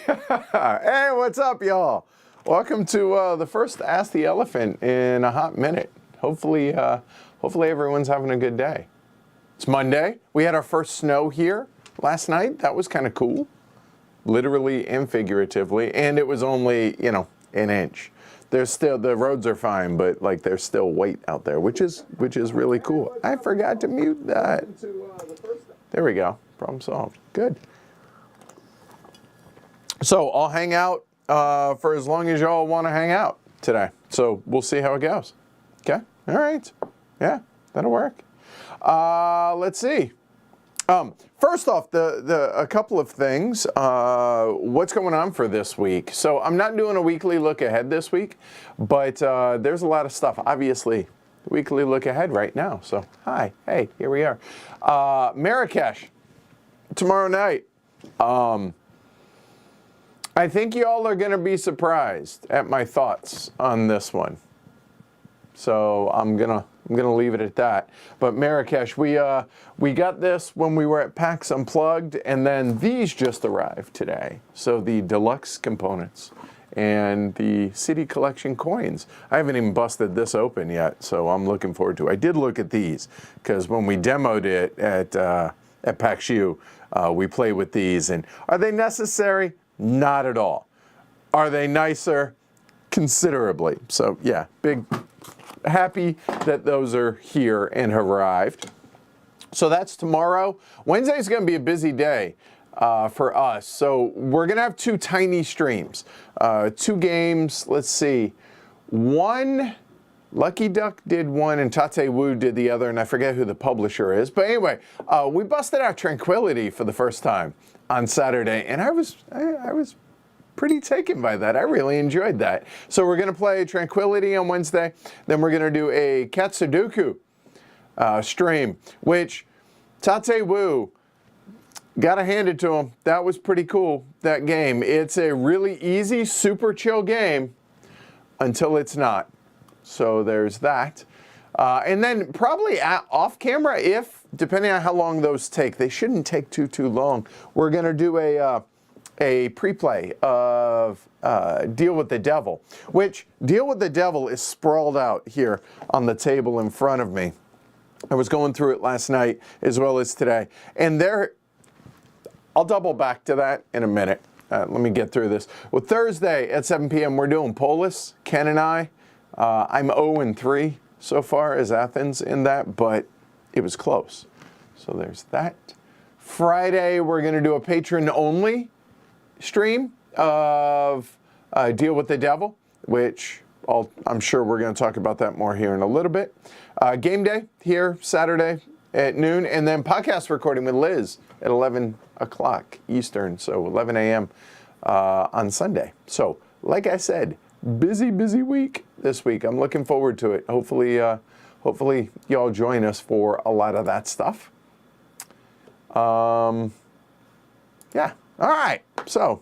Hey, what's up, y'all? Welcome to the first Ask the Elephant in a hot minute. Hopefully everyone's having a good day. It's Monday. We had our first snow here last night. That was kind of cool, literally and figuratively. And it was only, an inch. There's still, the roads are fine, but like there's still white out there, which is really cool. I forgot to mute that. There we go. Problem solved. Good. So I'll hang out for as long as y'all want to hang out today. So we'll see how it goes. Okay? All right. Yeah, that'll work. Let's see. First off, a couple of things. What's going on for this week? So I'm not doing a weekly look ahead this week, but there's a lot of stuff. Obviously, weekly look ahead right now. So hey, here we are. Marrakesh tomorrow night. I think y'all are going to be surprised at my thoughts on this one. So I'm gonna leave it at that. But Marrakesh, we got this when we were at PAX Unplugged, and then these just arrived today. So the deluxe components and the City Collection coins. I haven't even busted this open yet, so I'm looking forward to it. I did look at these because when we demoed it at PAX U, we played with these. And are they necessary? Not at all. Are they nicer? Considerably. So yeah, big happy that those are here and have arrived. So that's tomorrow. Wednesday is going to be a busy day for us. So we're going to have two tiny streams, two games. Let's see. One, Lucky Duck did one and Tate Wu did the other, and I forget who the publisher is. But anyway, we busted out Tranquility for the first time on Saturday, and I was pretty taken by that. I really enjoyed that. So we're going to play Tranquility on Wednesday. Then we're going to do a Cat Sudoku stream, which Tate Wu, gotta hand it to him. That was pretty cool, that game. It's a really easy, super chill game until it's not. So there's that. And then probably off camera, depending on how long those take, they shouldn't take too long. We're going to do a pre-play of Deal with the Devil, which Deal with the Devil is sprawled out here on the table in front of me. I was going through it last night as well as today. And I'll double back to that in a minute. Let me get through this. Well, Thursday at 7 p.m., we're doing Polis, Ken and I. I'm 0-3 so far as Athens in that, but it was close. So there's that. Friday, we're going to do a patron-only stream of Deal with the Devil, which I'm sure we're going to talk about that more here in a little bit. Game day here Saturday at noon, and then podcast recording with Liz at 11 o'clock Eastern, so 11 a.m. On Sunday. So, like I said, busy week this week. I'm looking forward to it. Hopefully y'all join us for a lot of that stuff. Yeah. All right. So,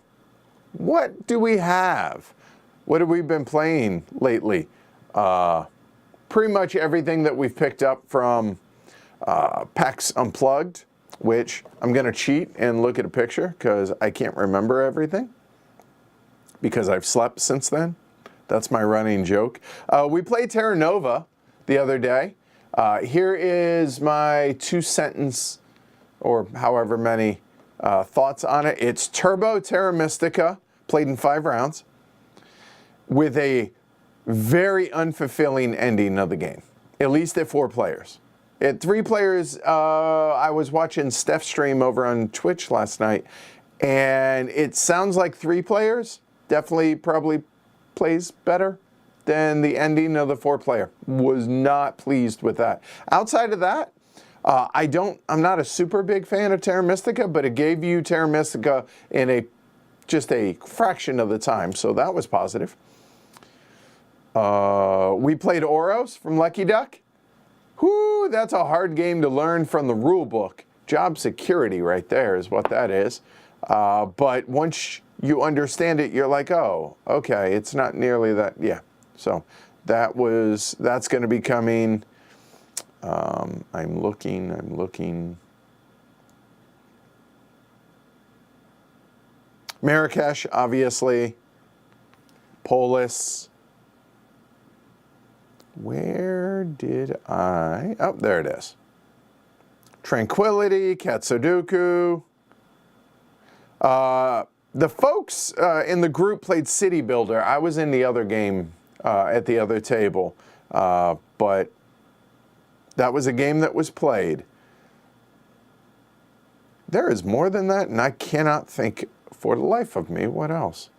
what do we have? What have we been playing lately? Pretty much everything that we've picked up from PAX Unplugged, which I'm going to cheat and look at a picture because I can't remember everything because I've slept since then. That's my running joke. We played Terra Nova the other day. Here is my 2-sentence or however many thoughts on it. It's Turbo Terra Mystica, played in 5 rounds, with a very unfulfilling ending of the game, at least at 4 players. At 3 players, I was watching Steph's stream over on Twitch last night, and it sounds like 3 players definitely probably plays better than the ending of the 4-player. Was not pleased with that. Outside of that, I'm not a super big fan of Terra Mystica, but it gave you Terra Mystica in just a fraction of the time, so that was positive. We played Oros from Lucky Duck. Whoo, that's a hard game to learn from the rule book. Job security right there is what that is. But once you understand it, you're like, oh, okay, it's not nearly that. Yeah. So that's going to be coming. I'm looking. Marrakesh, obviously. Polis. Where did I... Oh, there it is. Tranquility, Katsudoku. The folks in the group played City Builder. I was in the other game at the other table, but that was a game that was played. There is more than that, and I cannot think for the life of me what else.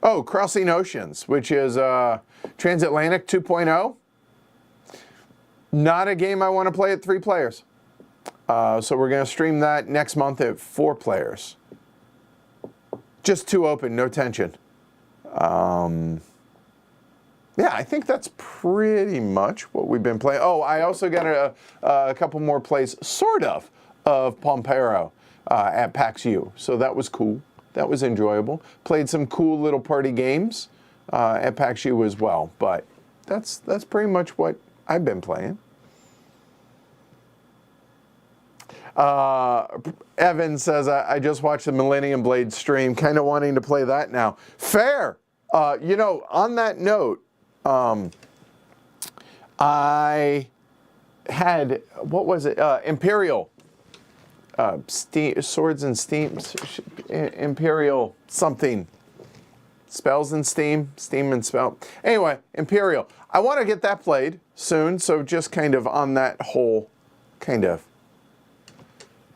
Oh, Crossing Oceans, which is Transatlantic 2.0. Not a game I want to play at 3 players. So we're going to stream that next month at 4 players. Just 2 open, no tension. Yeah, I think that's pretty much what we've been playing. Oh, I also got a couple more plays, sort of Pompero at PAX U. So that was cool. That was enjoyable. Played some cool little party games at PAX U as well. But that's pretty much what I've been playing. Evan says, I just watched the Millennium Blade stream, kind of wanting to play that now. Fair. You know, on that note, I had, what was it? Imperial. Swords and Steam. Imperial something. Spells and Steam. Steam and Spell. Anyway, Imperial. I want to get that played soon, so just kind of on that whole kind of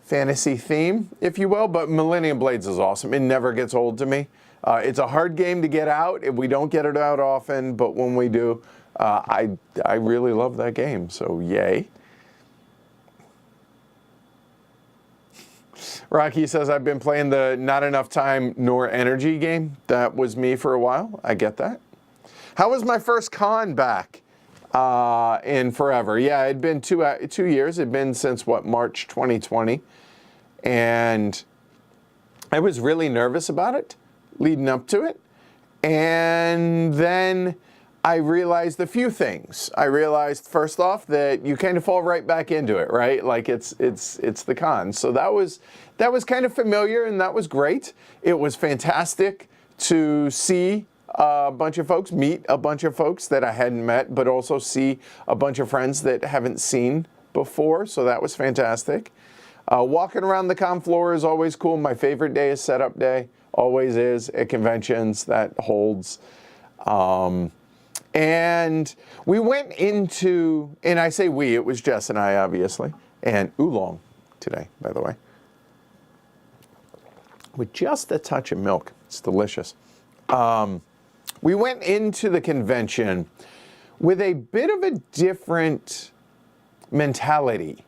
fantasy theme, if you will, but Millennium Blades is awesome. It never gets old to me. It's a hard game to get out. We don't get it out often, but when we do, I really love that game, so yay. Rocky says, I've been playing the Not Enough Time Nor Energy game. That was me for a while. I get that. How was my first con back in forever? Yeah, it'd been 2 years. It'd been since, what, March 2020. And I was really nervous about it leading up to it. And then I realized a few things. I realized, first off, that you kind of fall right back into it, right? Like it's the con. So that was kind of familiar, and that was great. It was fantastic to see a bunch of folks, meet a bunch of folks that I hadn't met, but also see a bunch of friends that haven't seen before. So that was fantastic. Walking around the con floor is always cool. My favorite day is setup day. Always is at conventions. That holds. And we went into, and I say we, it was Jess and I, obviously, and oolong today, by the way, with just a touch of milk. It's delicious. We went into the convention with a bit of a different mentality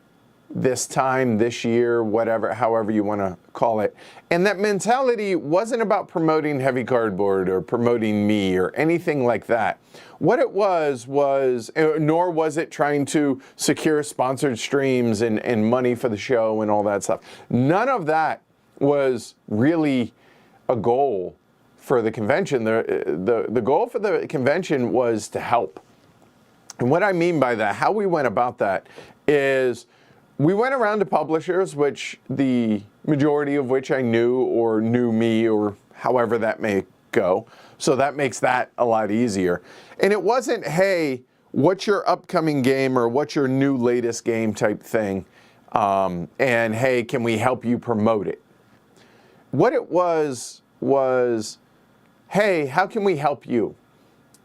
this time, this year, whatever, however you want to call it. And that mentality wasn't about promoting heavy cardboard or promoting me or anything like that. What it was, nor was it trying to secure sponsored streams and money for the show and all that stuff. None of that was really a goal for the convention. The goal for the convention was to help. And what I mean by that, how we went about that is we went around to publishers, which the majority of which I knew or knew me or however that may go. So that makes that a lot easier. And it wasn't, hey, what's your upcoming game or what's your new latest game type thing? And hey, can we help you promote it? What it was, hey, how can we help you?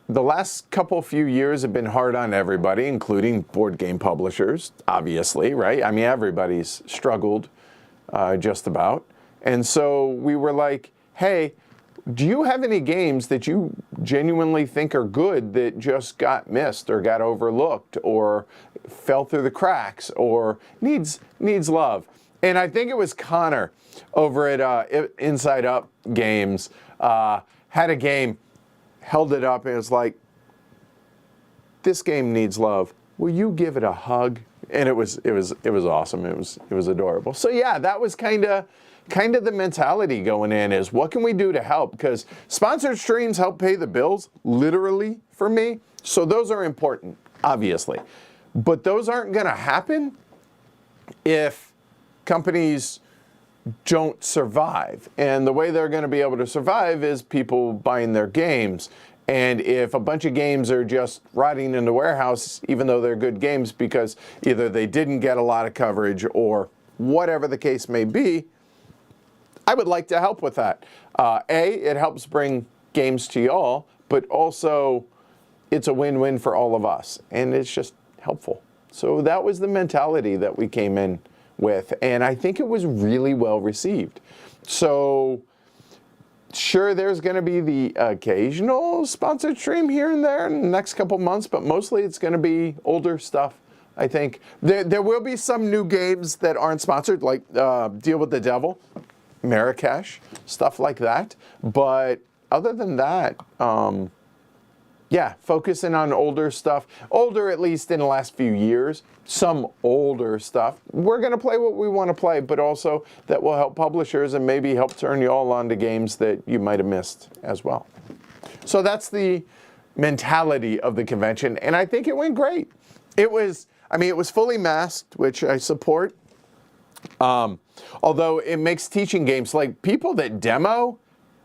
The last few years have been hard on everybody, including board game publishers, obviously, right? I mean, everybody's struggled just about. And so we were like, hey, do you have any games that you genuinely think are good that just got missed or got overlooked or fell through the cracks or needs love? And I think it was Connor over at Inside Up Games had a game, held it up, and it's like, this game needs love. Will you give it a hug? And it was awesome. It was adorable. So yeah, that was kind of the mentality going in is what can we do to help? Because sponsored streams help pay the bills, literally, for me. So those are important, obviously. But those aren't going to happen if companies don't survive. And the way they're going to be able to survive is people buying their games. And if a bunch of games are just rotting in the warehouse, even though they're good games, because either they didn't get a lot of coverage or whatever the case may be, I would like to help with that. It helps bring games to y'all, but also it's a win-win for all of us. And it's just helpful. So that was the mentality that we came in with. And I think it was really well received. So sure, there's going to be the occasional sponsored stream here and there in the next couple months, but mostly it's going to be older stuff, I think. There will be some new games that aren't sponsored, like Deal with the Devil, Marrakesh, stuff like that. But other than that, yeah, focusing on older stuff. Older, at least in the last few years. Some older stuff. We're going to play what we want to play, but also that will help publishers and maybe help turn you all on to games that you might have missed as well. So that's the mentality of the convention, and I think it went great. It was fully masked, which I support. Although it makes teaching games, like people that demo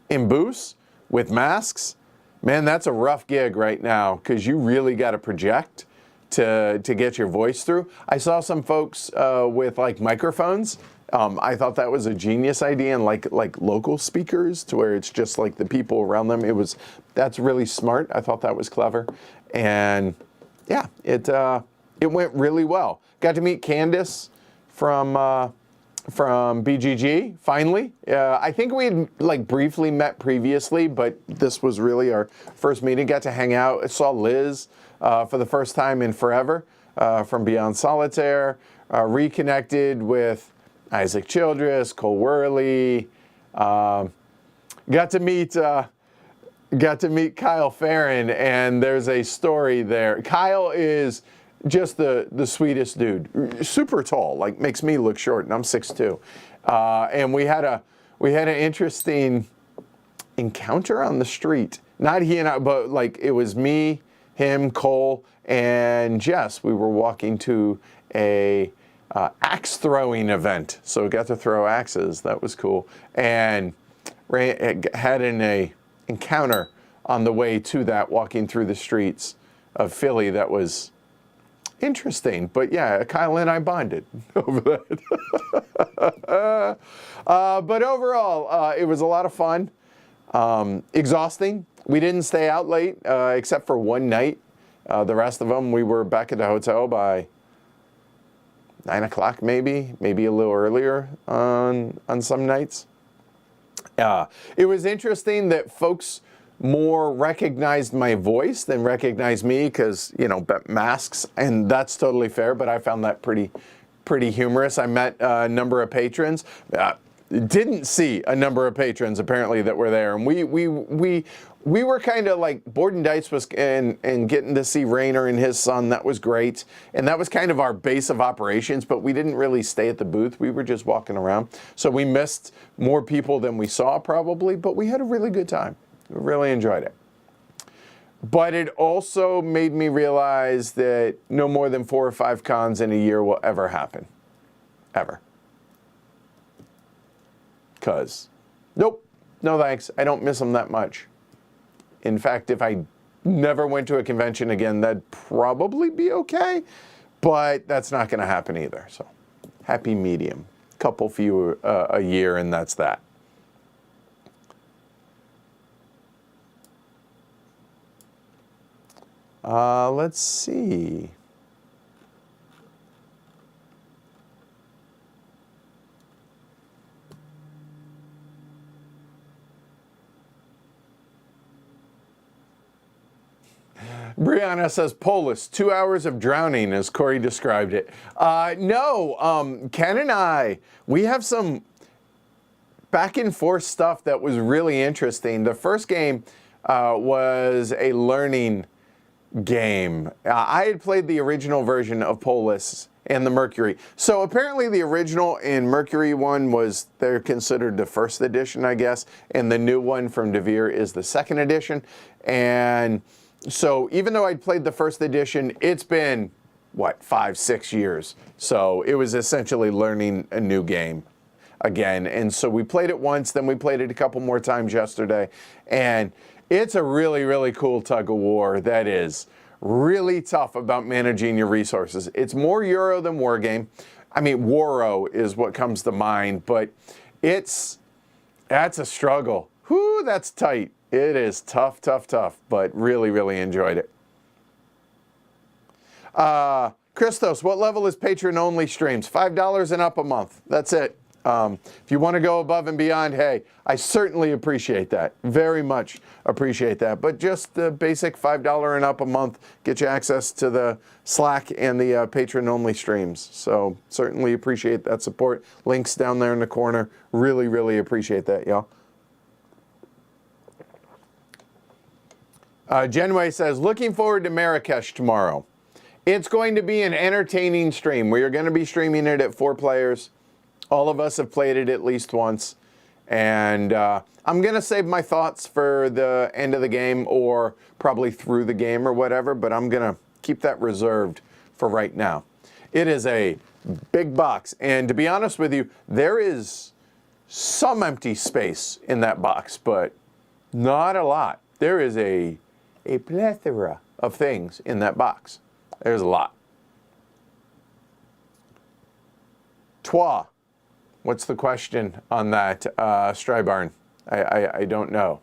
in booths with masks, man, that's a rough gig right now because you really got to project to get your voice through. I saw some folks with like microphones. I thought that was a genius idea, and like local speakers to where it's just like the people around them. That's really smart. I thought that was clever, and yeah, it went really well. Got to meet Candace from BGG, finally. I think we had like briefly met previously, but this was really our first meeting. Got to hang out. I saw Liz for the first time in forever from Beyond Solitaire. Reconnected with Isaac Childress, Cole Worley. Got to meet Kyle Farron, and there's a story there. Kyle is just the sweetest dude, super tall, like makes me look short, and I'm 6'2". And we had an interesting encounter on the street. Not he and I, but like it was me, him, Cole, and Jess. We were walking to a axe throwing event, so we got to throw axes. That was cool, and had an encounter on the way to that, walking through the streets of Philly. That was interesting, but yeah, Kyle and I bonded over that. But overall, it was a lot of fun. Exhausting. We didn't stay out late, except for one night. The rest of them, we were back at the hotel by 9 o'clock, maybe a little earlier on some nights. It was interesting that folks more recognized my voice than recognized me because, masks, and that's totally fair, but I found that pretty humorous. I met a number of patrons. Didn't see a number of patrons apparently that were there, and we were kind of like Borden Dice was and getting to see Rainer and his son. That was great, and that was kind of our base of operations, but we didn't really stay at the booth. We were just walking around, so we missed more people than we saw probably, but we had a really good time. Really enjoyed it. But it also made me realize that no more than 4 or 5 cons in a year will ever happen. Ever. Because, nope, no thanks. I don't miss them that much. In fact, if I never went to a convention again, that'd probably be okay. But that's not going to happen either. So, happy medium. Couple few a year, and that's that. Let's see. Brianna says, Polis, 2 hours of drowning, as Corey described it. No, Ken and I, we have some back and forth stuff that was really interesting. The first game was a learning game. I had played the original version of Polis and the Mercury. So apparently the original and Mercury one they're considered the first edition, I guess, and the new one from DeVere is the second edition. And so even though I'd played the first edition, it's been what, 5-6 years. So it was essentially learning a new game again. And so we played it once, then we played it a couple more times yesterday. And it's a really, really cool tug of war that is really tough about managing your resources. It's more Euro than War Game. I mean, Waro is what comes to mind, but that's a struggle. Whew, that's tight. It is tough, tough, tough, but really, really enjoyed it. Christos, what level is patron-only streams? $5 and up a month. That's it. If you want to go above and beyond, hey, I certainly appreciate that. Very much appreciate that. But just the basic $5 and up a month get you access to the Slack and the patron-only streams. So certainly appreciate that support. Links down there in the corner. Really, really appreciate that, y'all. Genway says, looking forward to Marrakesh tomorrow. It's going to be an entertaining stream. We are going to be streaming it at 4 players. All of us have played it at least once. And I'm going to save my thoughts for the end of the game or probably through the game or whatever, but I'm going to keep that reserved for right now. It is a big box. And to be honest with you, there is some empty space in that box, but not a lot. There is a plethora of things in that box. There's a lot. Twa. What's the question on that, Strybarn? I don't know.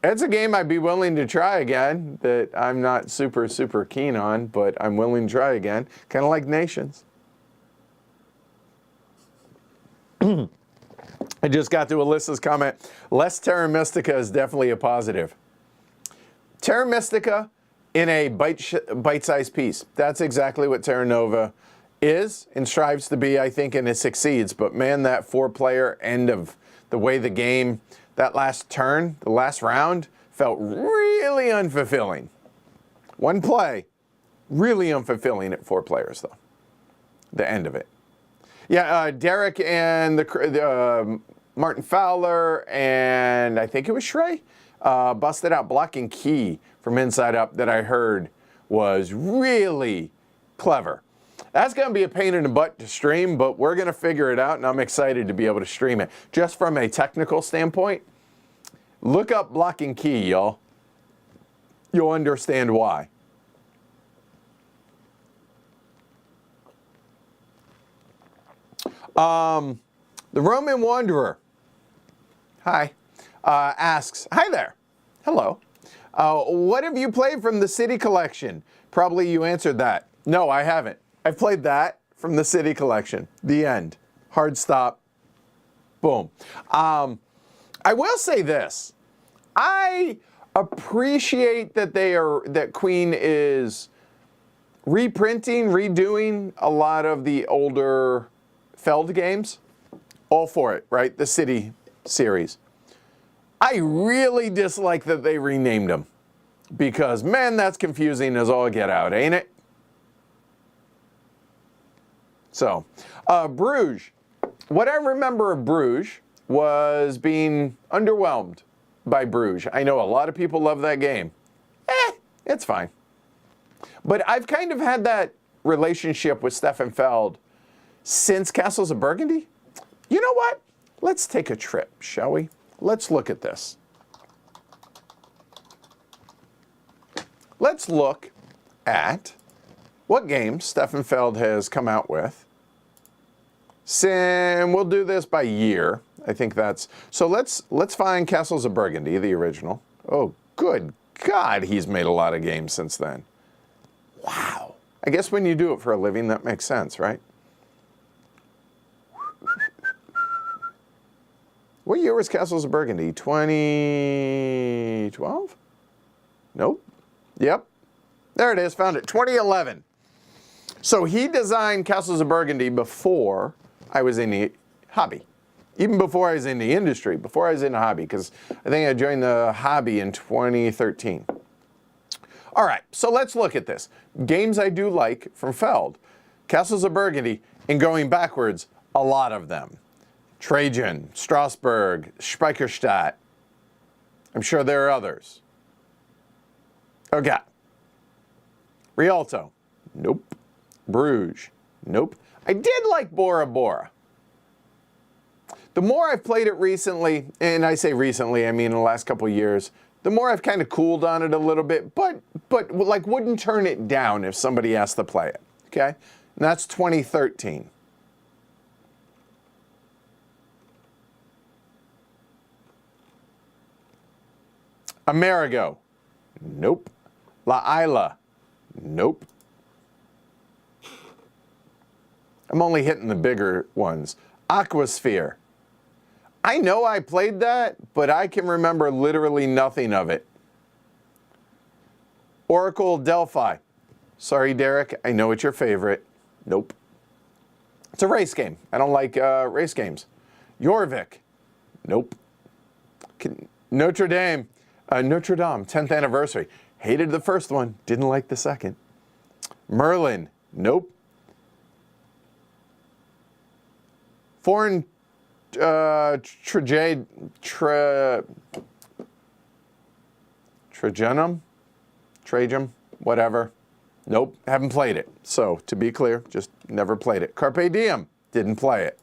It's a game I'd be willing to try again that I'm not super, super keen on, but I'm willing to try again. Kind of like Nations. I just got to Alyssa's comment. Less Terra Mystica is definitely a positive. Terra Mystica in a bite-sized piece. That's exactly what Terra Nova is and strives to be, I think, and it succeeds. But man, that 4-player end of the way the game, that last turn, the last round, felt really unfulfilling. One play, really unfulfilling at 4 players, though. The end of it. Yeah, Derek and the Martin Fowler and I think it was Shrey busted out blocking key from inside up that I heard was really clever. That's going to be a pain in the butt to stream, but we're going to figure it out, and I'm excited to be able to stream it. Just from a technical standpoint, look up blocking key, y'all. You'll understand why. The Roman Wanderer, hi, asks, hi there, hello. What have you played from the City Collection? Probably you answered that. No, I haven't. I've played that from the City Collection. The end. Hard stop. Boom. I will say this. I appreciate that that Queen is reprinting, redoing a lot of the older Feld games. All for it, right? The City series. I really dislike that they renamed them because, man, that's confusing as all get out, ain't it? So, Bruges. What I remember of Bruges was being underwhelmed by Bruges. I know a lot of people love that game. It's fine. But I've kind of had that relationship with Stefan Feld since Castles of Burgundy. You know what? Let's take a trip, shall we? Let's look at this. Let's look at what games Stefan Feld has come out with. And we'll do this by year. I think that's... So let's find Castles of Burgundy, the original. Oh, good God, he's made a lot of games since then. Wow. I guess when you do it for a living, that makes sense, right? What year was Castles of Burgundy? 2012? Nope. Yep. There it is. Found it. 2011. So he designed Castles of Burgundy before I was in the hobby. Even before I was in the industry, before I was in the hobby, because I think I joined the hobby in 2013. All right, so let's look at this. Games I do like from Feld. Castles of Burgundy, and going backwards, a lot of them. Trajan, Strasbourg, Speicherstadt. I'm sure there are others. Okay. Rialto. Nope. Bruges. Nope. I did like Bora Bora. The more I've played it recently, and I say recently, I mean in the last couple of years, the more I've kind of cooled on it a little bit, but like wouldn't turn it down if somebody asked to play it, okay? And that's 2013. Amerigo. Nope. La Isla. Nope. I'm only hitting the bigger ones. Aquasphere. I know I played that, but I can remember literally nothing of it. Oracle Delphi. Sorry, Derek, I know it's your favorite. Nope. It's a race game. I don't like race games. Jorvik. Nope. Notre Dame. Notre Dame, 10th anniversary. Hated the first one, didn't like the second. Merlin. Nope. Foreign Trajanum? Trajan? Whatever. Nope, haven't played it. So, to be clear, just never played it. Carpe Diem, didn't play it.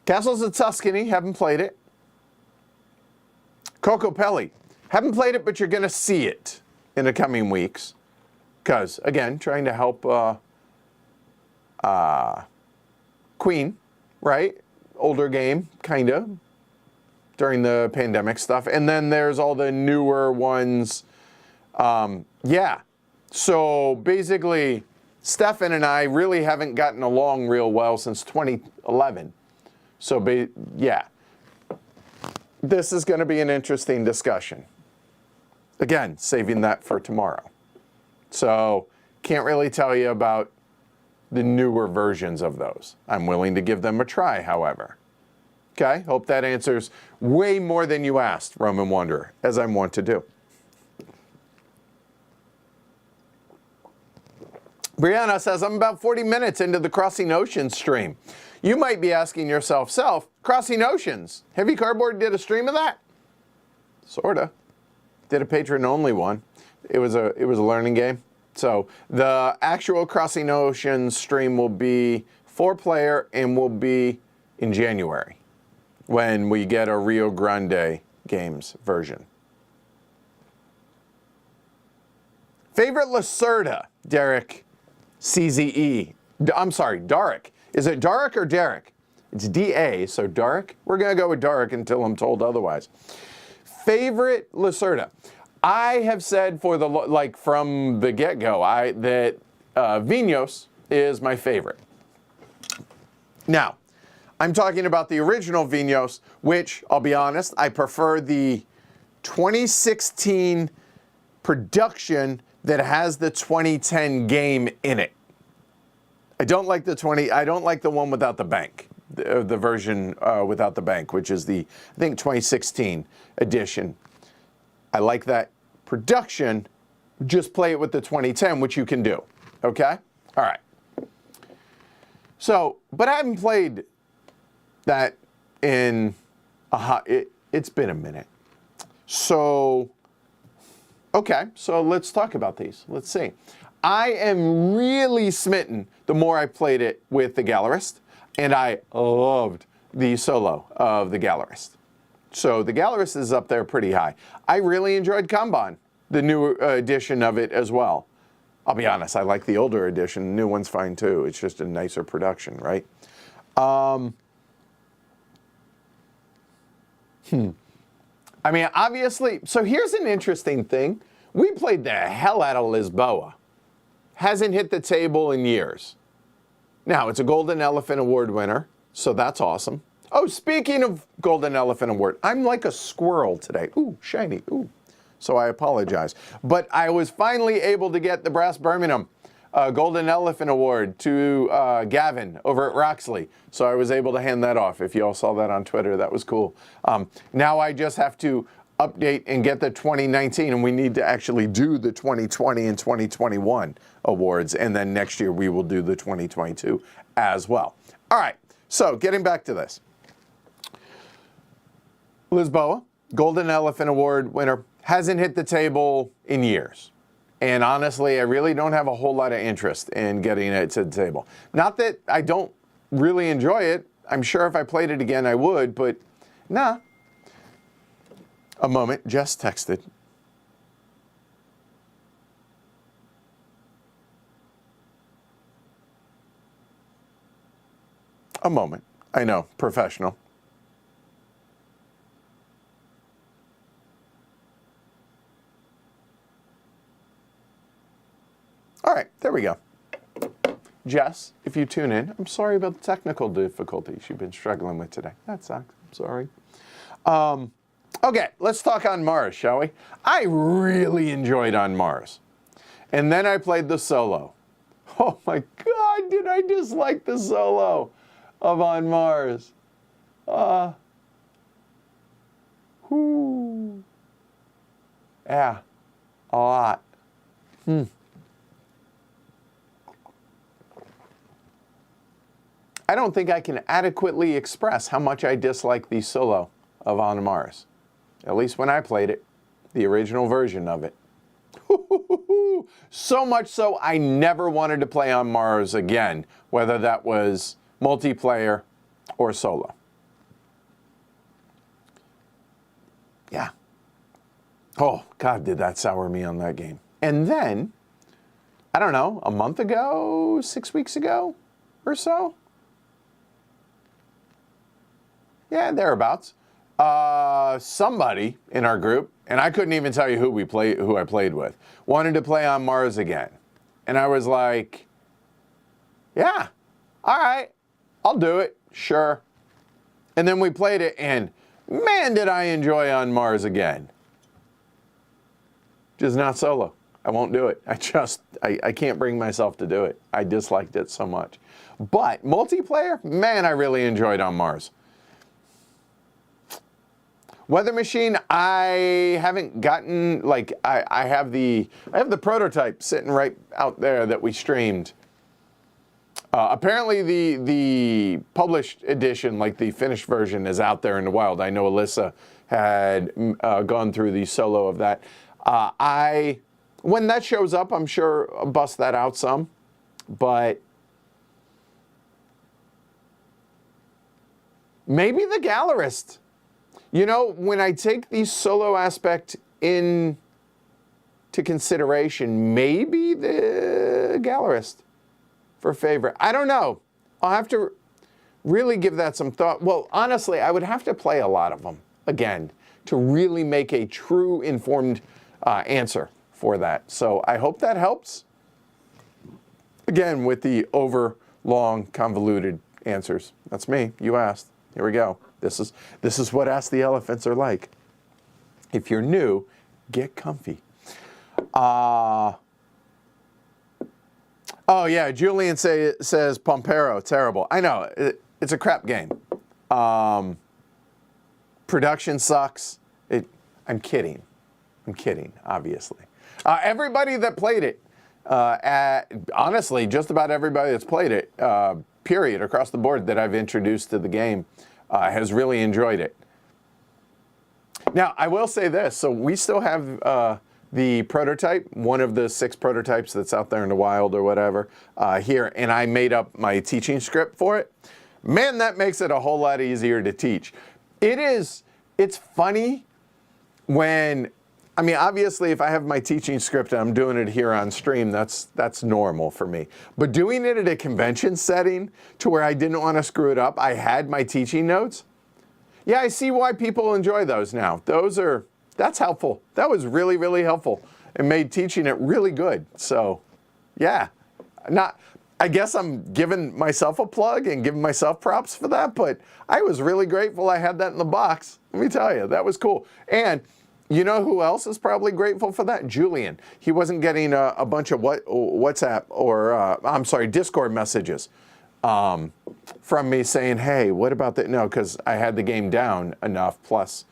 Castles of Tuscany, haven't played it. Cocopelli, haven't played it, but you're going to see it in the coming weeks. Because, again, trying to help Queen, right? Older game, kind of, during the pandemic stuff. And then there's all the newer ones. Yeah. So, basically, Stefan and I really haven't gotten along real well since 2011. So, yeah. This is going to be an interesting discussion. Again, saving that for tomorrow. So, can't really tell you about the newer versions of those. I'm willing to give them a try, however. Okay, hope that answers way more than you asked, Roman Wanderer, as I'm wont to do. Brianna says, I'm about 40 minutes into the Crossing Oceans stream. You might be asking yourself, Crossing Oceans, Heavy Cardboard did a stream of that? Sorta. Did a patron-only one. It was a learning game. So the actual Crossing Oceans stream will be 4-player and will be in January when we get a Rio Grande Games version. Favorite Lacerda, Derek CZE. I'm sorry, Darek. Is it Darek or Derek? It's D-A, so Darek. We're going to go with Darek until I'm told otherwise. Favorite Lacerda. I have said for the from the get-go that Vinhos is my favorite. Now, I'm talking about the original Vinhos, which, I'll be honest, I prefer the 2016 production that has the 2010 game in it. I don't like the one without the bank, the version without the bank, which is the, I think, 2016 edition. I like that production. Just play it with the 2010, which you can do. Okay? All right. So, but I haven't played that in it's been a minute. So, okay, so let's talk about these. Let's see. I am really smitten the more I played it with the Gallerist, and I loved the solo of the Gallerist. So the Gallerist is up there pretty high. I really enjoyed Kanban, the new edition of it as well. I'll be honest, I like the older edition. The new one's fine too. It's just a nicer production, right? I mean, obviously, so here's an interesting thing. We played the hell out of Lisboa. Hasn't hit the table in years. Now, it's a Golden Elephant Award winner, so that's awesome. Oh, speaking of Golden Elephant Award, I'm like a squirrel today. Ooh, shiny, ooh. So I apologize. But I was finally able to get the Brass Birmingham Golden Elephant Award to Gavin over at Roxley. So I was able to hand that off. If you all saw that on Twitter, that was cool. Now I just have to update and get the 2019, and we need to actually do the 2020 and 2021 awards. And then next year we will do the 2022 as well. All right, so getting back to this. Lisboa, Golden Elephant Award winner, hasn't hit the table in years. And honestly, I really don't have a whole lot of interest in getting it to the table. Not that I don't really enjoy it. I'm sure if I played it again, I would, but nah. A moment, Jess texted. A moment. I know, professional. All right, there we go. Jess, if you tune in, I'm sorry about the technical difficulties you've been struggling with today. That sucks. I'm sorry. Okay, let's talk On Mars, shall we? I really enjoyed On Mars. And then I played the solo. Oh my God, did I dislike the solo of On Mars? Yeah, a lot. I don't think I can adequately express how much I dislike the solo of On Mars. At least when I played it, the original version of it. So much so I never wanted to play On Mars again, whether that was multiplayer or solo. Yeah. Oh, God, did that sour me on that game. And then, I don't know, a month ago, 6 weeks ago or so? Yeah, thereabouts. Somebody in our group, and I couldn't even tell you who I played with, wanted to play On Mars again. And I was like, yeah, all right, I'll do it, sure. And then we played it, and man, did I enjoy On Mars again. Just not solo. I won't do it. I can't bring myself to do it. I disliked it so much. But multiplayer, man, I really enjoyed On Mars. Weather Machine, I haven't gotten, like, I have the prototype sitting right out there that we streamed. Apparently the published edition, like the finished version, is out there in the wild. I know Alyssa had gone through the solo of that. When that shows up, I'm sure I'll bust that out some, but maybe the Gallerist. You know, when I take the solo aspect into consideration, maybe the Gallerist for favorite. I don't know. I'll have to really give that some thought. Well, honestly, I would have to play a lot of them again to really make a true informed answer for that. So I hope that helps. Again, with the long, convoluted answers. That's me. You asked. Here we go. This is what Ask the Elephants are like. If you're new, get comfy. Oh yeah, Julian says Pompero, terrible. I know, it's a crap game. Production sucks. I'm kidding, obviously. Everybody that played it, honestly, just about everybody that's played it, period, across the board that I've introduced to the game, has really enjoyed it. Now, I will say this. So we still have the prototype, one of the 6 prototypes that's out there in the wild or whatever, here, and I made up my teaching script for it. Man, that makes it a whole lot easier to teach. It's funny when, I mean, obviously, if I have my teaching script and I'm doing it here on stream, that's normal for me. But doing it at a convention setting to where I didn't want to screw it up, I had my teaching notes. Yeah, I see why people enjoy those now. That's helpful. That was really, really helpful and made teaching it really good. So, yeah, I guess I'm giving myself a plug and giving myself props for that, but I was really grateful I had that in the box. Let me tell you, that was cool. And you know who else is probably grateful for that? Julian. He wasn't getting a bunch of WhatsApp or, Discord messages from me saying, hey, what about that? No, because I had the game down enough. Plus,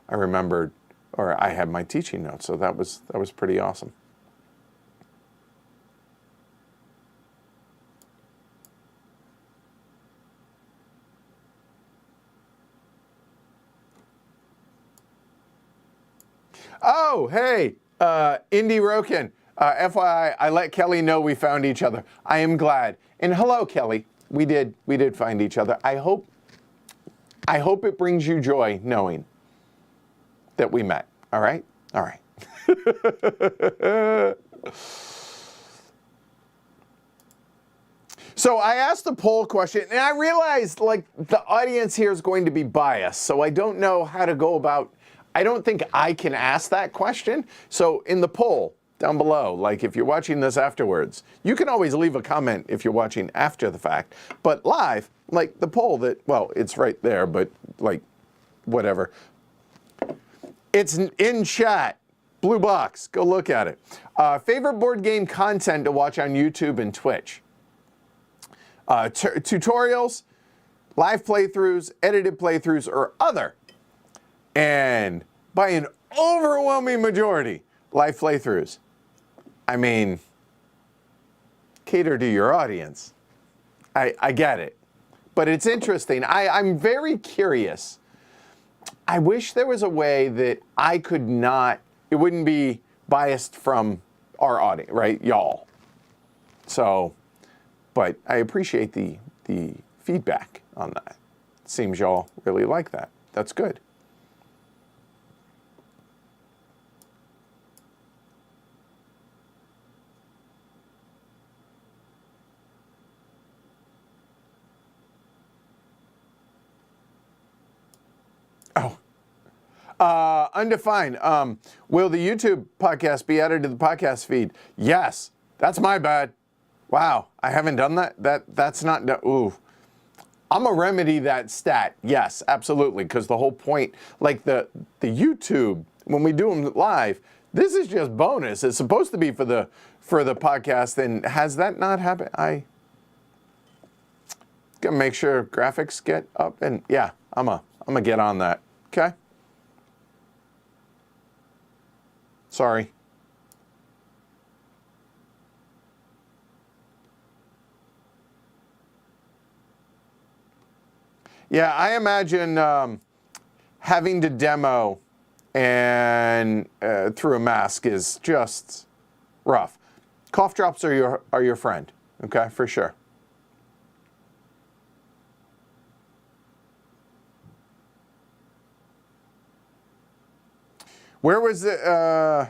I remembered, or I had my teaching notes. So that was pretty awesome. Oh, hey, Indy Roken. FYI, I let Kelly know we found each other. I am glad. And hello, Kelly. We did find each other. I hope it brings you joy knowing that we met. All right? All right. So I asked a poll question, and I realized, like, the audience here is going to be biased, so I don't know how to go about. I don't think I can ask that question. So in the poll down below, like if you're watching this afterwards, you can always leave a comment if you're watching after the fact. But live, like the poll that, well, it's right there, but like whatever. It's in chat. Blue box. Go look at it. Favorite board game content to watch on YouTube and Twitch? Tutorials, live playthroughs, edited playthroughs, or other. And by an overwhelming majority, live playthroughs. I mean, cater to your audience. I get it. But it's interesting. I'm very curious. I wish there was a way that I could not, it wouldn't be biased from our audience, right? Y'all. So, but I appreciate the feedback on that. Seems y'all really like that. That's good. Undefined. Will the YouTube podcast be added to the podcast feed? Yes. That's my bad. Wow. I haven't done that. That's not. Ooh. I'm gonna remedy that stat. Yes, absolutely. Because the whole point, like the YouTube, when we do them live, this is just bonus. It's supposed to be for the podcast. And has that not happened? I gotta make sure graphics get up. And yeah, I'm gonna get on that. Okay. Sorry. Yeah, I imagine having to demo and through a mask is just rough. Cough drops are your friend, okay, for sure. Where was the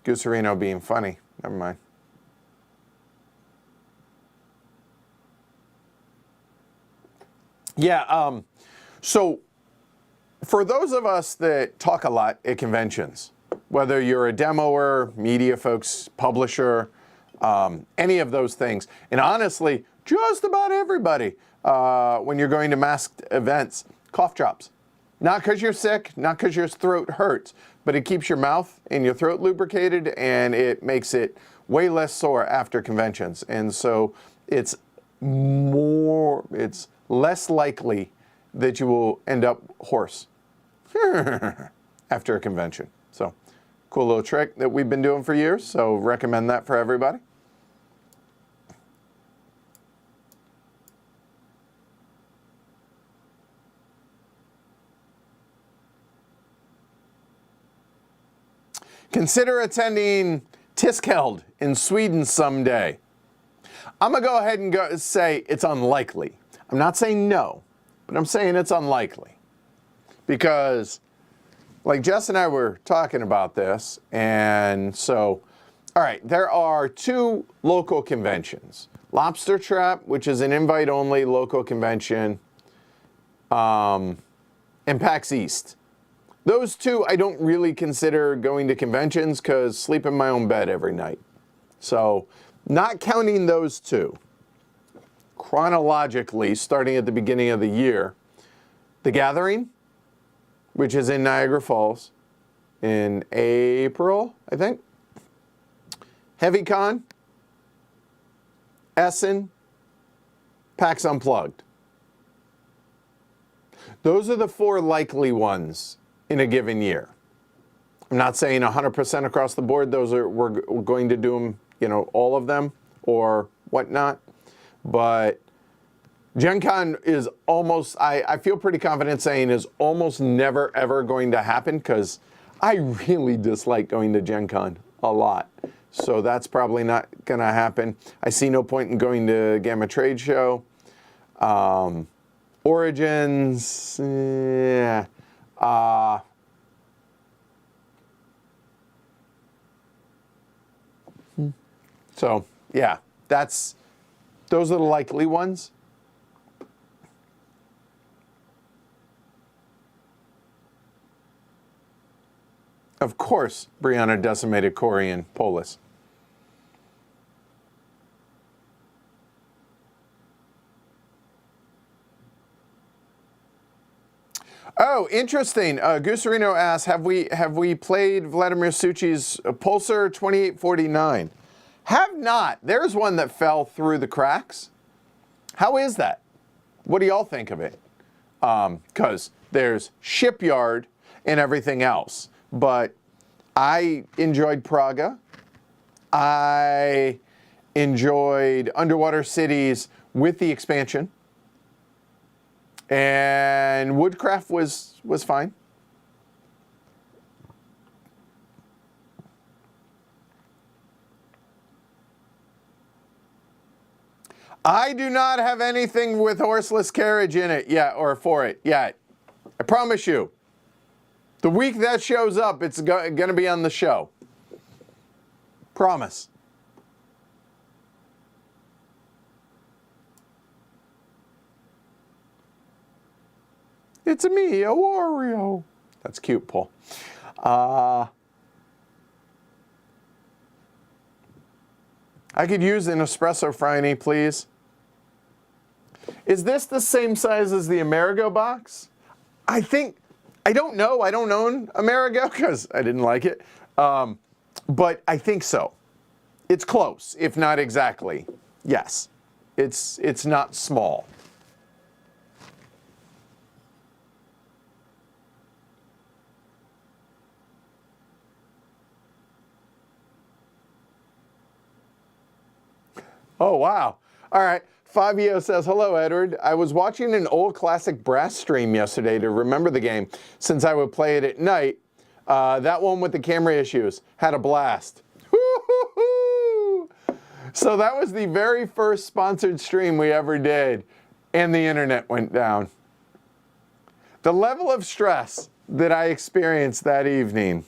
Gooserino being funny? Never mind. Yeah, so for those of us that talk a lot at conventions, whether you're a demoer, media folks, publisher, any of those things, and honestly, just about everybody, when you're going to masked events, cough drops. Not because you're sick, not because your throat hurts, but it keeps your mouth and your throat lubricated, and it makes it way less sore after conventions. And so it's less likely that you will end up hoarse after a convention. So cool little trick that we've been doing for years, so recommend that for everybody. Consider attending Tiskeld in Sweden someday. I'm going to go ahead and say it's unlikely. I'm not saying no, but I'm saying it's unlikely. Because, like Jess and I were talking about this, and so, all right, there are 2 local conventions. Lobster Trap, which is an invite-only local convention, and PAX East. Those 2 I don't really consider going to conventions because sleep in my own bed every night. So not counting those 2, chronologically, starting at the beginning of the year, The Gathering, which is in Niagara Falls in April, I think. HeavyCon, Essen, PAX Unplugged. Those are the 4 likely ones in a given year. I'm not saying 100% across the board. We're going to do them, all of them or whatnot. But Gen Con is almost, I feel pretty confident saying is almost never ever going to happen because I really dislike going to Gen Con a lot. So that's probably not going to happen. I see no point in going to Gamma Trade Show. Origins, yeah. So, yeah, those are the likely ones. Of course, Brianna decimated Corey and Polis. Oh, interesting. Gusarino asks, have we played Vladimir Suchi's Pulsar 2849? Have not. There's one that fell through the cracks. How is that? What do y'all think of it? Because there's Shipyard and everything else. But I enjoyed Praga. I enjoyed Underwater Cities with the expansion. And Woodcraft was fine. I do not have anything with horseless carriage in it yet, or for it yet. I promise you. The week that shows up, it's going to be on the show. Promise. It's me, a Wario. That's cute, Paul. I could use an espresso Franny, please. Is this the same size as the Amerigo box? I don't know. I don't own Amerigo because I didn't like it. But I think so. It's close, if not exactly. Yes. It's not small. Oh, wow. All right. Fabio says, hello, Edward. I was watching an old classic brass stream yesterday to remember the game since I would play it at night. That one with the camera issues. Had a blast. Woo-hoo-hoo! So that was the very first sponsored stream we ever did, and the internet went down. The level of stress that I experienced that evening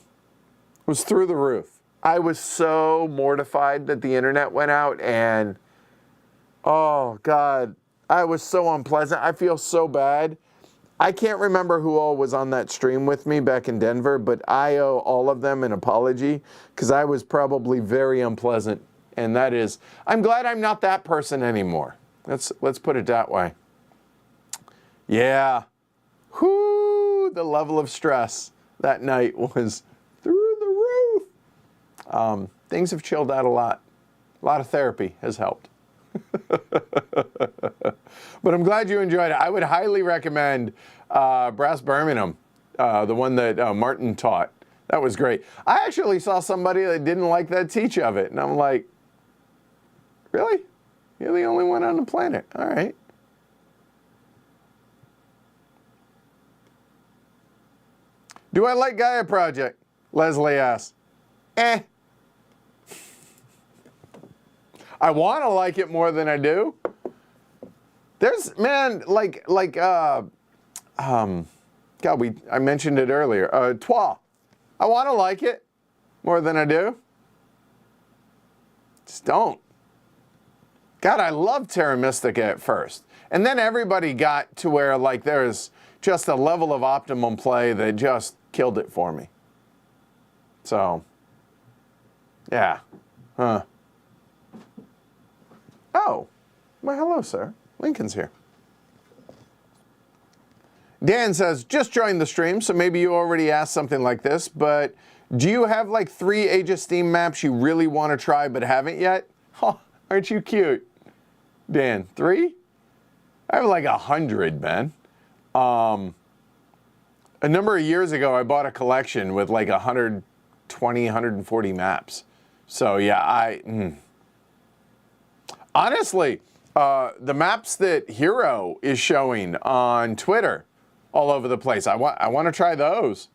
was through the roof. I was so mortified that the internet went out, and oh God, I was so unpleasant. I feel so bad. I can't remember who all was on that stream with me back in Denver, but I owe all of them an apology because I was probably very unpleasant. And that is, I'm glad I'm not that person anymore. Let's put it that way. Yeah. Whoo, the level of stress that night was through the roof. Things have chilled out a lot. A lot of therapy has helped. But I'm glad you enjoyed it. I would highly recommend Brass Birmingham, the one that Martin taught. That was great. I actually saw somebody that didn't like that teach of it, and I'm like, really? You're the only one on the planet. All right. Do I like Gaia Project? Leslie asks. I want to like it more than I do. There's, man, God, I mentioned it earlier. Trois. I want to like it more than I do. Just don't. God, I loved Terra Mystica at first. And then everybody got to where, like, there's just a level of optimum play that just killed it for me. So, yeah. Huh. Oh, well, hello, sir. Lincoln's here. Dan says, just joined the stream, so maybe you already asked something like this, but do you have like 3 Age of Steam maps you really want to try but haven't yet? Oh, aren't you cute? Dan, 3? I have like 100, man. A number of years ago, I bought a collection with like 120, 140 maps. So yeah, honestly, The maps that Hero is showing on Twitter all over the place. I want to try those.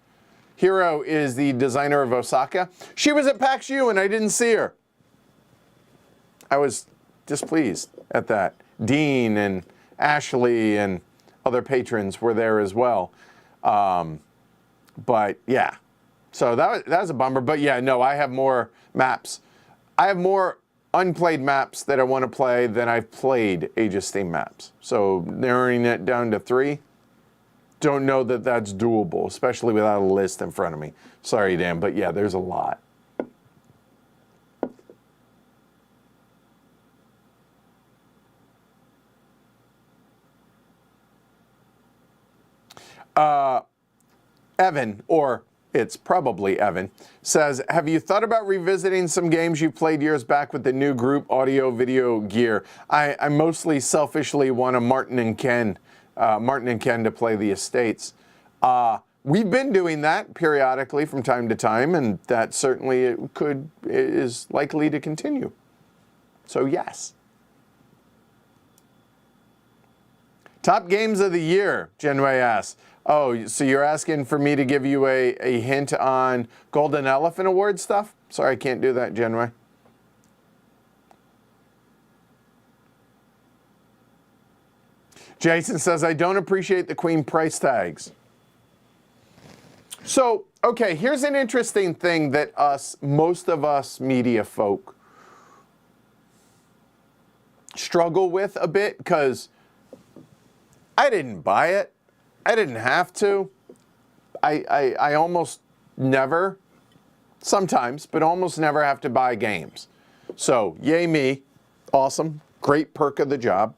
Hero is the designer of Osaka. She was at PAX U and I didn't see her. I was displeased at that. Dean and Ashley and other patrons were there as well. But yeah, so that was a bummer. But yeah, no, I have more maps. I have more unplayed maps that I want to play than I've played Age of Steam maps. So narrowing it down to 3, don't know that that's doable, especially without a list in front of me. Sorry, Dan, but yeah, there's a lot. Evan, or it's probably Evan, says, have you thought about revisiting some games you played years back with the new group audio video gear? I mostly selfishly want a Martin and Ken to play the Estates. We've been doing that periodically from time to time, and that certainly is likely to continue. So yes. Top games of the year, Genway asks. Oh, so you're asking for me to give you a hint on Golden Elephant Award stuff? Sorry, I can't do that, Genway. Jason says, I don't appreciate the Queen price tags. So, okay, here's an interesting thing that most of us media folk struggle with a bit, because I didn't buy it. I didn't have to. I almost never, sometimes, but almost never have to buy games. So, yay me. Awesome. Great perk of the job.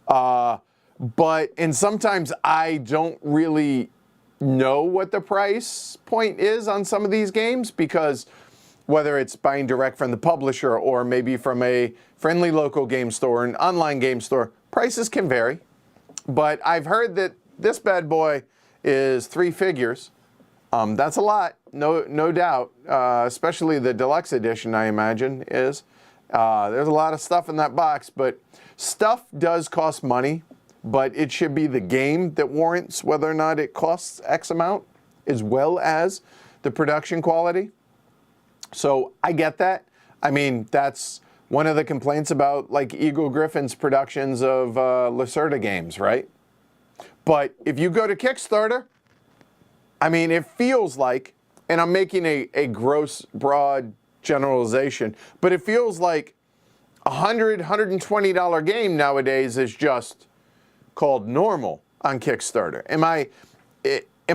And sometimes I don't really know what the price point is on some of these games, because whether it's buying direct from the publisher or maybe from a friendly local game store, an online game store, prices can vary. But I've heard that this bad boy is 3 figures. That's a lot, no doubt, especially the deluxe edition, I imagine, is. There's a lot of stuff in that box, but stuff does cost money, but it should be the game that warrants whether or not it costs X amount, as well as the production quality. So I get that. I mean, that's one of the complaints about like Eagle Griffin's productions of Lacerda games, right? But if you go to Kickstarter, I mean, it feels like, and I'm making a gross, broad generalization, but it feels like $120 game nowadays is just called normal on Kickstarter. Am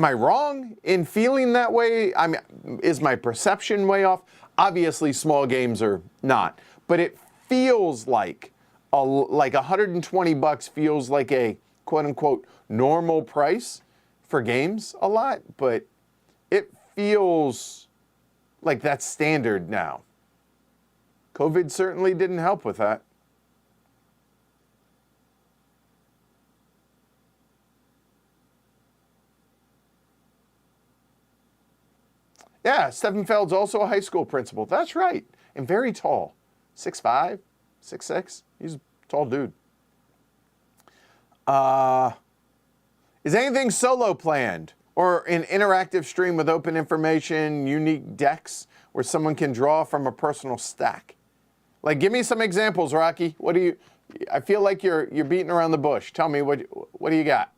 I wrong in feeling that way? I mean, is my perception way off? Obviously, small games are not, but it feels like $120 feels like a quote unquote normal price for games a lot, but it feels like that's standard now. COVID certainly didn't help with that. Yeah, Steffenfeld's also a high school principal. That's right. And very tall. 6'5", 6'6". He's a tall dude. Is anything solo planned? Or an interactive stream with open information, unique decks, where someone can draw from a personal stack? Like, give me some examples, Rocky. I feel like you're beating around the bush. Tell me, what do you got?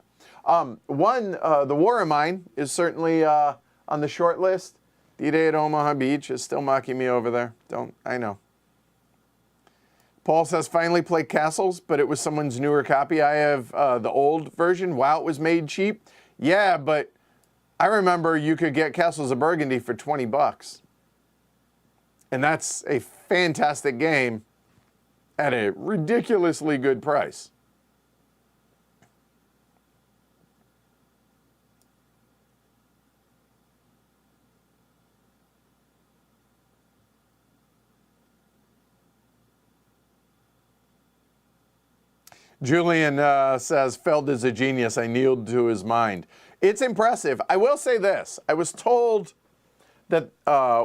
The War of Mine is certainly on the short list. D-Day at Omaha Beach is still mocking me over there. I know. Paul says, finally played Castles, but it was someone's newer copy. I have the old version. Wow, it was made cheap. Yeah, but I remember you could get Castles of Burgundy for $20. And that's a fantastic game at a ridiculously good price. Julian says, Feld is a genius. I kneeled to his mind. It's impressive. I will say this. I was told that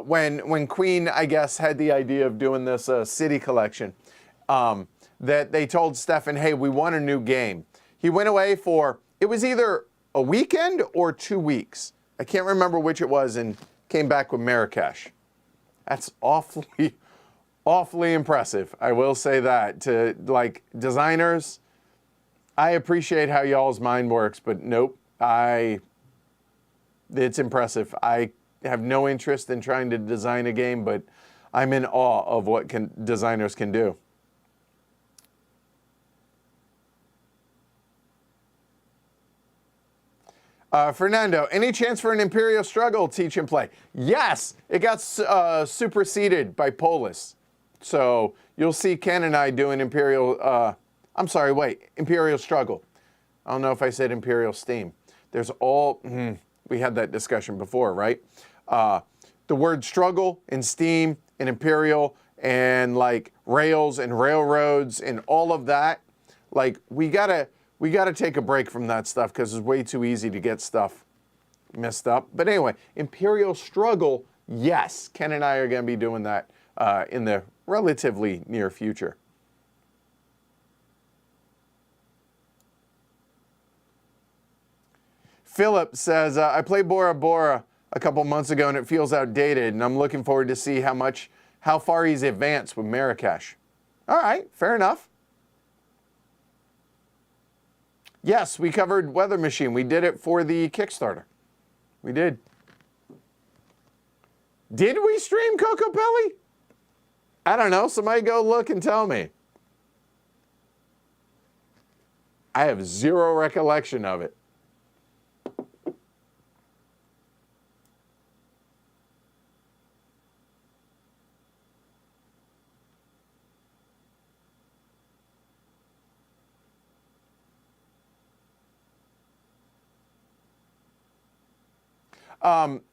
when Queen, I guess, had the idea of doing this city collection, that they told Stefan, hey, we want a new game. He went away for, it was either a weekend or 2 weeks. I can't remember which it was, and came back with Marrakesh. That's awfully impressive. I will say that. To like designers, I appreciate how y'all's mind works, but nope, it's impressive. I have no interest in trying to design a game, but I'm in awe of what designers can do. Fernando, any chance for an Imperial Struggle teach and play? Yes, it got superseded by Polis. So you'll see Ken and I doing Imperial Struggle. I don't know if I said Imperial Steam. There's we had that discussion before, right? The word struggle in Steam and Imperial and like rails and railroads and all of that, like we gotta take a break from that stuff because it's way too easy to get stuff messed up. But anyway, Imperial Struggle, yes, Ken and I are going to be doing that in the relatively near future. Philip says, I played Bora Bora a couple months ago and it feels outdated, and I'm looking forward to see how far he's advanced with Marrakesh. All right, fair enough. Yes, we covered Weather Machine. We did it for the Kickstarter. We did. Did we stream Coco Pelli? I don't know. Somebody go look and tell me. I have zero recollection of it.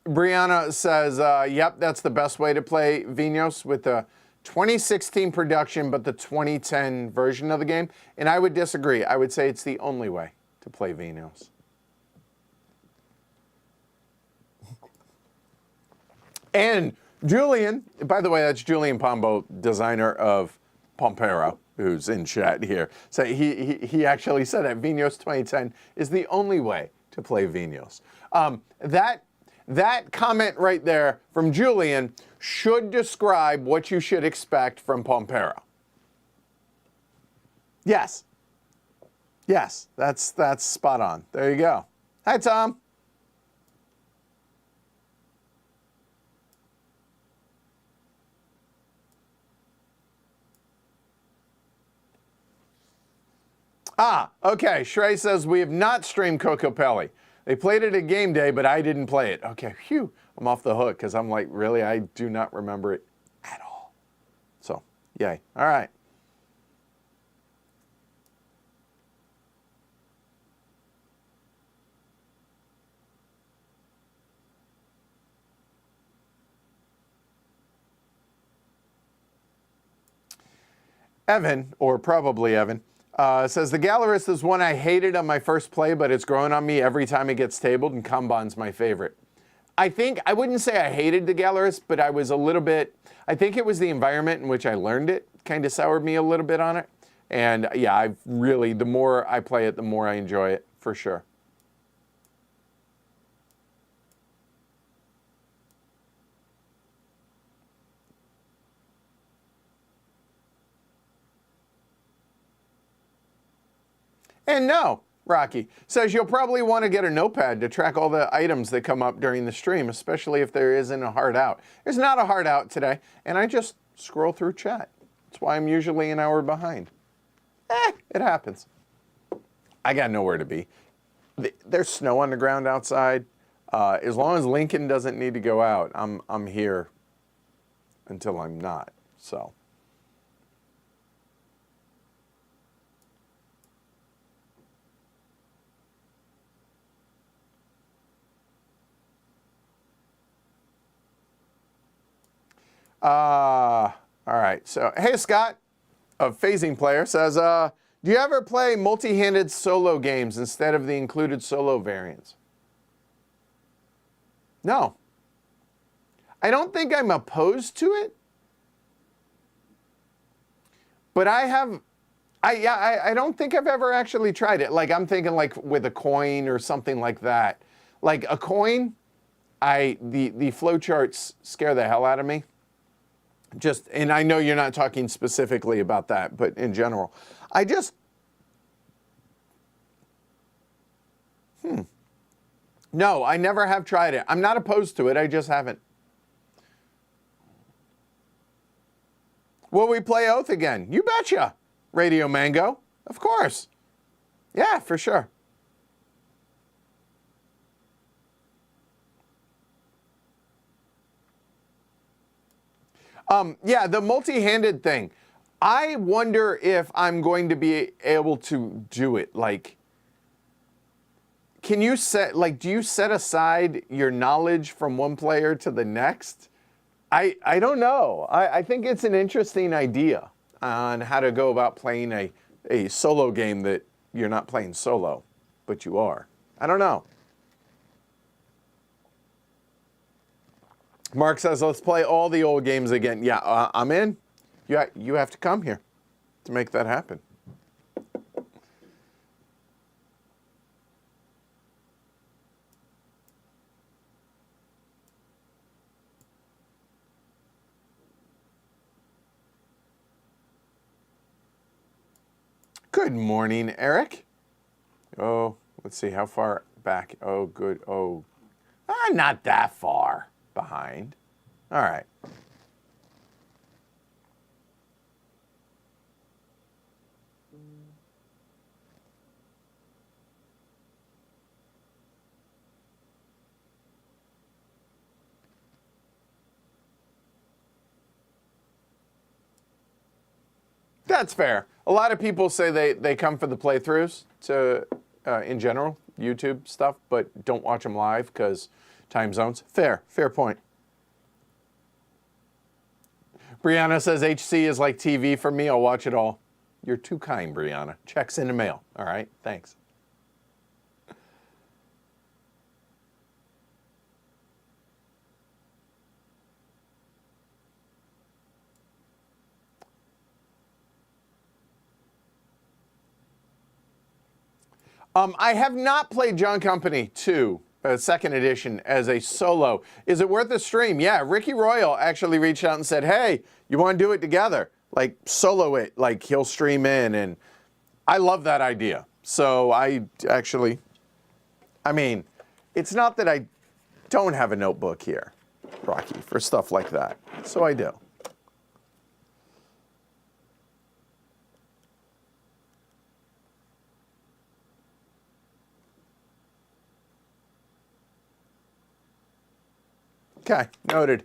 Brianna says, yep, that's the best way to play Vinhos, with the 2016 production, but the 2010 version of the game. And I would disagree. I would say it's the only way to play Vinhos. And Julian, by the way, that's Julian Pombo, designer of Pompero, who's in chat here. So he actually said that Vinhos 2010 is the only way to play Vinhos. That comment right there from Julian should describe what you should expect from Pompero. Yes. Yes, that's spot on. There you go. Hi, Tom. Okay. Shrey says, we have not streamed Coco Pelli. They played it at game day, but I didn't play it. Okay, phew. I'm off the hook because I'm like, really? I do not remember it at all. So, yay. All right. Evan, or probably Evan, says, the Gallerist is one I hated on my first play, but it's grown on me every time it gets tabled, and Kanban's my favorite. I wouldn't say I hated the Gallerist, but I was a little bit, I think it was the environment in which I learned it, kind of soured me a little bit on it. And yeah, the more I play it, the more I enjoy it, for sure. And no, Rocky says you'll probably want to get a notepad to track all the items that come up during the stream, especially if there isn't a hard out. There's not a hard out today, and I just scroll through chat. That's why I'm usually an hour behind. It happens. I got nowhere to be. There's snow on the ground outside. As long as Lincoln doesn't need to go out, I'm here until I'm not, so. All right. So, hey, Scott, a phasing player, says, do you ever play multi-handed solo games instead of the included solo variants? No. I don't think I'm opposed to it, but I have I don't think I've ever actually tried it. Like I'm thinking like with a coin or something like that. Like a coin, the flow charts scare the hell out of me. Just, and I know you're not talking specifically about that, but in general, I just, no, I never have tried it. I'm not opposed to it. I just haven't. Will we play Oath again? You betcha. Radio Mango. Of course. Yeah, for sure. Yeah, the multi-handed thing. I wonder if I'm going to be able to do it. Like, can you set, like, do you set aside your knowledge from one player to the next? I don't know. I think it's an interesting idea on how to go about playing a solo game that you're not playing solo, but you are. I don't know. Mark says, let's play all the old games again. Yeah, I'm in. You have to come here to make that happen. Good morning, Eric. Oh, let's see, how far back? Oh, good. Oh, not that far behind. All right. That's fair. A lot of people say they come for the playthroughs to, in general, YouTube stuff, but don't watch them live because time zones. Fair point. Brianna says HC is like TV for me. I'll watch it all. You're too kind, Brianna. Checks in the mail. All right, thanks. I have not played John Company 2, second edition, as a solo. Is it worth a stream? Yeah, Ricky Royal actually reached out and said, hey, you want to do it together? Like, solo it, like he'll stream in, and I love that idea. So I mean, it's not that I don't have a notebook here, Rocky, for stuff like that. So I do. Okay, noted.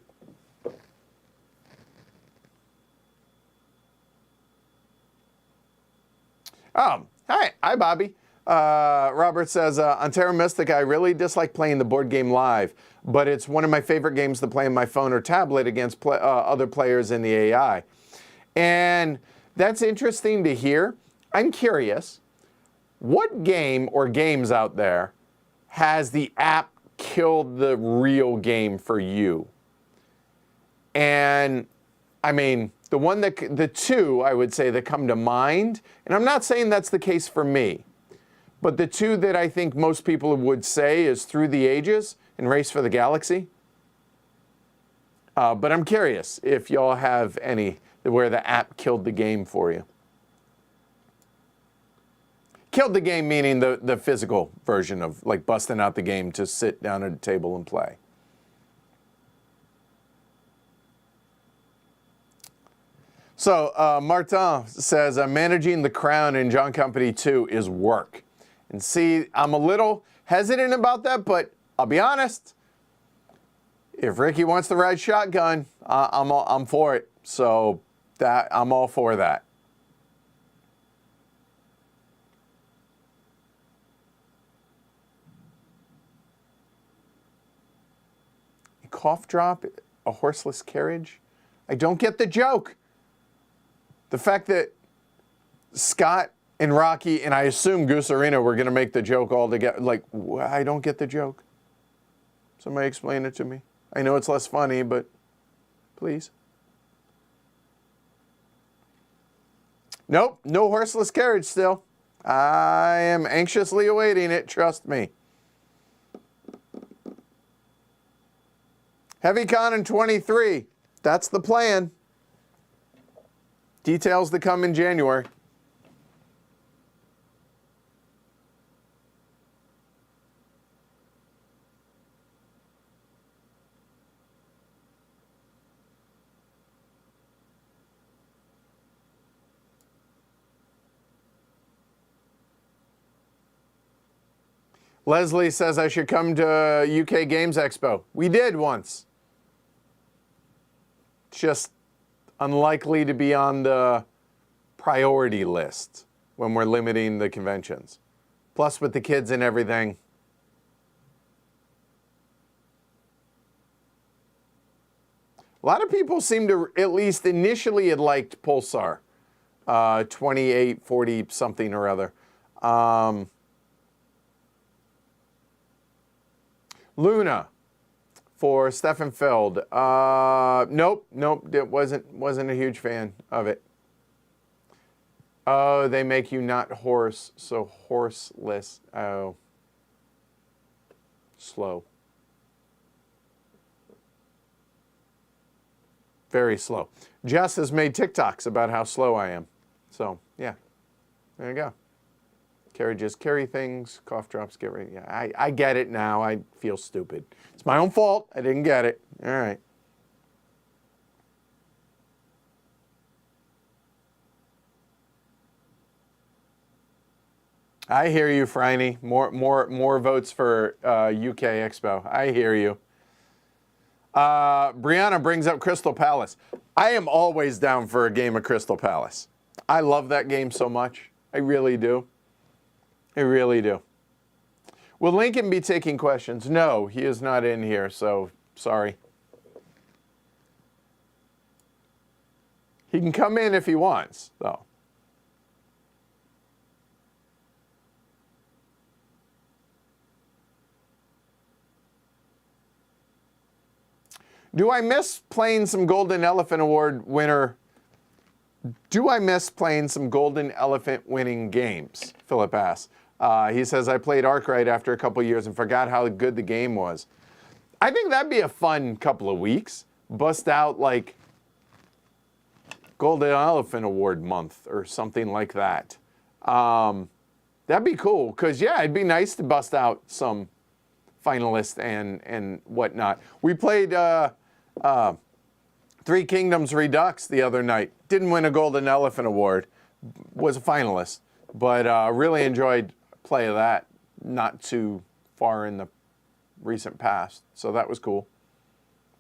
Hi, Bobby. Robert says, on Terra Mystica, I really dislike playing the board game live, but it's one of my favorite games to play on my phone or tablet against other players in the AI. And that's interesting to hear. I'm curious, what game or games out there has the app killed the real game for you? And I mean, the two I would say that come to mind, and I'm not saying that's the case for me, but the two that I think most people would say is Through the Ages and Race for the Galaxy. But I'm curious if y'all have any where the app killed the game for you. Killed the game meaning the physical version of like busting out the game to sit down at a table and play. So Martin says, managing the crown in John Company 2 is work. And see, I'm a little hesitant about that, but I'll be honest. If Ricky wants to ride shotgun, I'm for it. So I'm all for that. A cough drop, a horseless carriage. I don't get the joke. The fact that Scott and Rocky, and I assume Goose Arena were going to make the joke all together. Like, I don't get the joke. Somebody explain it to me. I know it's less funny, but please. Nope, no horseless carriage still. I am anxiously awaiting it, trust me. HeavyCon in 23. That's the plan. Details to come in January. Leslie says I should come to UK Games Expo. We did once. It's just unlikely to be on the priority list when we're limiting the conventions. Plus with the kids and everything. A lot of people seem to, at least initially, had liked Pulsar. 2840 something or other. Luna for Stefan Feld. Nope, it wasn't a huge fan of it. Oh, they make you not horse, so horseless. Oh. Slow. Very slow. Jess has made TikToks about how slow I am. So, yeah. There you go. Carriages carry things, cough drops get ready. Yeah, I get it now. I feel stupid. It's my own fault. I didn't get it. All right. I hear you, Franny. More votes for UK Expo. I hear you. Brianna brings up Crystal Palace. I am always down for a game of Crystal Palace. I love that game so much. I really do. I really do. Will Lincoln be taking questions? No, he is not in here, so sorry. He can come in if he wants, though. Do I miss playing some Golden Elephant Award winner? Do I miss playing some Golden Elephant winning games? Philip asks. He says, I played Arkwright after a couple years and forgot how good the game was. I think that'd be a fun couple of weeks. Bust out like Golden Elephant Award month or something like that. That'd be cool because, yeah, it'd be nice to bust out some finalists and whatnot. We played Three Kingdoms Redux the other night. Didn't win a Golden Elephant Award. Was a finalist. But really enjoyed play of that not too far in the recent past. So that was cool.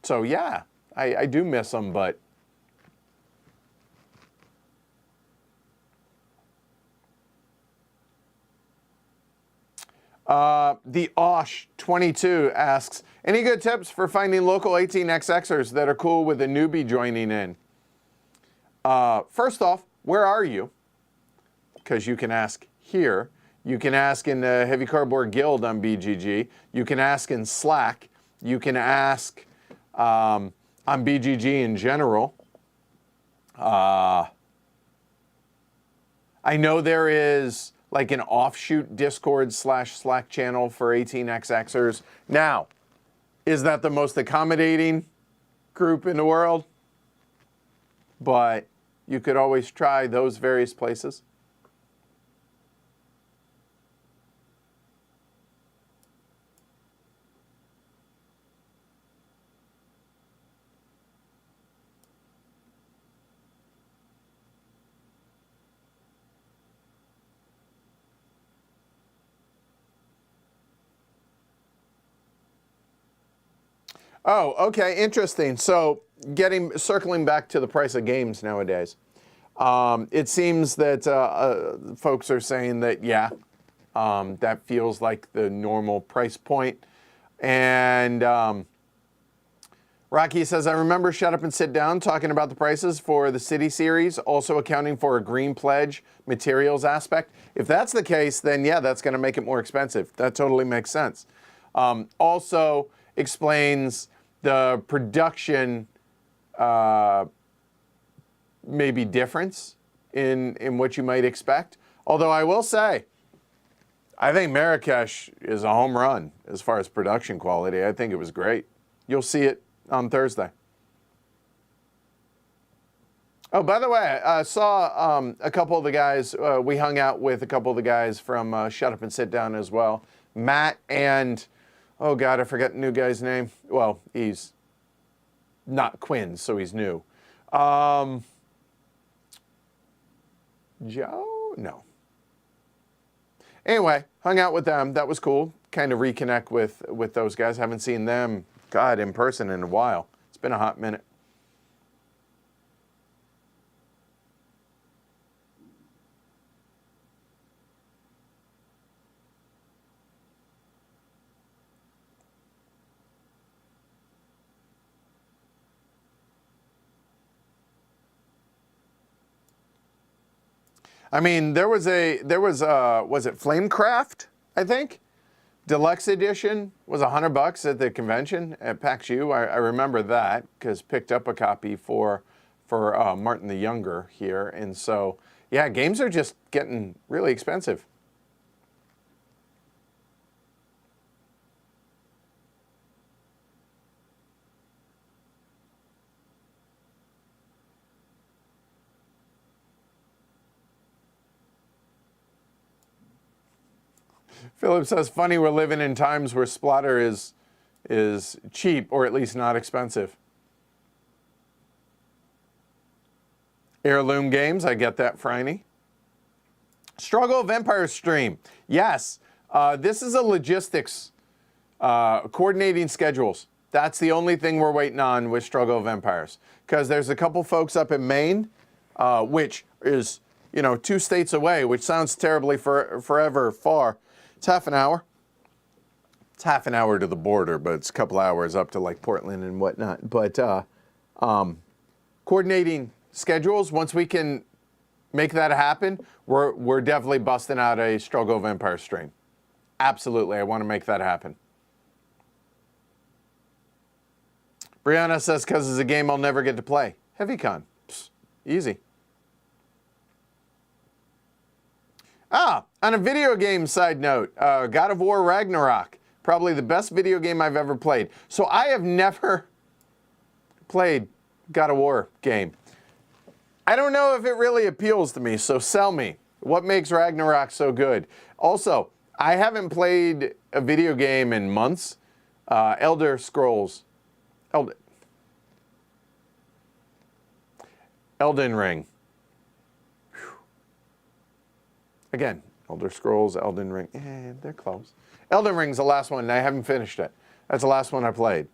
So yeah, I do miss them, but the Osh22 asks, any good tips for finding local 18xxers that are cool with a newbie joining in? First off, where are you? Because you can ask here. You can ask in the Heavy Cardboard Guild on BGG. You can ask in Slack. You can ask on BGG in general. I know there is like an offshoot Discord / Slack channel for 18xxers. Now, is that the most accommodating group in the world? But you could always try those various places. Oh, okay, interesting. So circling back to the price of games nowadays, it seems that folks are saying that, yeah, that feels like the normal price point. And Rocky says, I remember Shut Up and Sit Down talking about the prices for the City series, also accounting for a green pledge materials aspect. If that's the case, then yeah, that's going to make it more expensive. That totally makes sense. Also explains the production maybe difference in what you might expect. Although I will say, I think Marrakesh is a home run as far as production quality. I think it was great. You'll see it on Thursday. Oh, by the way, I saw a couple of the guys. We hung out with a couple of the guys from Shut Up and Sit Down as well. Matt and, oh God, I forget the new guy's name. Well, he's not Quinn, so he's new. Joe? No. Anyway, hung out with them. That was cool. Kind of reconnect with those guys. Haven't seen them, God, in person in a while. It's been a hot minute. I mean, was it Flamecraft, I think? Deluxe edition was $100 at the convention at PAX U. I remember that because picked up a copy for Martin the Younger here. And so, yeah, games are just getting really expensive. Philip says, funny we're living in times where splatter is cheap, or at least not expensive. Heirloom games, I get that, Franny. Struggle of Empires stream. Yes, this is a logistics, coordinating schedules. That's the only thing we're waiting on with Struggle of Empires. Because there's a couple folks up in Maine, which is, 2 states away, which sounds terribly forever far. It's half an hour. It's half an hour to the border, but it's a couple hours up to like Portland and whatnot. But coordinating schedules, once we can make that happen, we're definitely busting out a Struggle of Empires stream. Absolutely, I want to make that happen. Brianna says, because it's a game I'll never get to play. HeavyCon. Psst, easy. On a video game side note, God of War Ragnarok, probably the best video game I've ever played. So I have never played God of War game. I don't know if it really appeals to me, so sell me. What makes Ragnarok so good? Also, I haven't played a video game in months. Elder Scrolls. Elden Ring. Again, Elder Scrolls, Elden Ring, they're close. Elden Ring's the last one, and I haven't finished it. That's the last one I played.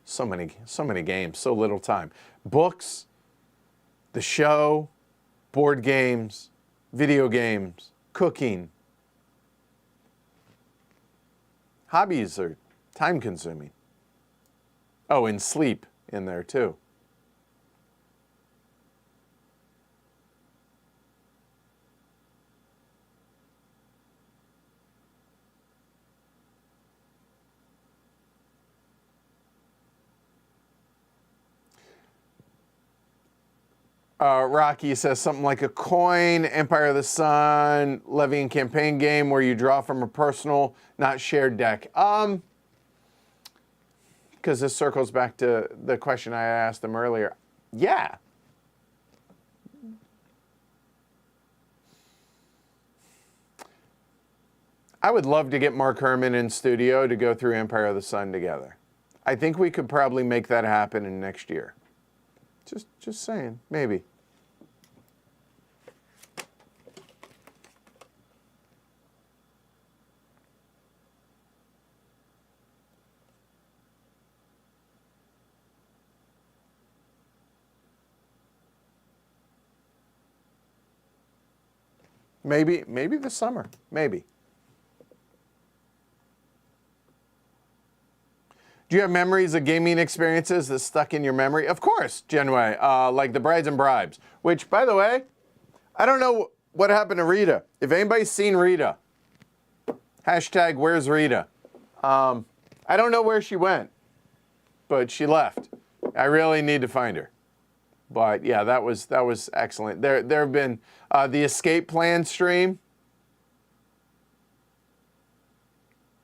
So many games, so little time. Books, the show, board games, video games, cooking. Hobbies are time-consuming. Oh, and sleep in there, too. Rocky says something like a coin, Empire of the Sun, Levian campaign game where you draw from a personal, not shared deck. Because this circles back to the question I asked them earlier. Yeah. I would love to get Mark Herman in studio to go through Empire of the Sun together. I think we could probably make that happen in next year. Just saying, maybe. Maybe this summer, maybe. Do you have memories of gaming experiences that stuck in your memory? Of course, Genway, like the Brides and Bribes, which, by the way, I don't know what happened to Rita. If anybody's seen Rita, hashtag where's Rita? I don't know where she went, but she left. I really need to find her. But yeah, that was excellent. There have been the escape plan stream.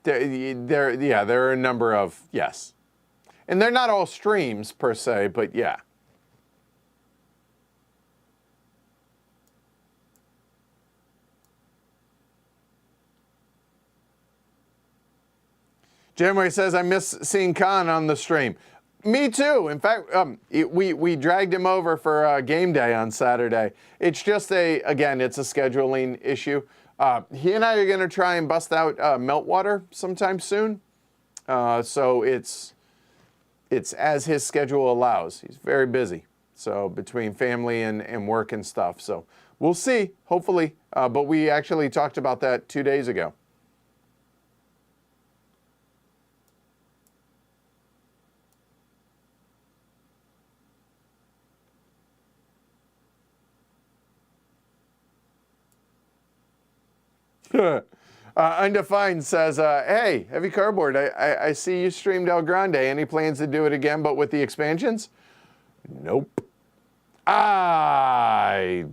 There are a number of, yes. And they're not all streams per se, but yeah. Janway says, I miss seeing Khan on the stream. Me too. In fact, we dragged him over for game day on Saturday. It's just again, it's a scheduling issue. He and I are going to try and bust out Meltwater sometime soon. So it's as his schedule allows. He's very busy. So between family and work and stuff. So we'll see, hopefully. But we actually talked about that 2 days ago. Undefined says, hey, Heavy Cardboard, I see you streamed El Grande. Any plans to do it again, but with the expansions? Nope. El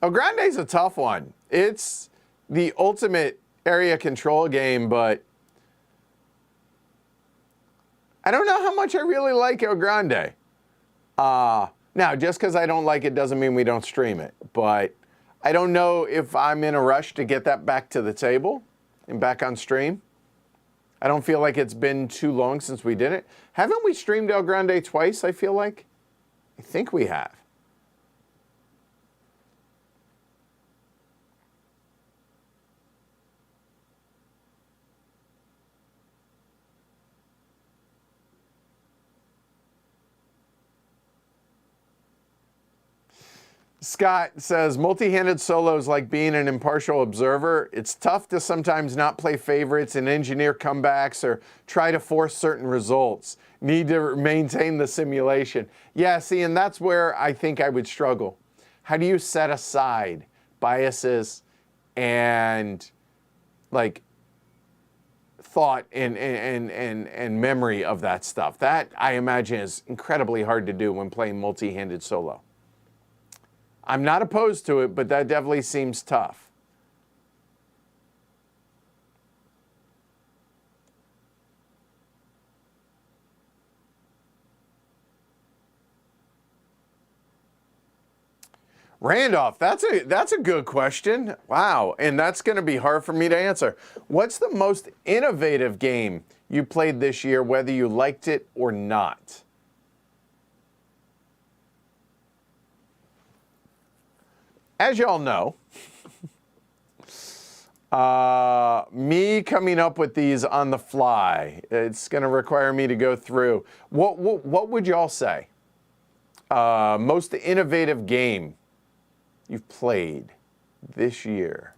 Grande's a tough one. It's the ultimate area control game, but I don't know how much I really like El Grande. Now, just because I don't like it doesn't mean we don't stream it, but I don't know if I'm in a rush to get that back to the table and back on stream. I don't feel like it's been too long since we did it. Haven't we streamed El Grande twice, I feel like? I think we have. Scott says, multi-handed solos like being an impartial observer. It's tough to sometimes not play favorites and engineer comebacks or try to force certain results. Need to maintain the simulation. Yeah, see, and that's where I think I would struggle. How do you set aside biases and like thought and memory of that stuff? That, I imagine, is incredibly hard to do when playing multi-handed solo. I'm not opposed to it, but that definitely seems tough. Randolph, that's a good question. Wow, and that's going to be hard for me to answer. What's the most innovative game you played this year, whether you liked it or not? As y'all know, me coming up with these on the fly, it's going to require me to go through. What would y'all say? Most innovative game you've played this year?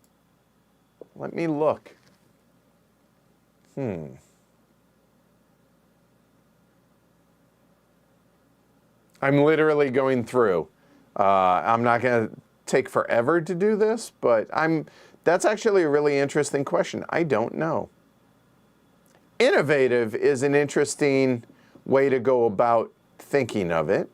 Let me look. I'm literally going through. I'm not going to take forever to do this, but that's actually a really interesting question. I don't know. Innovative is an interesting way to go about thinking of it.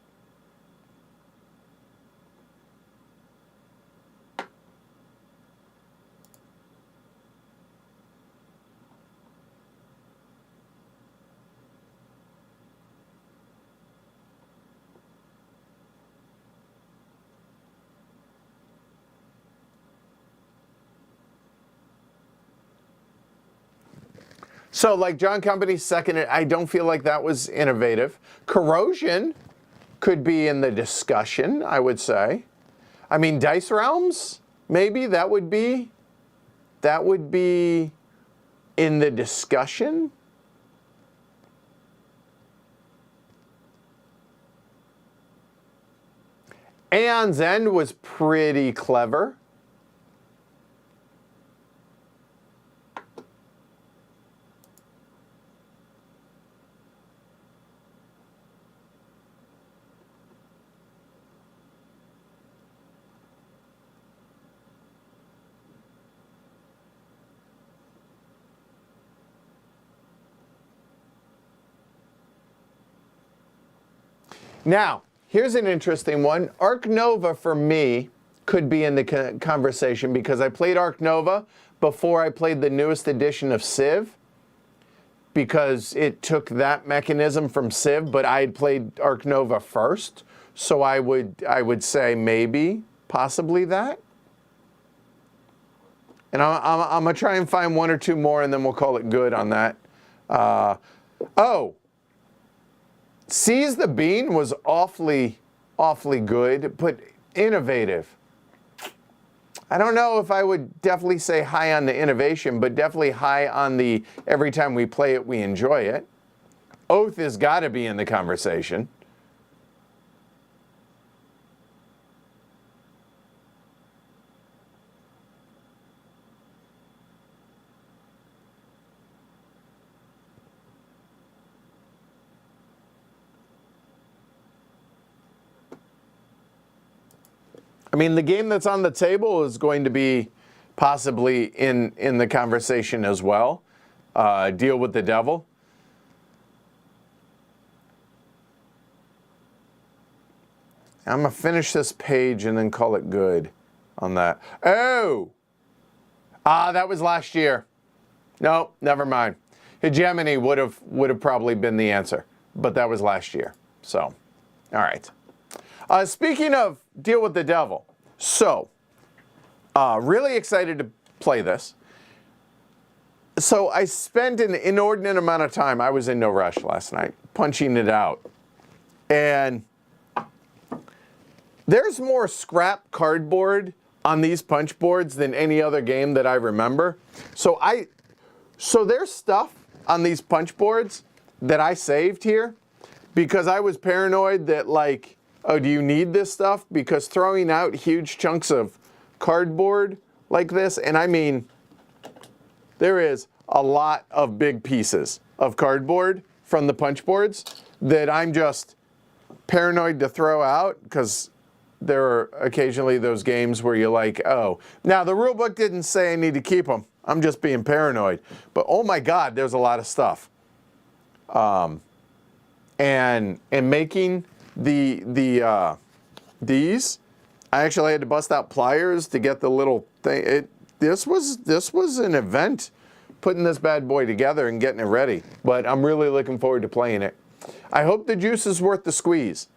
So like John Company seconded, I don't feel like that was innovative. Corrosion could be in the discussion, I would say. I mean, Dice Realms, maybe that would be in the discussion. Aeon's End was pretty clever. Now, here's an interesting one. Arc Nova for me could be in the conversation because I played Arc Nova before I played the newest edition of Civ, because it took that mechanism from Civ, but I had played Arc Nova first. So I would say maybe, possibly that. And I'm going to try and find one or two more, and then we'll call it good on that. Seize the Bean was awfully good, but innovative. I don't know if I would definitely say high on the innovation, but definitely high on the every time we play it, we enjoy it. Oath has got to be in the conversation. I mean, the game that's on the table is going to be possibly in the conversation as well. Deal with the Devil. I'm going to finish this page and then call it good on that. Oh! That was last year. No, never mind. Hegemony would have probably been the answer, but that was last year. So, all right. Speaking of Deal with the Devil, so really excited to play this. So I spent an inordinate amount of time, I was in no rush last night, punching it out. And there's more scrap cardboard on these punch boards than any other game that I remember. So there's stuff on these punch boards that I saved here because I was paranoid that, like, oh, do you need this stuff? Because throwing out huge chunks of cardboard like this, and I mean, there is a lot of big pieces of cardboard from the punch boards that I'm just paranoid to throw out, because there are occasionally those games where you're like, oh, now the rule book didn't say I need to keep them. I'm just being paranoid. But oh my God, there's a lot of stuff. And making these, I actually had to bust out pliers to get the little thing. This was an event, putting this bad boy together and getting it ready. But I'm really looking forward to playing it. I hope the juice is worth the squeeze.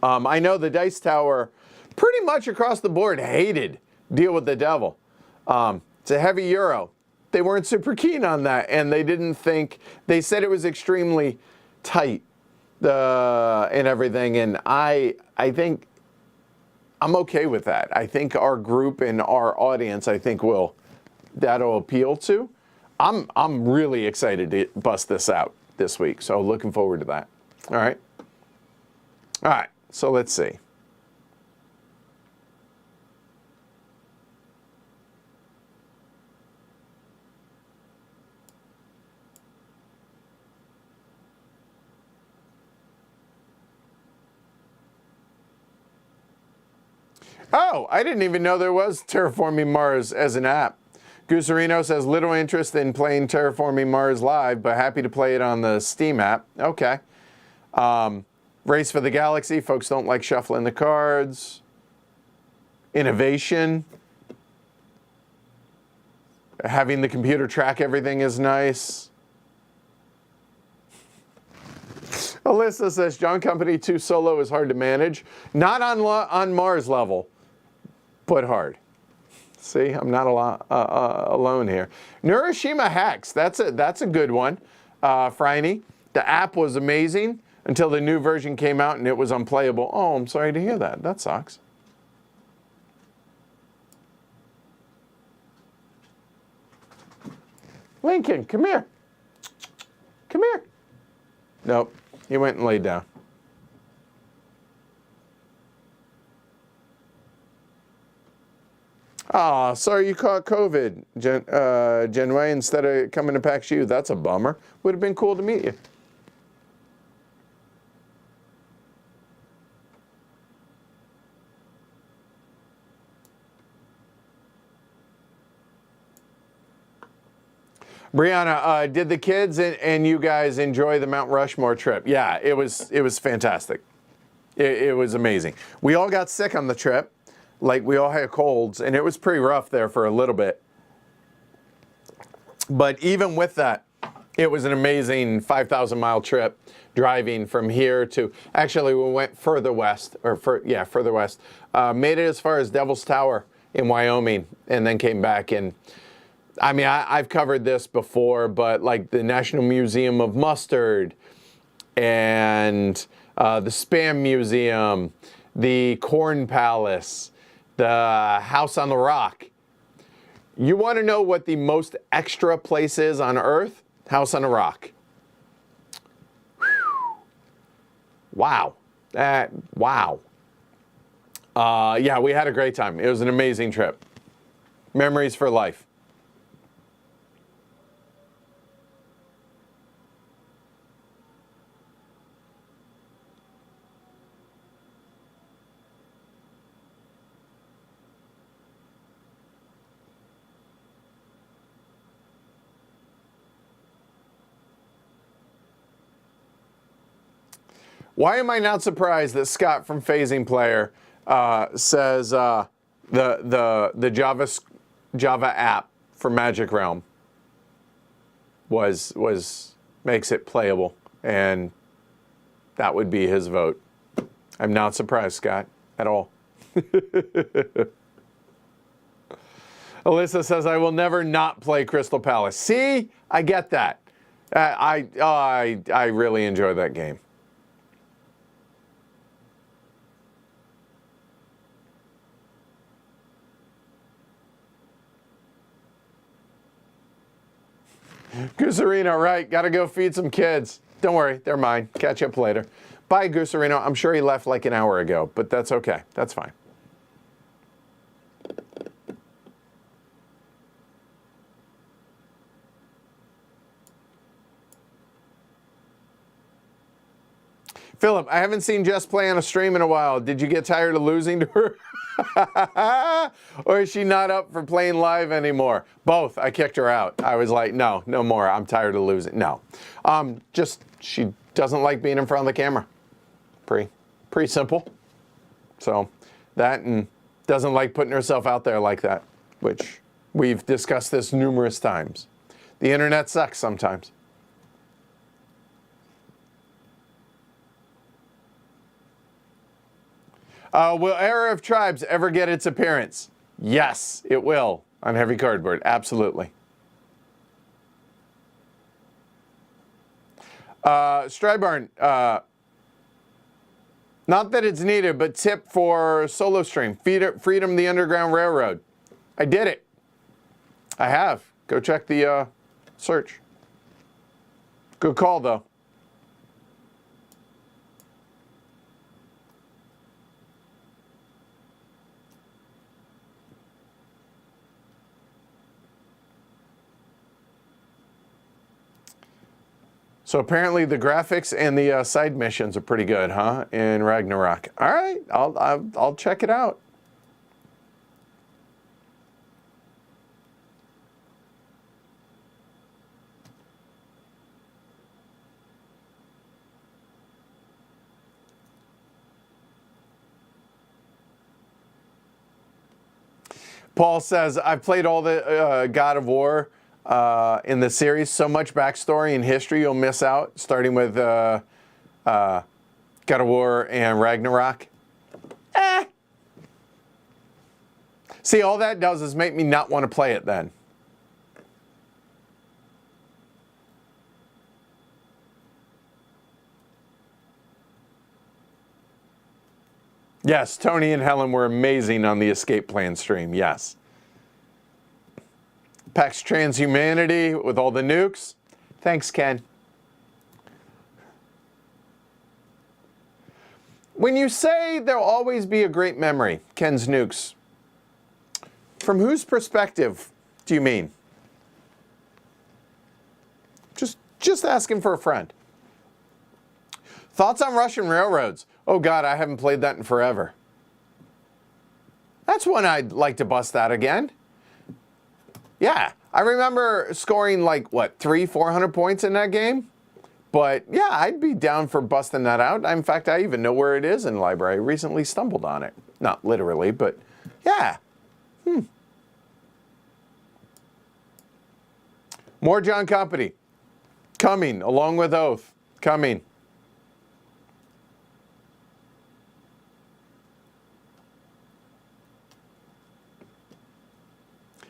I know the Dice Tower, pretty much across the board, hated Deal with the Devil. It's a heavy euro. They weren't super keen on that, and they didn't think, they said it was extremely tight and everything, and I think I'm okay with that. I think our group and our audience, I think that'll appeal to. I'm really excited to bust this out this week, so looking forward to that. All right. So let's see. Oh, I didn't even know there was Terraforming Mars as an app. Gooserino says little interest in playing Terraforming Mars live, but happy to play it on the Steam app. Okay. Race for the Galaxy. Folks don't like shuffling the cards. Innovation. Having the computer track everything is nice. Alyssa says John Company 2 solo is hard to manage. Not on Mars level, but hard. See, I'm not alone here. Neuroshima Hacks, that's a good one, Franny. The app was amazing until the new version came out and it was unplayable. Oh, I'm sorry to hear that. That sucks. Lincoln, come here. Come here. Nope, he went and laid down. Oh, sorry you caught COVID, Genway, instead of coming to PAX U. That's a bummer. Would have been cool to meet you. Brianna, did the kids and you guys enjoy the Mount Rushmore trip? Yeah, it was fantastic. It was amazing. We all got sick on the trip. Like, we all had colds, and it was pretty rough there for a little bit. But even with that, it was an amazing 5,000-mile trip driving from here to, actually, we went further west, further west. Made it as far as Devil's Tower in Wyoming, and then came back. And I mean, I've covered this before, but like the National Museum of Mustard and the Spam Museum, the Corn Palace, the House on the Rock. You want to know what the most extra place is on Earth? House on the Rock. Whew. Wow. Wow. Yeah, we had a great time. It was an amazing trip. Memories for life. Why am I not surprised that Scott from Phasing Player says the Java app for Magic Realm makes it playable, and that would be his vote. I'm not surprised, Scott, at all. Alyssa says, I will never not play Crystal Palace. See, I get that. I really enjoy that game. Gooserino, right. Got to go feed some kids. Don't worry, they're mine. Catch up later. Bye, Gooserino. I'm sure he left like an hour ago, but that's okay. That's fine. Philip, I haven't seen Jess play on a stream in a while. Did you get tired of losing to her? Or is she not up for playing live anymore? Both. I kicked her out. I was like, no more. I'm tired of losing. No. Just she doesn't like being in front of the camera. Pretty simple. So that, and doesn't like putting herself out there like that, which we've discussed this numerous times. The internet sucks sometimes. Will Era of Tribes ever get its appearance? Yes, it will on Heavy Cardboard. Absolutely. Strybarn, not that it's needed, but tip for solo stream. Freedom the Underground Railroad. I did it. I have. Go check the search. Good call, though. So apparently the graphics and the side missions are pretty good, huh? In Ragnarok. All right, I'll check it out. Paul says, I've played all the God of War in the series. So much backstory and history you'll miss out, starting with God of War and Ragnarok. See, all that does is make me not want to play it then. Yes, Tony and Helen were amazing on the Escape Plan stream, yes. Pax Transhumanity with all the nukes. Thanks, Ken. When you say there'll always be a great memory, Ken's nukes, from whose perspective do you mean? Just asking for a friend. Thoughts on Russian railroads? Oh God, I haven't played that in forever. That's one I'd like to bust out again. Yeah, I remember scoring like, what, 300-400 points in that game? But yeah, I'd be down for busting that out. In fact, I even know where it is in the library. I recently stumbled on it. Not literally, but yeah. More John Company. Coming, along with Oath. Coming.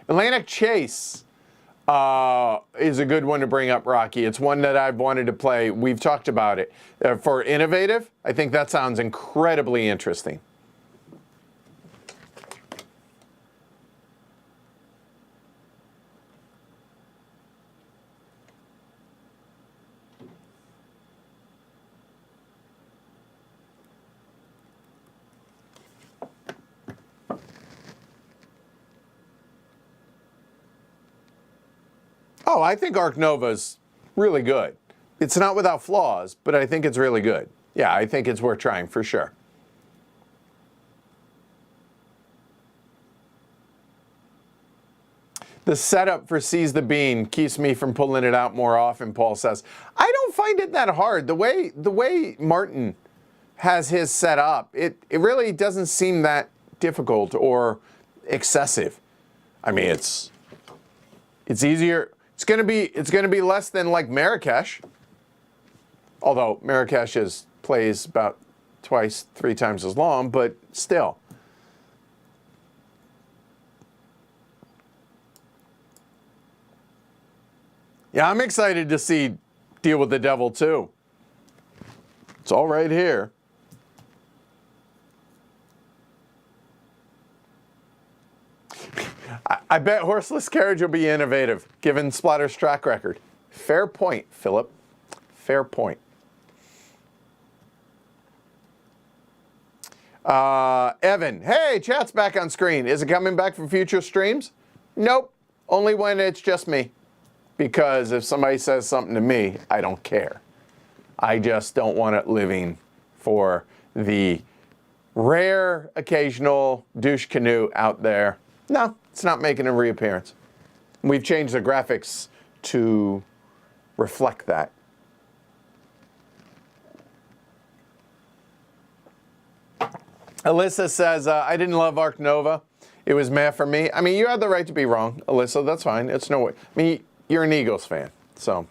Atlantic Chase is a good one to bring up, Rocky. It's one that I've wanted to play. We've talked about it. For innovative, I think that sounds incredibly interesting. Oh, I think Arc Nova's really good. It's not without flaws, but I think it's really good. Yeah, I think it's worth trying for sure. The setup for Seize the Bean keeps me from pulling it out more often, Paul says. I don't find it that hard. The way Martin has his set up, it really doesn't seem that difficult or excessive. I mean, it's easier. It's gonna be less than like Marrakesh. Although Marrakesh plays about twice, 3 times as long, but still. Yeah, I'm excited to see Deal with the Devil too. It's all right here. I bet Horseless Carriage will be innovative, given Splatter's track record. Fair point, Philip. Fair point. Evan, hey, chat's back on screen. Is it coming back for future streams? Nope, only when it's just me. Because if somebody says something to me, I don't care. I just don't want it living for the rare, occasional douche canoe out there. No, it's not making a reappearance. We've changed the graphics to reflect that. Alyssa says, I didn't love Arc Nova. It was meh for me. I mean, you have the right to be wrong, Alyssa. That's fine. It's no way. I mean, you're an Eagles fan, so.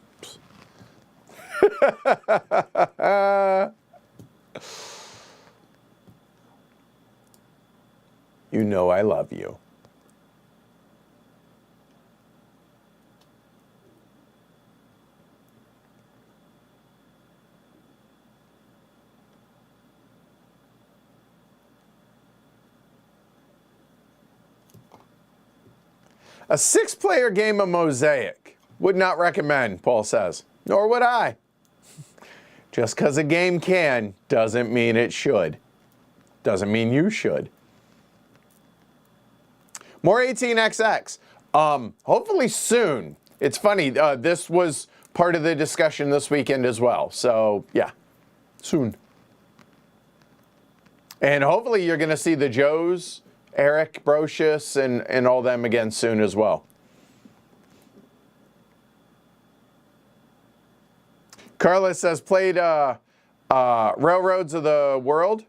You know I love you. A 6-player game of Mosaic. Would not recommend, Paul says. Nor would I. Just because a game can doesn't mean it should. Doesn't mean you should. More 18XX. Hopefully soon. It's funny, this was part of the discussion this weekend as well. So, yeah, soon. And hopefully you're going to see the Joes, Eric Brocious, and all them again soon as well. Carla says, played Railroads of the World.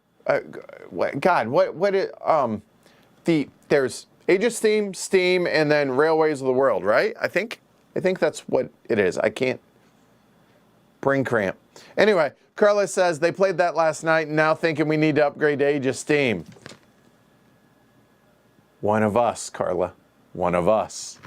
There's Age of Steam, and then Railways of the World, right? I think that's what it is. I can't. Brain cramp. Anyway, Carla says they played that last night and now thinking we need to upgrade to Age of Steam. One of us, Carla. One of us.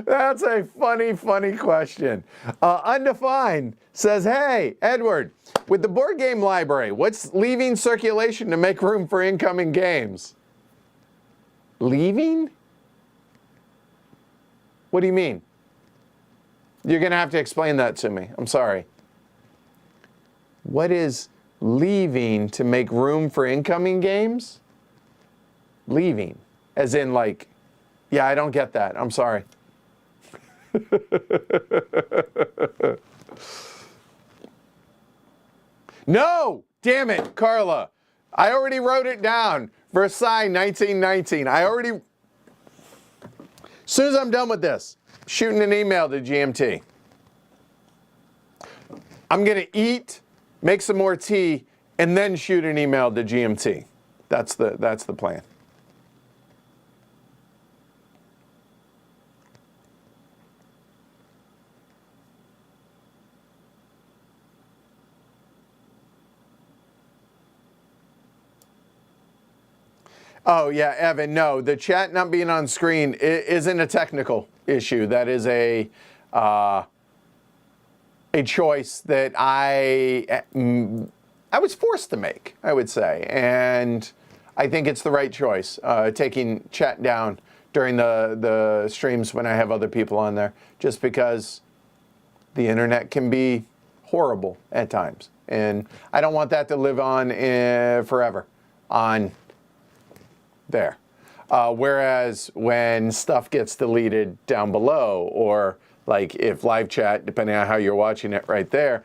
That's a funny question. Undefined says, hey, Edward, with the board game library, what's leaving circulation to make room for incoming games? Leaving? What do you mean? You're going to have to explain that to me. I'm sorry. What is leaving to make room for incoming games? Leaving. As in, like, yeah, I don't get that. I'm sorry. No! Damn it, Carla. I already wrote it down. Versailles 1919. As soon as I'm done with this, shooting an email to GMT. I'm going to eat, make some more tea, and then shoot an email to GMT. That's the plan. Oh, yeah, Evan, no. The chat not being on screen isn't a technical issue. That is a choice that I was forced to make, I would say. And I think it's the right choice, taking chat down during the streams when I have other people on there, just because the internet can be horrible at times. And I don't want that to live on forever on there. Whereas when stuff gets deleted down below, or like if live chat, depending on how you're watching it right there,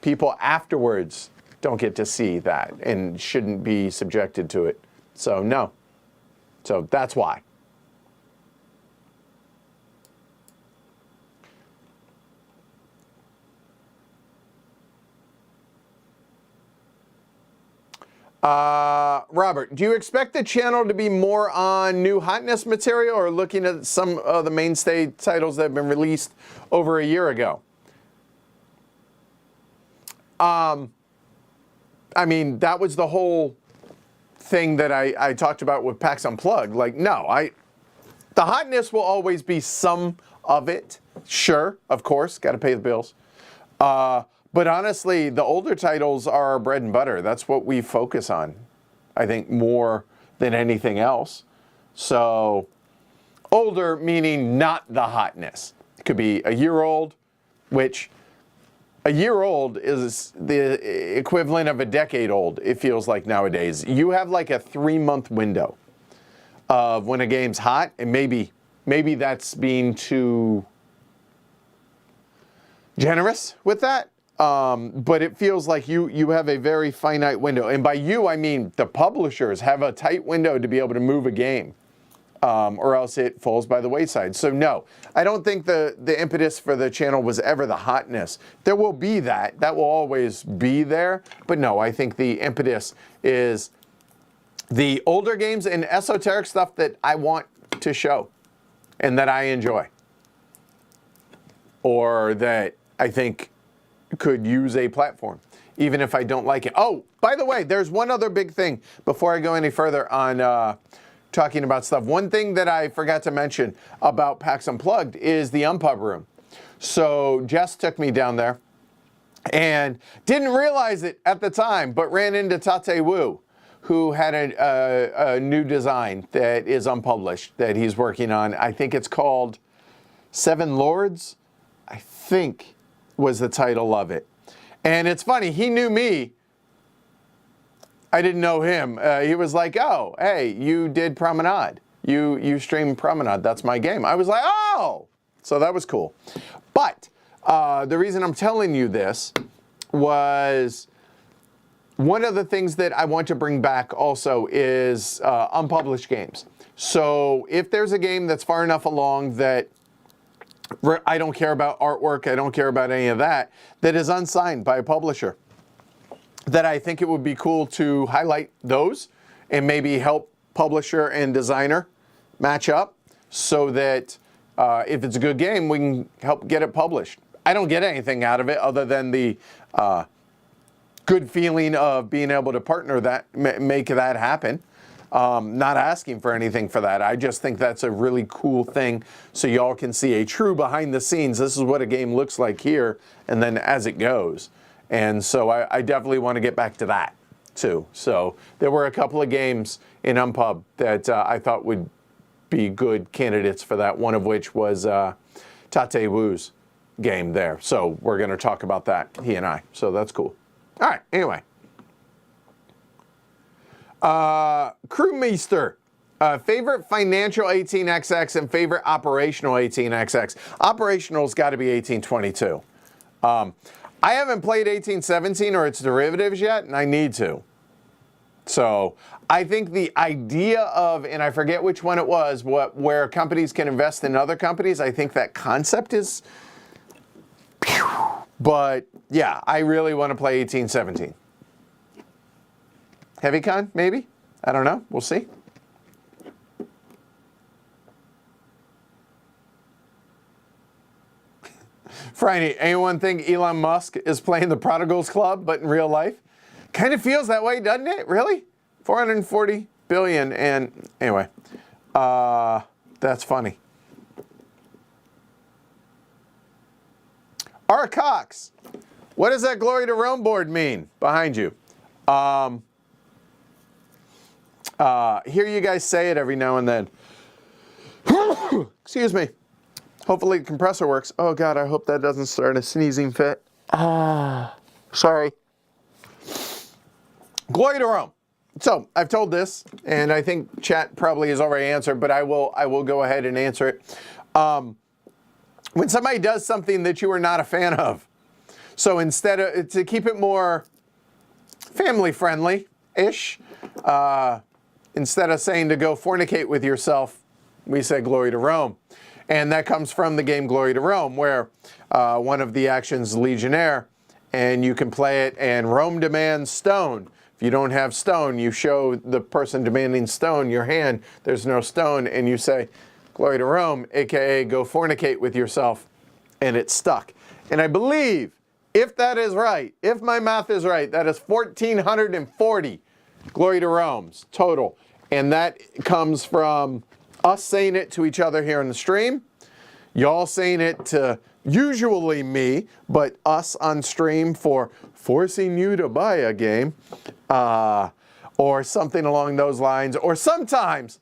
people afterwards don't get to see that and shouldn't be subjected to it. So no. So that's why. Robert, do you expect the channel to be more on new hotness material or looking at some of the mainstay titles that have been released over a year ago? I mean, that was the whole thing that I talked about with PAX Unplugged. Like, no, the hotness will always be some of it. Sure, of course, got to pay the bills. But honestly, the older titles are our bread and butter. That's what we focus on, I think, more than anything else. So, older meaning not the hotness. It could be a year old, which a year old is the equivalent of a decade old, it feels like nowadays. You have like a 3-month window of when a game's hot, and maybe that's being too generous with that. But it feels like you have a very finite window. And by you, I mean the publishers have a tight window to be able to move a game, or else it falls by the wayside. So no, I don't think the impetus for the channel was ever the hotness. There will be that. That will always be there. But no, I think the impetus is the older games and esoteric stuff that I want to show and that I enjoy, or that I think could use a platform, even if I don't like it. Oh, by the way, there's one other big thing before I go any further on talking about stuff. One thing that I forgot to mention about PAX Unplugged is the Unpub room. So Jess took me down there and didn't realize it at the time, but ran into Tate Wu, who had a new design that is unpublished that he's working on. I think it's called Seven Lords, I think was the title of it. And it's funny, he knew me. I didn't know him. He was like, oh, hey, you did Promenade. You streamed Promenade. That's my game. I was like, oh! So that was cool. But the reason I'm telling you this was one of the things that I want to bring back also is unpublished games. So if there's a game that's far enough along that I don't care about artwork, I don't care about any of that, that is unsigned by a publisher, that I think it would be cool to highlight those and maybe help publisher and designer match up so that if it's a good game, we can help get it published. I don't get anything out of it other than the good feeling of being able to partner that, make that happen. Not asking for anything for that. I just think that's a really cool thing so y'all can see a true behind the scenes. This is what a game looks like here and then as it goes. And so I definitely want to get back to that too. So there were a couple of games in Unpub that I thought would be good candidates for that, one of which was Tate Wu's game there. So we're going to talk about that, he and I. So that's cool. All right, anyway. Crewmeister Favorite financial 18XX and favorite operational 18XX. Operational's got to be 1822. I haven't played 1817 or its derivatives yet, and I need to. So I think the idea of, and I forget which one it was, where companies can invest in other companies, I think that concept is, but yeah, I really want to play 1817. HeavyCon, maybe? I don't know. We'll see. Friday, anyone think Elon Musk is playing the Prodigals Club, but in real life? Kind of feels that way, doesn't it? Really? 440 billion, and anyway, that's funny. R. Cox, what does that Glory to Rome board mean behind you? Hear you guys say it every now and then. Excuse me. Hopefully the compressor works. Oh God, I hope that doesn't start a sneezing fit. Sorry. Glory to Rome. So I've told this, and I think chat probably has already answered, but I will go ahead and answer it. When somebody does something that you are not a fan of, so instead of, to keep it more family friendly-ish, instead of saying to go fornicate with yourself, we say Glory to Rome. And that comes from the game Glory to Rome, where one of the actions Legionnaire, and you can play it, and Rome demands stone. If you don't have stone, you show the person demanding stone your hand, there's no stone, and you say, Glory to Rome, aka go fornicate with yourself, and it's stuck. And I believe, if that is right, if my math is right, that is 1,440 Glory to Romes total. And that comes from us saying it to each other here in the stream, y'all saying it to usually me, but us on stream for forcing you to buy a game, or something along those lines, or sometimes,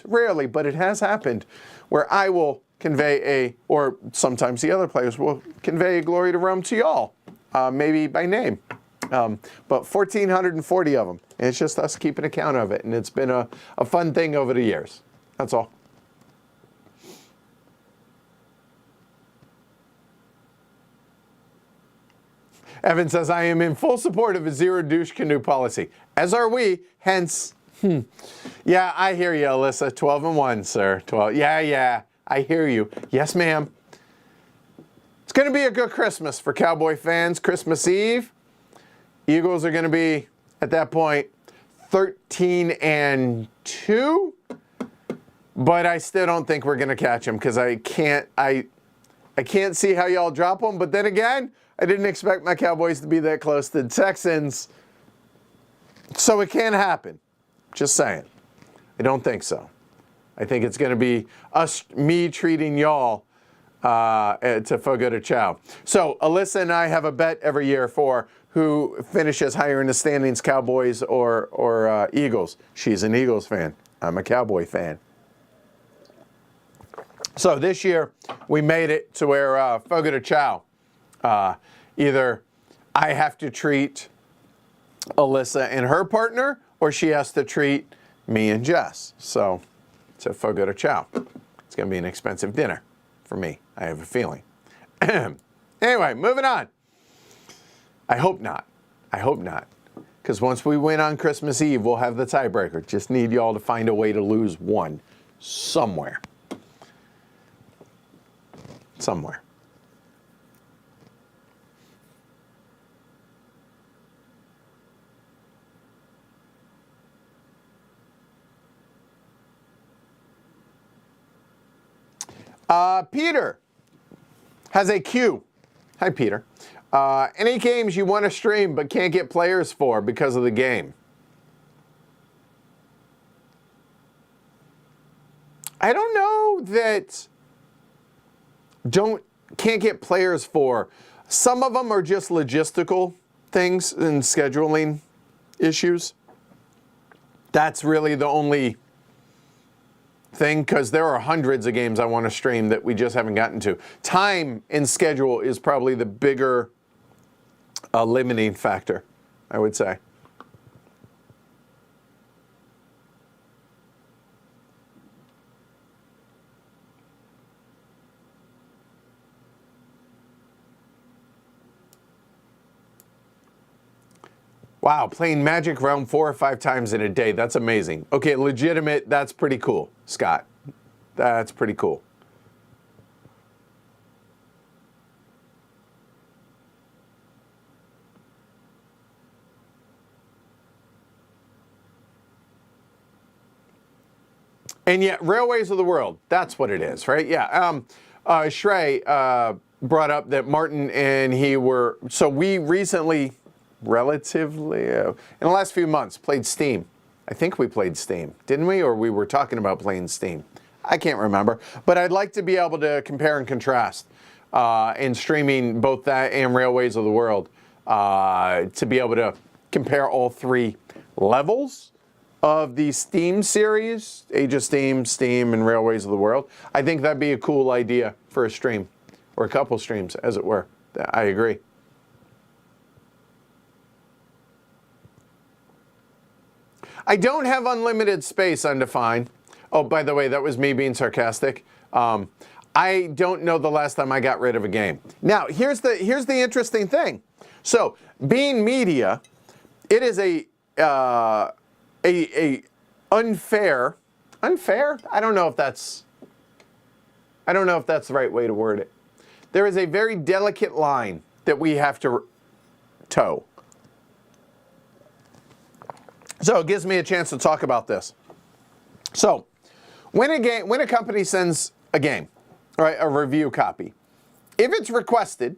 rarely, but it has happened, where I will convey or sometimes the other players will convey a Glory to Rome to y'all, maybe by name. But 1,440 of them. And it's just us keeping account of it, and it's been a fun thing over the years. That's all. Evan says, I am in full support of a zero douche canoe policy. As are we, hence, Yeah, I hear you, Alyssa. 12-1, sir. 12. Yeah, I hear you. Yes, ma'am. It's going to be a good Christmas for Cowboy fans. Christmas Eve. Eagles are going to be, at that point, 13-2. But I still don't think we're going to catch them because I can't see how y'all drop them. But then again, I didn't expect my Cowboys to be that close to the Texans. So it can happen. Just saying. I don't think so. I think it's going to be me treating y'all to Fogo de Chao. So Alyssa and I have a bet every year for who finishes higher in the standings, Cowboys or Eagles. She's an Eagles fan. I'm a Cowboy fan. So this year, we made it to where Fogo de Chao, either I have to treat Alyssa and her partner, or she has to treat me and Jess. So it's a Fogo de Chao. It's going to be an expensive dinner for me. I have a feeling. Anyway, moving on. I hope not. I hope not. Because once we win on Christmas Eve, we'll have the tiebreaker. Just need y'all to find a way to lose one somewhere. Somewhere. Peter has a Q. Hi, Peter. Any games you want to stream but can't get players for because of the game? I don't know that can't get players for. Some of them are just logistical things and scheduling issues. That's really the only thing, because there are hundreds of games I want to stream that we just haven't gotten to. Time and schedule is probably the bigger limiting factor, I would say. Wow, playing Magic around 4 or 5 times in a day. That's amazing. Okay, legitimate. That's pretty cool, Scott. That's pretty cool. And yet, Railways of the World, that's what it is, right? Yeah. Shrey brought up that Martin and he were, so we recently, relatively, in the last few months, played Steam. I think we played Steam, didn't we? Or we were talking about playing Steam. I can't remember. But I'd like to be able to compare and contrast in streaming both that and Railways of the World to be able to compare all 3 levels of the Steam series, Age of Steam, Steam, and Railways of the World. I think that'd be a cool idea for a stream, or a couple streams, as it were. I agree. I don't have unlimited space undefined. Oh, by the way, that was me being sarcastic. I don't know the last time I got rid of a game. Now, here's the interesting thing. So, being media, it is a unfair. I don't know if that's the right way to word it. There is a very delicate line that we have to toe. So it gives me a chance to talk about this. So, when a company sends a game, right, a review copy, if it's requested,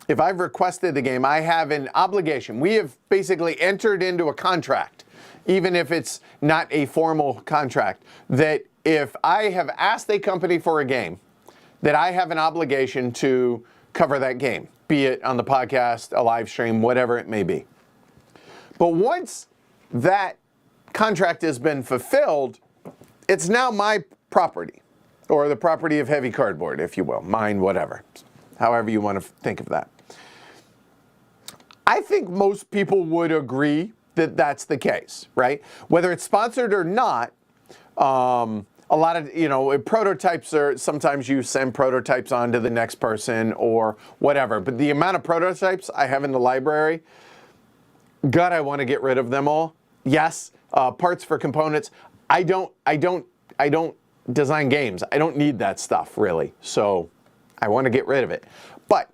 if I've requested the game, I have an obligation. We have basically entered into a contract, even if it's not a formal contract, that if I have asked a company for a game, that I have an obligation to cover that game, be it on the podcast, a live stream, whatever it may be. But once that contract has been fulfilled, it's now my property, or the property of Heavy Cardboard, if you will, mine, whatever, however you want to think of that. I think most people would agree that that's the case, right? Whether it's sponsored or not, a lot of, prototypes are, sometimes you send prototypes on to the next person or whatever, but the amount of prototypes I have in the library, God, I want to get rid of them all. Yes, parts for components. I don't design games. I don't need that stuff really. So I want to get rid of it. But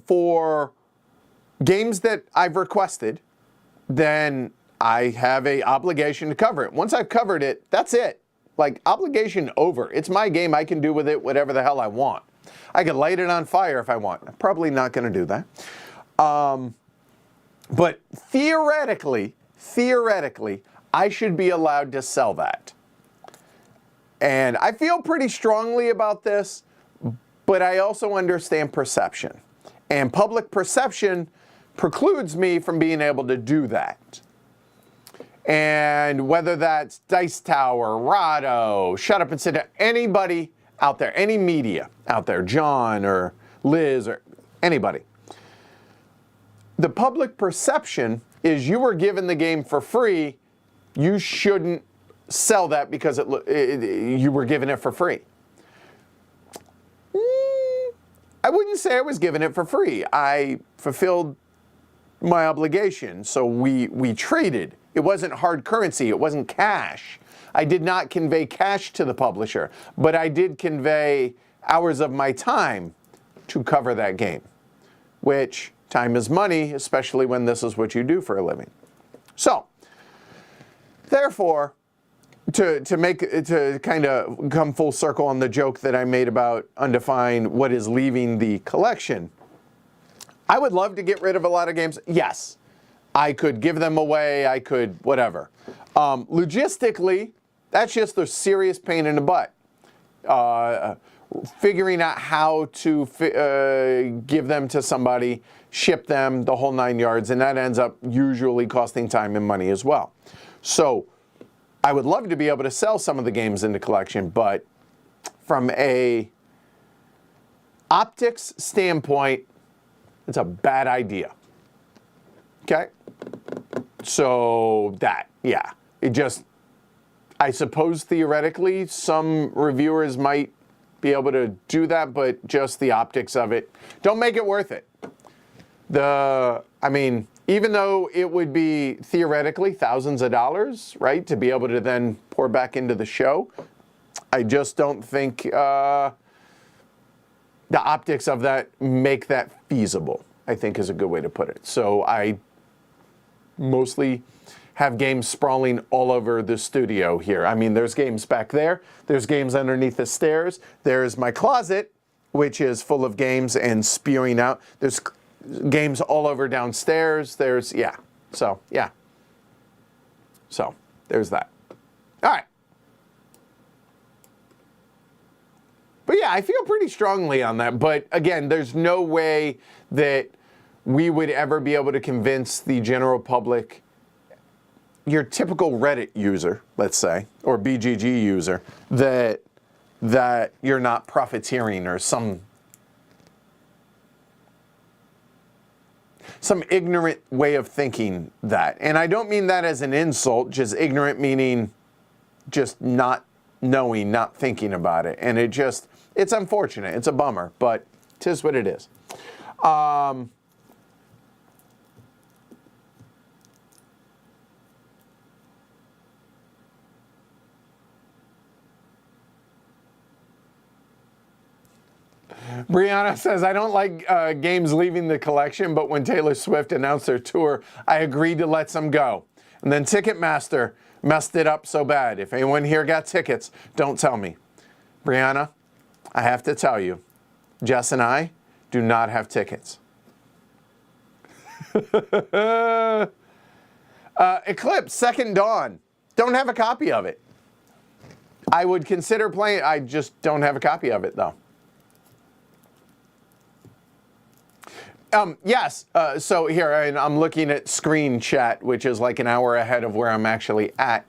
for games that I've requested, then I have a obligation to cover it. Once I've covered it, that's it. Like, obligation over. It's my game. I can do with it whatever the hell I want. I can light it on fire if I want. I'm probably not going to do that. But theoretically, I should be allowed to sell that. And I feel pretty strongly about this, but I also understand perception. And public perception precludes me from being able to do that. And whether that's Dice Tower, Rahdo, Shut Up and Sit Down, anybody out there, any media out there, John or Liz or anybody, the public perception is you were given the game for free, you shouldn't sell that because you were given it for free. I wouldn't say I was given it for free. I fulfilled my obligation, so we traded. It wasn't hard currency, it wasn't cash. I did not convey cash to the publisher, but I did convey hours of my time to cover that game, which time is money, especially when this is what you do for a living. So, therefore, to kind of come full circle on the joke that I made about Undefined, what is leaving the collection, I would love to get rid of a lot of games. Yes, I could give them away, I could whatever. Logistically, that's just a serious pain in the butt. Figuring out how to give them to somebody, ship them, the whole 9 yards, and that ends up usually costing time and money as well. So I would love to be able to sell some of the games in the collection, but from a optics standpoint, it's a bad idea. Okay? So I suppose theoretically some reviewers might be able to do that, but just the optics of it, don't make it worth it. even though it would be theoretically thousands of dollars, right, to be able to then pour back into the show, I just don't think the optics of that make that feasible, I think is a good way to put it. So I mostly have games sprawling all over the studio here. I mean, there's games back there. There's games underneath the stairs. There's my closet, which is full of games and spewing out. There's games all over downstairs. There's, yeah. So, yeah. So, there's that. All right. But yeah, I feel pretty strongly on that. But again, there's no way that we would ever be able to convince the general public, your typical Reddit user, let's say, or BGG user, that you're not profiteering or some ignorant way of thinking that. And I don't mean that as an insult, just ignorant meaning just not knowing, not thinking about it. And it's unfortunate. It's a bummer, but 'tis what it is. Brianna says, I don't like games leaving the collection, but when Taylor Swift announced their tour, I agreed to let some go. And then Ticketmaster messed it up so bad. If anyone here got tickets, don't tell me. Brianna, I have to tell you, Jess and I do not have tickets. Eclipse, Second Dawn. Don't have a copy of it. I would consider playing it. I just don't have a copy of it, though. Yes, so here, and I'm looking at screen chat, which is like an hour ahead of where I'm actually at.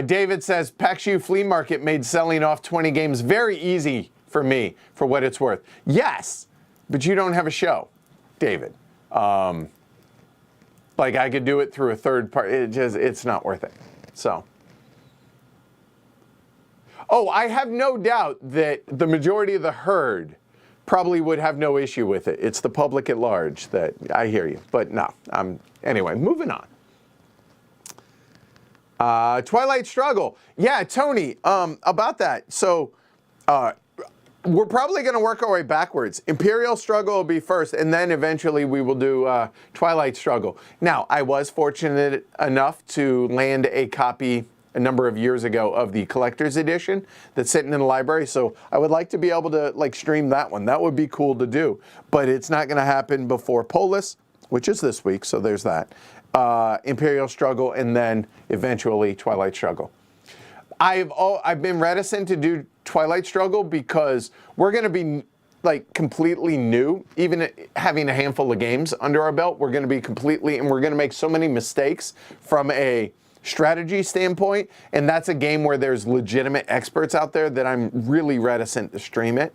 David says, PAX U Flea Market made selling off 20 games very easy for me, for what it's worth. Yes, but you don't have a show, David. Like I could do it through a third party. It's not worth it. So. Oh, I have no doubt that the majority of the herd probably would have no issue with it. It's the public at large that I hear you. But no, anyway, moving on. Twilight Struggle. Yeah, Tony, about that. So we're probably going to work our way backwards. Imperial Struggle will be first, and then eventually we will do Twilight Struggle. Now, I was fortunate enough to land a copy a number of years ago of the collector's edition that's sitting in the library. So I would like to be able to like stream that one. That would be cool to do, but it's not going to happen before Polis, which is this week. So there's that. Imperial Struggle, and then eventually Twilight Struggle. I've been reticent to do Twilight Struggle because we're going to be like completely new. Even having a handful of games under our belt, we're going to be completely, and we're going to make so many mistakes from a strategy standpoint, and that's a game where there's legitimate experts out there that I'm really reticent to stream it,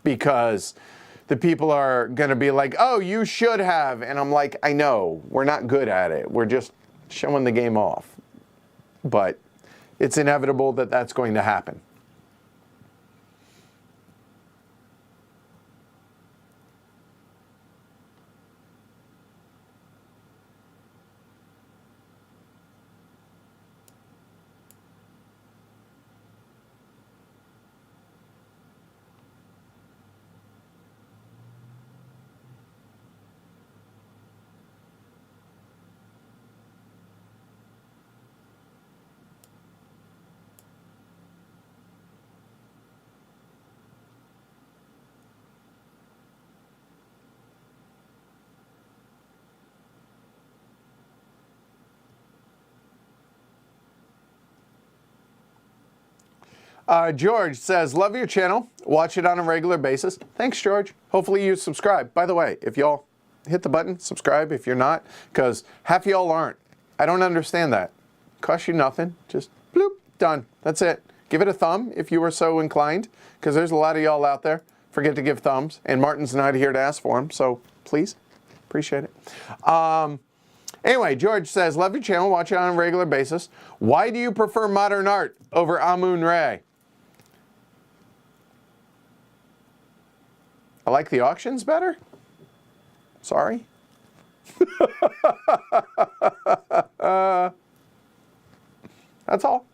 because the people are going to be like, oh, you should have, and I'm like, I know, we're not good at it. We're just showing the game off. But it's inevitable that that's going to happen. George says, love your channel. Watch it on a regular basis. Thanks, George. Hopefully you subscribe. By the way, if y'all hit the button, subscribe if you're not, because half y'all aren't. I don't understand that. Costs you nothing. Just bloop, done. That's it. Give it a thumb if you were so inclined, because there's a lot of y'all out there. Forget to give thumbs, and Martin's not here to ask for them, so please, appreciate it. Anyway, George says, love your channel. Watch it on a regular basis. Why do you prefer modern art over Amun-Re? I like the auctions better. Sorry. That's all.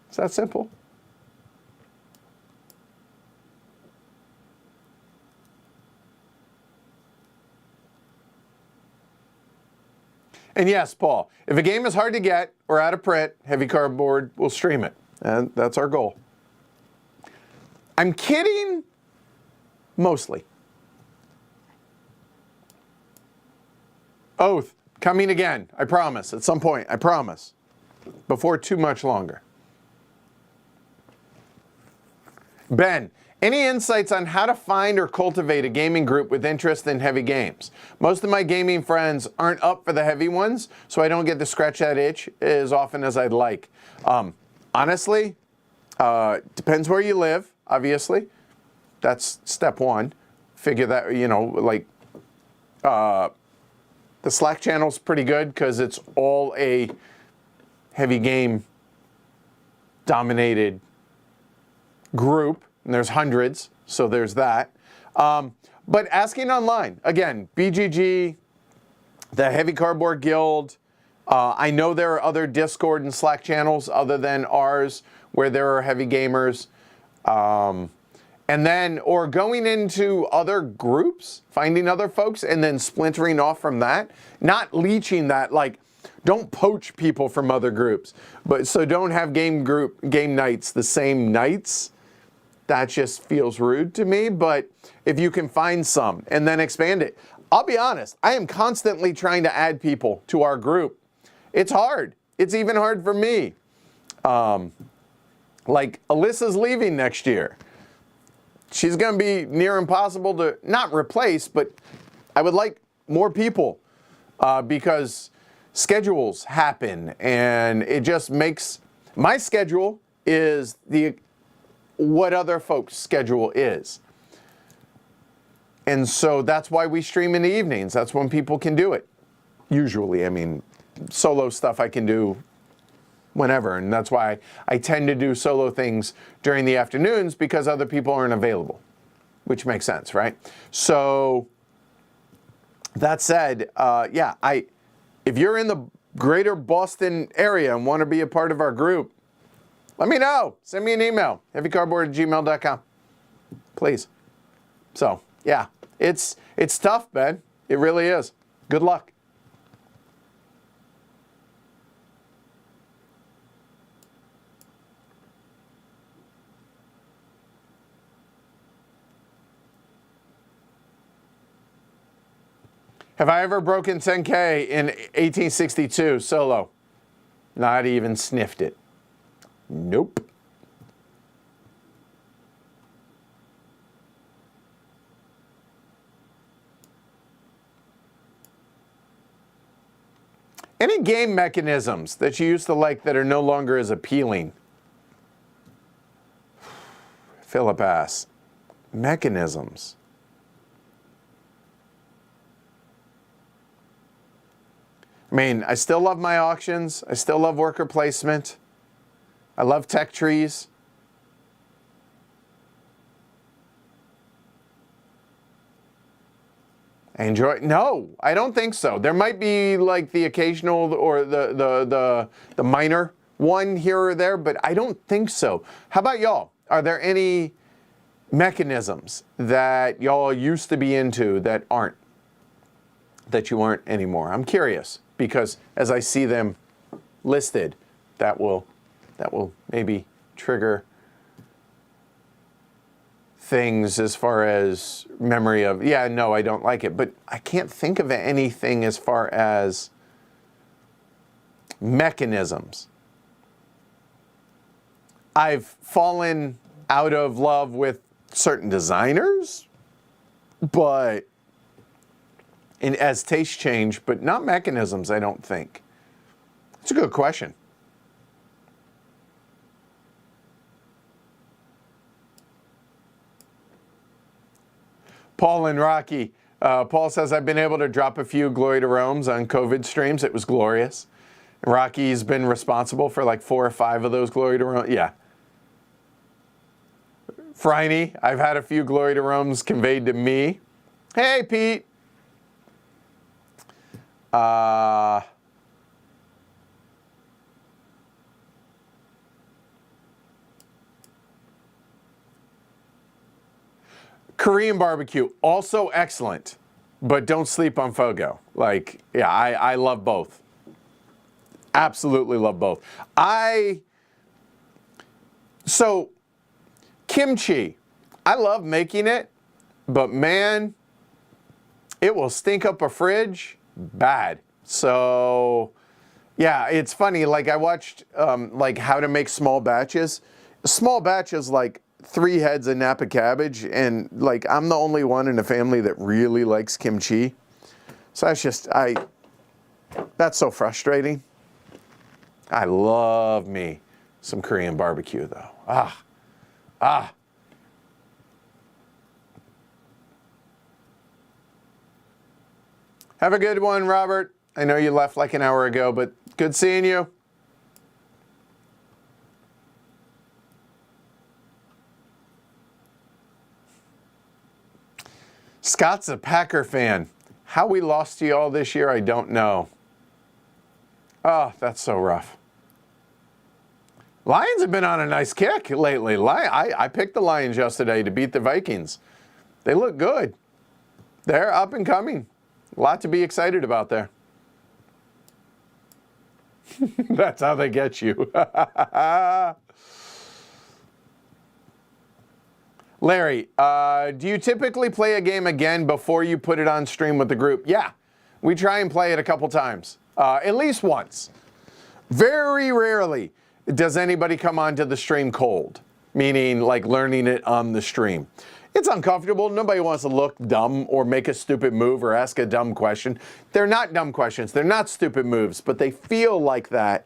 It's that simple. And yes, Paul, if a game is hard to get or out of print, Heavy Cardboard will stream it. And that's our goal. I'm kidding, mostly. Oath, coming again, I promise, at some point, I promise. Before too much longer. Ben, any insights on how to find or cultivate a gaming group with interest in heavy games? Most of my gaming friends aren't up for the heavy ones, so I don't get to scratch that itch as often as I'd like. Honestly, depends where you live, obviously. That's step one. Figure that, the Slack channel's pretty good because it's all a heavy game dominated group, and there's hundreds, so there's that. But asking online, again, BGG, the Heavy Cardboard Guild, I know there are other Discord and Slack channels other than ours where there are heavy gamers. And then, or going into other groups, finding other folks, and then splintering off from that, not leeching that, like, don't poach people from other groups. But so don't have game nights the same nights. That just feels rude to me. But if you can find some and then expand it, I'll be honest, I am constantly trying to add people to our group. It's hard. It's even hard for me. Like Alyssa's leaving next year. She's going to be near impossible to not replace, but I would like more people because schedules happen, and it just makes my schedule is what other folks' schedule is. And so that's why we stream in the evenings. That's when people can do it. Usually, I mean, solo stuff I can do whenever, and that's why I tend to do solo things during the afternoons because other people aren't available, which makes sense, right? So that said, if you're in the greater Boston area and want to be a part of our group, let me know. Send me an email, heavycardboard@gmail.com, please. So yeah, it's tough, Ben. It really is. Good luck. Have I ever broken 10K in 1862 solo? Not even sniffed it. Nope. Any game mechanisms that you used to like that are no longer as appealing? Philip asks. Mechanisms. I mean, I still love my auctions. I still love worker placement. I love tech trees. I enjoy. No, I don't think so. There might be like the occasional or the minor one here or there, but I don't think so. How about y'all? Are there any mechanisms that y'all used to be into that you aren't anymore? I'm curious because as I see them listed, that will maybe trigger things as far as memory of, yeah, no, I don't like it. But I can't think of anything as far as mechanisms. I've fallen out of love with certain designers, but as taste change, but not mechanisms, I don't think. It's a good question. Paul and Rocky. Paul says, I've been able to drop a few Glory to Romes on COVID streams. It was glorious. Rocky's been responsible for like 4 or 5 of those Glory to Romes. Yeah. Phryne, I've had a few Glory to Romes conveyed to me. Hey, Pete. Korean barbecue, also excellent, but don't sleep on Fogo. Like, yeah, I love both. Absolutely love both. So, kimchi, I love making it, but man, it will stink up a fridge bad. So, yeah, it's funny. Like I watched like how to make small batches. Small batches like 3 heads of Napa cabbage, and like I'm the only one in the family that really likes kimchi. So that's so frustrating. I love me some Korean barbecue though. Ah. Have a good one, Robert. I know you left like an hour ago, but good seeing you. Scott's a Packer fan. How we lost to you all this year, I don't know. Oh, that's so rough. Lions have been on a nice kick lately. I picked the Lions yesterday to beat the Vikings. They look good. They're up and coming. A lot to be excited about there. That's how they get you. Larry, do you typically play a game again before you put it on stream with the group? Yeah, we try and play it a couple times, at least once. Very rarely does anybody come onto the stream cold, meaning like learning it on the stream. It's uncomfortable. Nobody wants to look dumb or make a stupid move or ask a dumb question. They're not dumb questions. They're not stupid moves, but they feel like that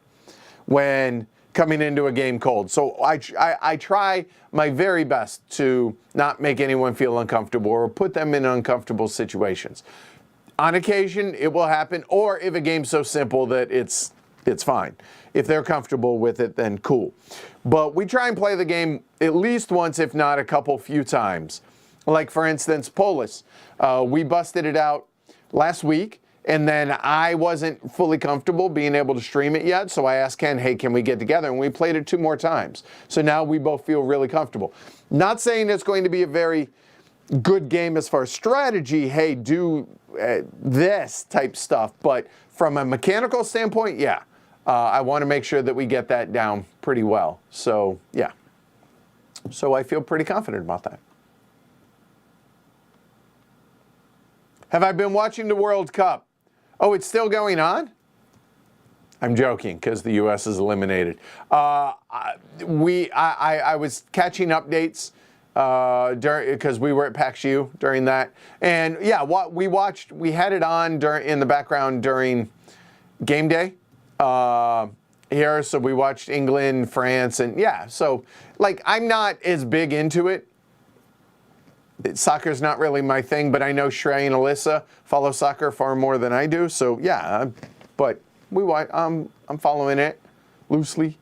when coming into a game cold. So I try my very best to not make anyone feel uncomfortable or put them in uncomfortable situations. On occasion, it will happen, or if a game's so simple that it's fine. If they're comfortable with it, then cool. But we try and play the game at least once, if not a few times. Like, for instance, Polis. We busted it out last week, and then I wasn't fully comfortable being able to stream it yet, so I asked Ken, hey, can we get together? And we played it 2 more times. So now we both feel really comfortable. Not saying it's going to be a very good game as far as strategy, hey, do this type stuff, but from a mechanical standpoint, yeah. I want to make sure that we get that down pretty well. So, yeah. So I feel pretty confident about that. Have I been watching the World Cup? Oh, it's still going on? I'm joking because the U.S. is eliminated. I was catching updates because we were at PAX U during that. And yeah, we had it on in the background during game day. Here, so we watched England, France, and yeah, so like I'm not as big into it. Soccer's not really my thing, but I know Shrey and Alyssa follow soccer far more than I do, so yeah, but I'm following it loosely.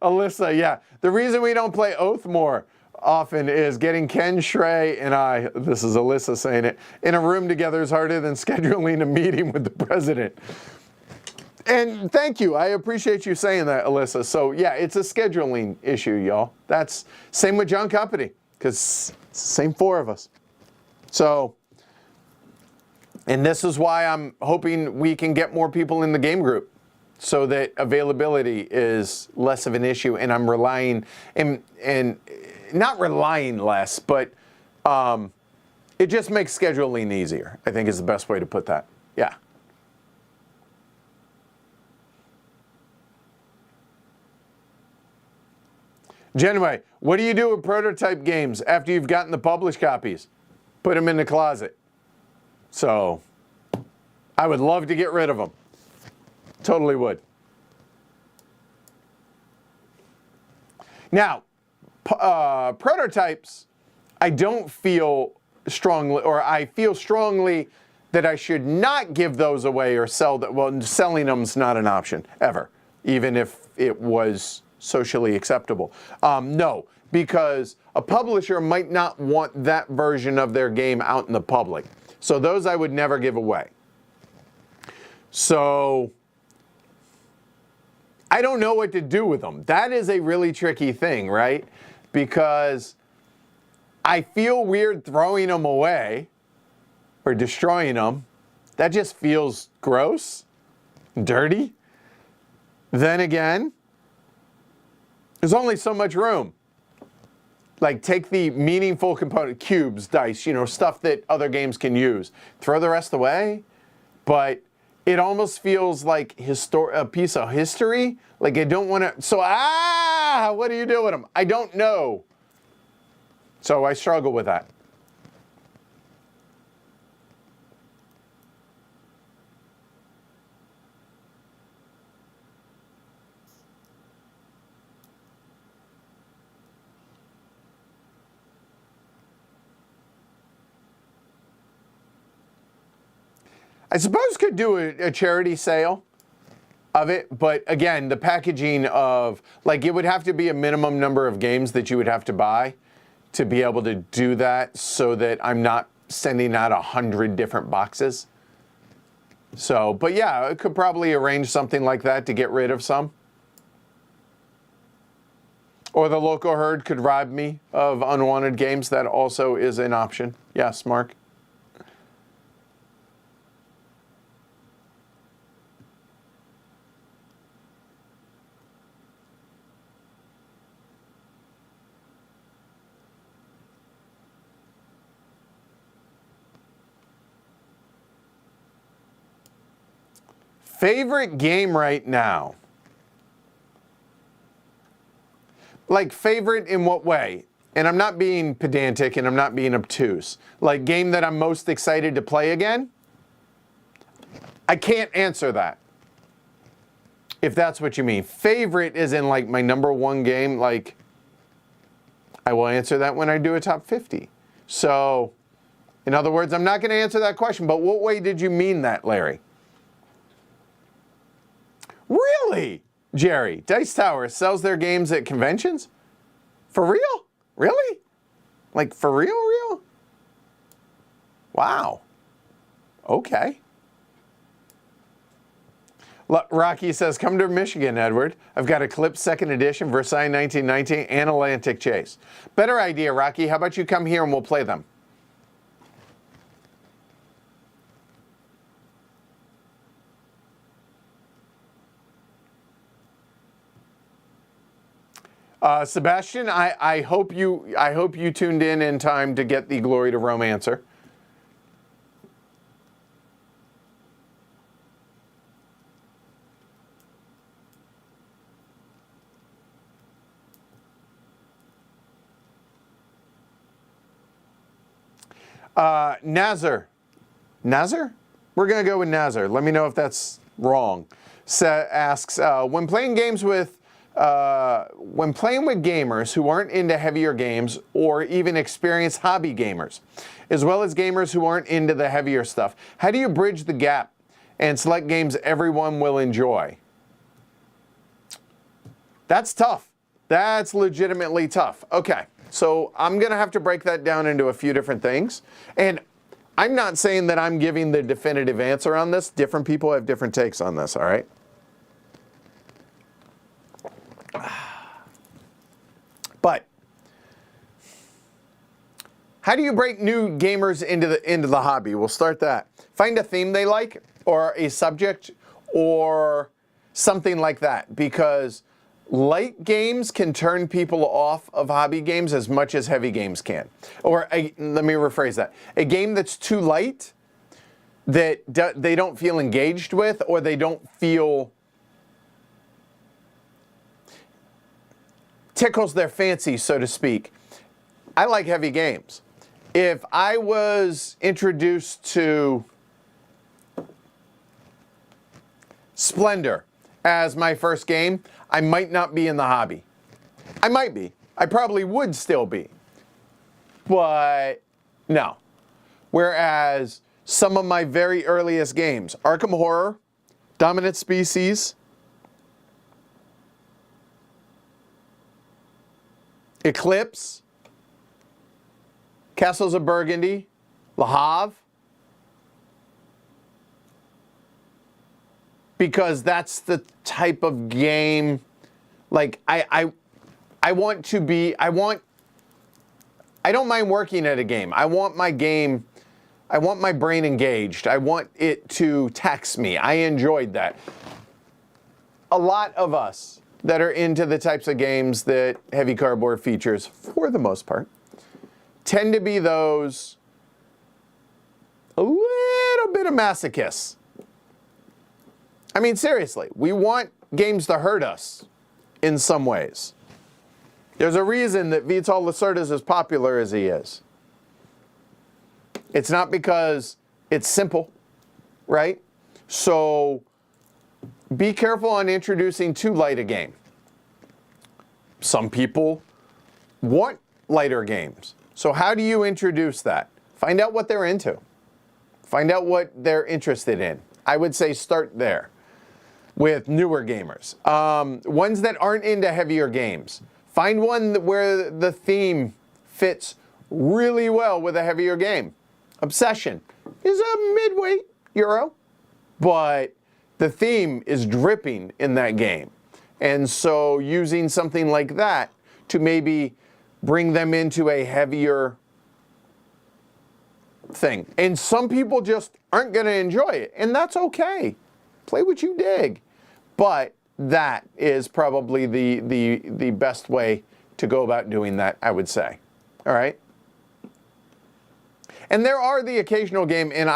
Alyssa, yeah. The reason we don't play Oath more often is getting Ken, Shrey, and I, this is Alyssa saying it, in a room together is harder than scheduling a meeting with the president. And thank you. I appreciate you saying that, Alyssa. So, yeah, it's a scheduling issue, y'all. That's same with John Company, because same 4 of us. So, and this is why I'm hoping we can get more people in the game group so that availability is less of an issue, and I'm relying, and not relying less, but it just makes scheduling easier, I think is the best way to put that. Yeah. Genway, what do you do with prototype games after you've gotten the published copies? Put them in the closet. So, I would love to get rid of them. Totally would. Now, prototypes, I don't feel strongly, or I feel strongly that I should not give those away or sell them. Well, selling them is not an option, ever, even if it was socially acceptable. No, because a publisher might not want that version of their game out in the public. So those I would never give away. So I don't know what to do with them. That is a really tricky thing, right? Because I feel weird throwing them away or destroying them. That just feels gross, dirty. Then again, there's only so much room. Like, take the meaningful component, cubes, dice, stuff that other games can use. Throw the rest away, but it almost feels like a piece of history. Like, I don't want to, so, what do you do with them? I don't know. So I struggle with that. I suppose could do a charity sale of it, but again, the packaging of, like, it would have to be a minimum number of games that you would have to buy to be able to do that, so that I'm not sending out 100 different boxes. So, but yeah, I could probably arrange something like that to get rid of some. Or the local herd could rob me of unwanted games. That also is an option. Yes, Mark? Favorite game right now? Like, favorite in what way? And I'm not being pedantic and I'm not being obtuse. Like, game that I'm most excited to play again? I can't answer that, if that's what you mean. Favorite is in, like, my number one game. Like, I will answer that when I do a top 50. So, in other words, I'm not going to answer that question. But what way did you mean that, Larry? Really? Jerry, Dice Tower sells their games at conventions? For real? Really? Like, for real? Wow. Okay. Rocky says, come to Michigan, Edward. I've got Eclipse 2nd edition, Versailles 1919, and Atlantic Chase. Better idea, Rocky. How about you come here and we'll play them? Sebastian, I hope you tuned in time to get the Glory to Rome answer. Nazar? We're going to go with Nazar. Let me know if that's wrong. Asks, when playing with gamers who aren't into heavier games or even experienced hobby gamers, as well as gamers who aren't into the heavier stuff, how do you bridge the gap and select games everyone will enjoy? That's tough. That's legitimately tough. Okay, so I'm going to have to break that down into a few different things. And I'm not saying that I'm giving the definitive answer on this. Different people have different takes on this, all right? But how do you break new gamers into the hobby? We'll start that. Find a theme they like, or a subject, or something like that, because light games can turn people off of hobby games as much as heavy games can. Or let me rephrase that. A game that's too light, that they don't feel engaged with, or they don't feel tickles their fancy, so to speak. I like heavy games. If I was introduced to Splendor as my first game, I might not be in the hobby. I might be. I probably would still be. But no. Whereas some of my very earliest games, Arkham Horror, Dominant Species, Eclipse, Castles of Burgundy, Le Havre, because that's the type of game, like, I want to be, I don't mind working at a game. I want my brain engaged. I want it to tax me. I enjoyed that. A lot of us that are into the types of games that heavy cardboard features, for the most part, tend to be those a little bit of masochists. I mean, seriously, we want games to hurt us in some ways. There's a reason that Vital Lacerda is as popular as he is. It's not because it's simple, right? So be careful on introducing too light a game. Some people want lighter games. So how do you introduce that? Find out what they're into. Find out what they're interested in. I would say start there with newer gamers. Ones that aren't into heavier games. Find one where the theme fits really well with a heavier game. Obsession is a mid-weight Euro, but the theme is dripping in that game. And so using something like that to maybe bring them into a heavier thing. And some people just aren't going to enjoy it, and that's okay. Play what you dig. But that is probably the best way to go about doing that, I would say. All right? And there are the occasional game, and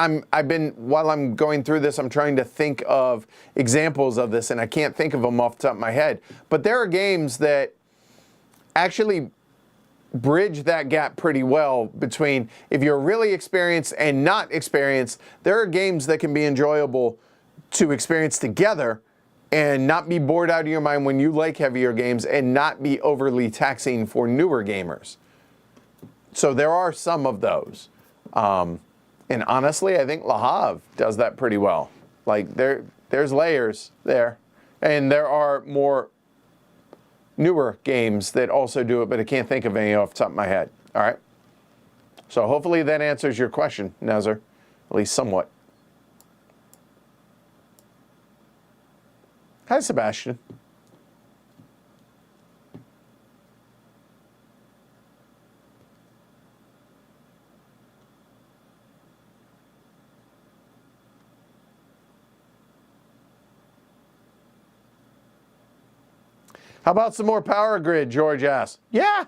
while I'm going through this, I'm trying to think of examples of this, and I can't think of them off the top of my head. But there are games that actually bridge that gap pretty well between if you're really experienced and not experienced. There are games that can be enjoyable to experience together and not be bored out of your mind when you like heavier games and not be overly taxing for newer gamers. So there are some of those. And honestly, I think Le Havre does that pretty well. Like there's layers there. And there are more newer games that also do it, but I can't think of any off the top of my head. All right? So hopefully that answers your question, Nazar, at least somewhat. Hi, Sebastian. How about some more Power Grid, George asks. Yeah.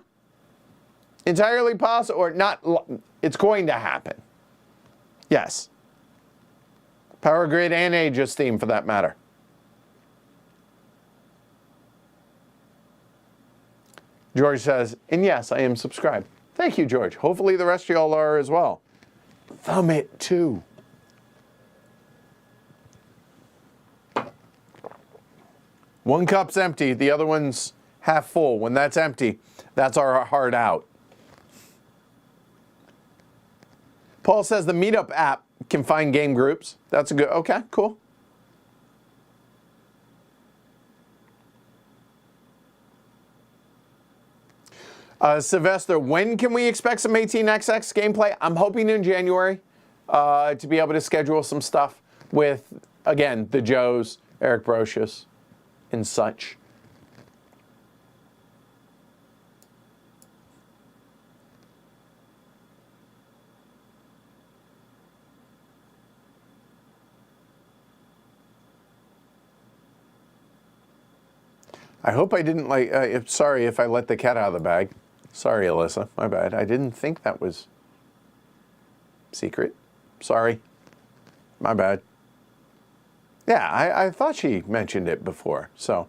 Entirely possible, or not, it's going to happen. Yes. Power Grid and Age of Steam, for that matter. George says, and yes, I am subscribed. Thank you, George. Hopefully the rest of y'all are as well. Thumb it, too. One cup's empty, the other one's half full. When that's empty, that's our heart out. Paul says the Meetup app can find game groups. That's a good, okay, cool. Sylvester, when can we expect some 18XX gameplay? I'm hoping in January to be able to schedule some stuff with, again, the Joes, Eric Brocious, and such. I hope I didn't sorry if I let the cat out of the bag. Sorry, Alyssa, my bad. I didn't think that was secret. Sorry, my bad. Yeah, I thought she mentioned it before, so.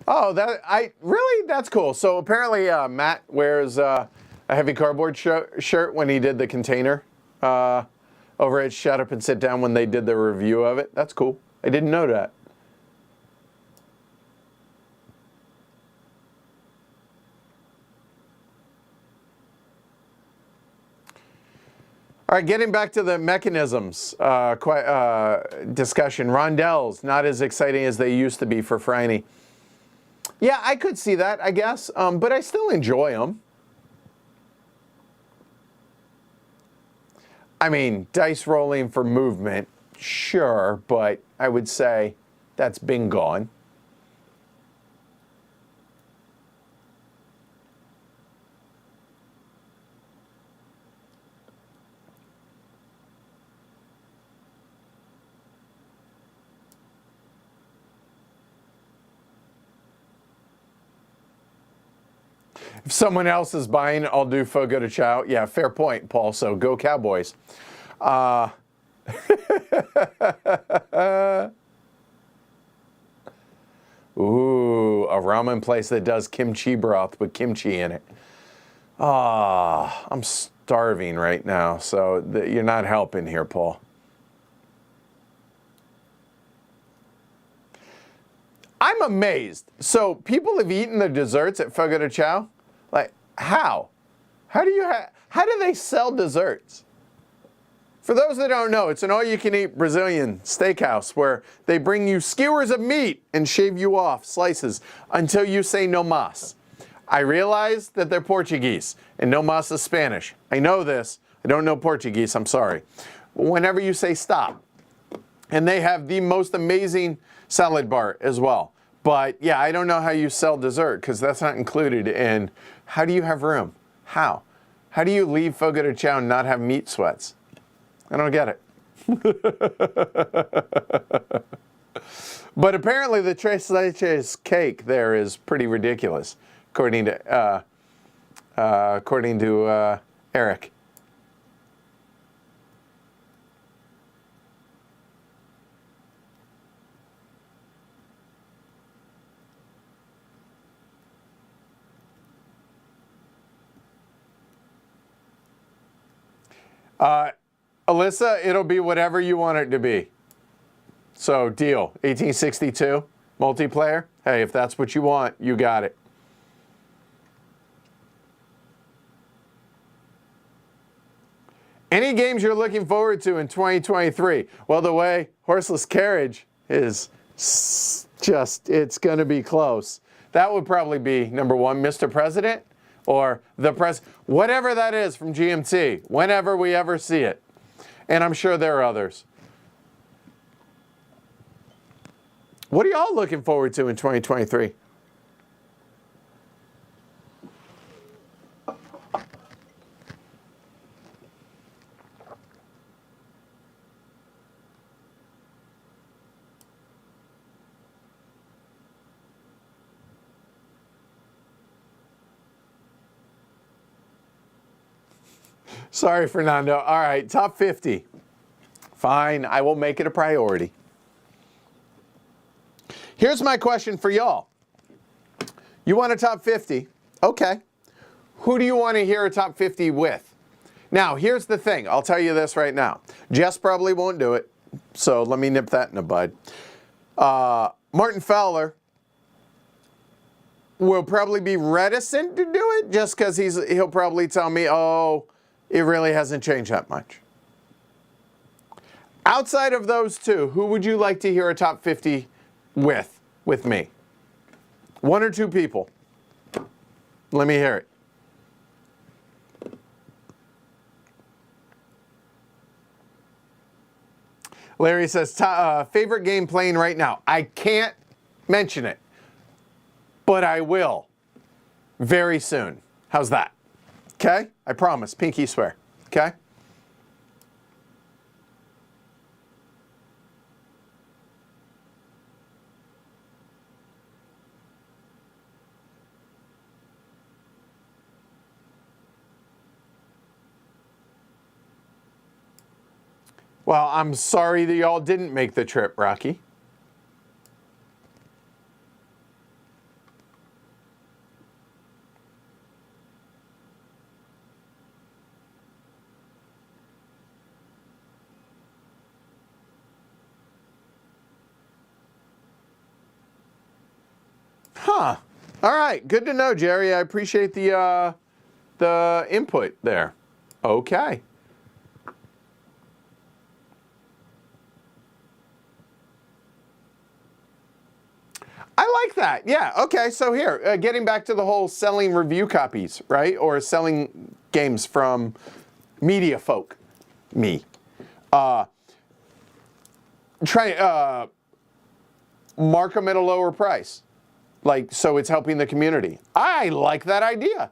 Oh, that's cool. So apparently Matt wears a heavy cardboard shirt when he did the container over at Shut Up and Sit Down when they did the review of it. That's cool. I didn't know that. All right, getting back to the mechanisms discussion. Rondelles, not as exciting as they used to be for Franny. Yeah, I could see that, I guess, but I still enjoy them. I mean, dice rolling for movement, sure, but I would say that's been gone. If someone else is buying, I'll do Fogo de Chao. Yeah, fair point, Paul. So go Cowboys. Ooh, a ramen place that does kimchi broth with kimchi in it. I'm starving right now, so you're not helping here, Paul. I'm amazed. So people have eaten the desserts at Fogo de Chao? Like, how? How do they sell desserts? For those that don't know, it's an all-you-can-eat Brazilian steakhouse where they bring you skewers of meat and shave you off slices until you say no mas. I realize that they're Portuguese and no mas is Spanish. I know this. I don't know Portuguese. I'm sorry. Whenever you say stop. And they have the most amazing salad bar as well. But yeah, I don't know how you sell dessert because that's not included in. How do you have room? How? How do you leave Fogo de Chao and not have meat sweats? I don't get it. But apparently the tres leches cake there is pretty ridiculous, according to Eric. Alyssa, it'll be whatever you want it to be. So, deal. 1862, multiplayer. Hey, if that's what you want, you got it. Any games you're looking forward to in 2023? Well, the way Horseless Carriage is just, it's going to be close. That would probably be number one, Mr. President, or the whatever that is from GMT, whenever we ever see it. And I'm sure there are others. What are y'all looking forward to in 2023? Sorry, Fernando. All right, top 50. Fine, I will make it a priority. Here's my question for y'all. You want a top 50? Okay. Who do you want to hear a top 50 with? Now, here's the thing. I'll tell you this right now. Jess probably won't do it, so let me nip that in the bud. Martin Fowler will probably be reticent to do it just because he'll probably tell me, oh, it really hasn't changed that much. Outside of those two, who would you like to hear a top 50 with me? One or two people. Let me hear it. Larry says, favorite game playing right now. I can't mention it, but I will very soon. How's that? Okay? I promise. Pinky swear. Okay? Well, I'm sorry that y'all didn't make the trip, Rocky. Huh. All right. Good to know, Jerry. I appreciate the input there. Okay. I like that. Yeah. Okay. So here, getting back to the whole selling review copies, right? Or selling games from media folk, me. Mark them at a lower price. Like, so it's helping the community. I like that idea.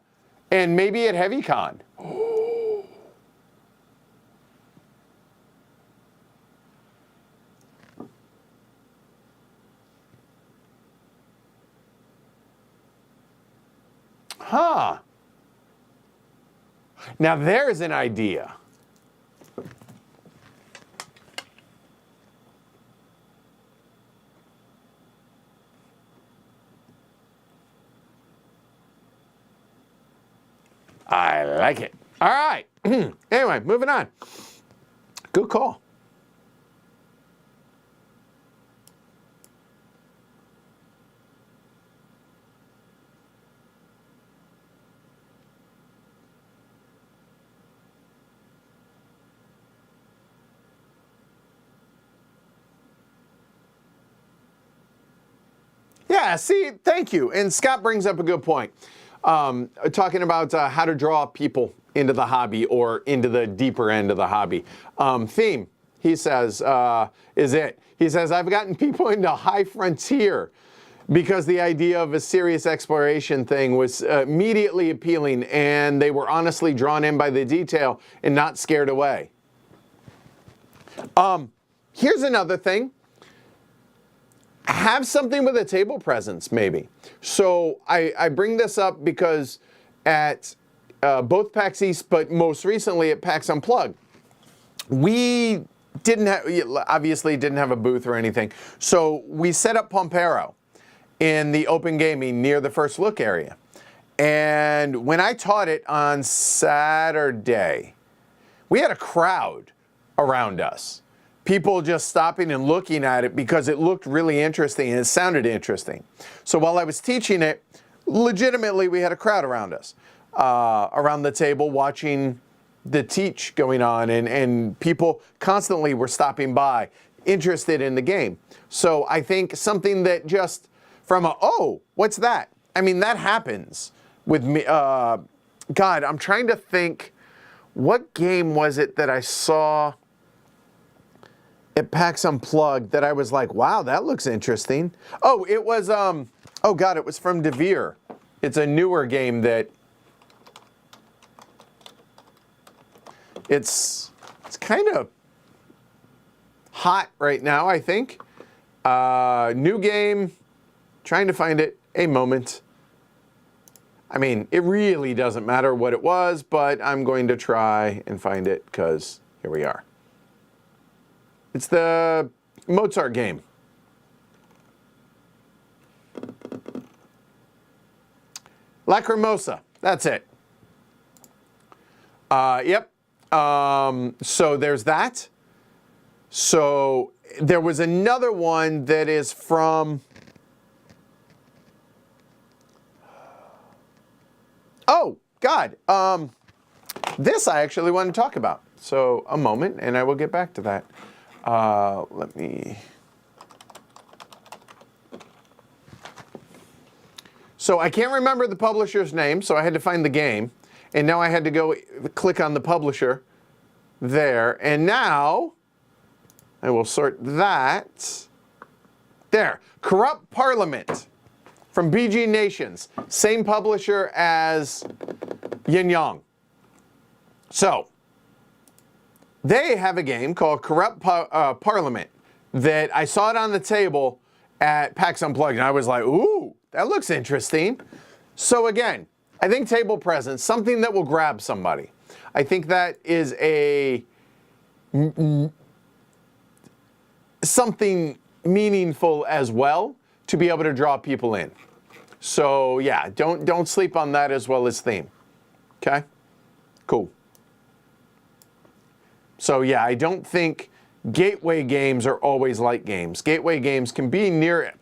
And maybe at HeavyCon. Huh. Now there's an idea. I like it. All right. Anyway, moving on. Good call. Yeah, see, thank you. And Scott brings up a good point. Talking about how to draw people into the hobby or into the deeper end of the hobby. Theme, he says, is it. He says, I've gotten people into High Frontier because the idea of a serious exploration thing was immediately appealing and they were honestly drawn in by the detail and not scared away. Here's another thing. Have something with a table presence, maybe. So I bring this up because at both PAX East, but most recently at PAX Unplugged, we obviously didn't have a booth or anything. So we set up Pompero in the open gaming near the first look area. And when I taught it on Saturday, we had a crowd around us. People just stopping and looking at it because it looked really interesting and it sounded interesting. So while I was teaching it, legitimately we had a crowd around us, around the table watching the teach going on, and people constantly were stopping by, interested in the game. So I think something that just from oh, what's that? I mean, that happens with me. God, I'm trying to think, what game was it that I saw at PAX Unplugged that I was like, wow, that looks interesting. Oh, it was, oh God, it was from DeVere. It's a newer game that it's kind of hot right now, I think. New game, trying to find it, a moment. I mean, it really doesn't matter what it was, but I'm going to try and find it because here we are. It's the Mozart game. Lacrimosa, that's it. Yep. So there's that. So there was another one that is from, oh, God. This I actually want to talk about. So a moment, and I will get back to that. Let me. So I can't remember the publisher's name, so I had to find the game. And now I had to go click on the publisher there. And now I will sort that. There. Corrupt Parliament from BG Nations. Same publisher as Yin Yang. So they have a game called Corrupt Parliament that I saw it on the table at PAX Unplugged, and I was like, ooh, that looks interesting. So again, I think table presence, something that will grab somebody. I think that is something meaningful as well to be able to draw people in. So yeah, don't sleep on that as well as theme. Okay? Cool. So yeah, I don't think gateway games are always light games. Gateway games can be near it.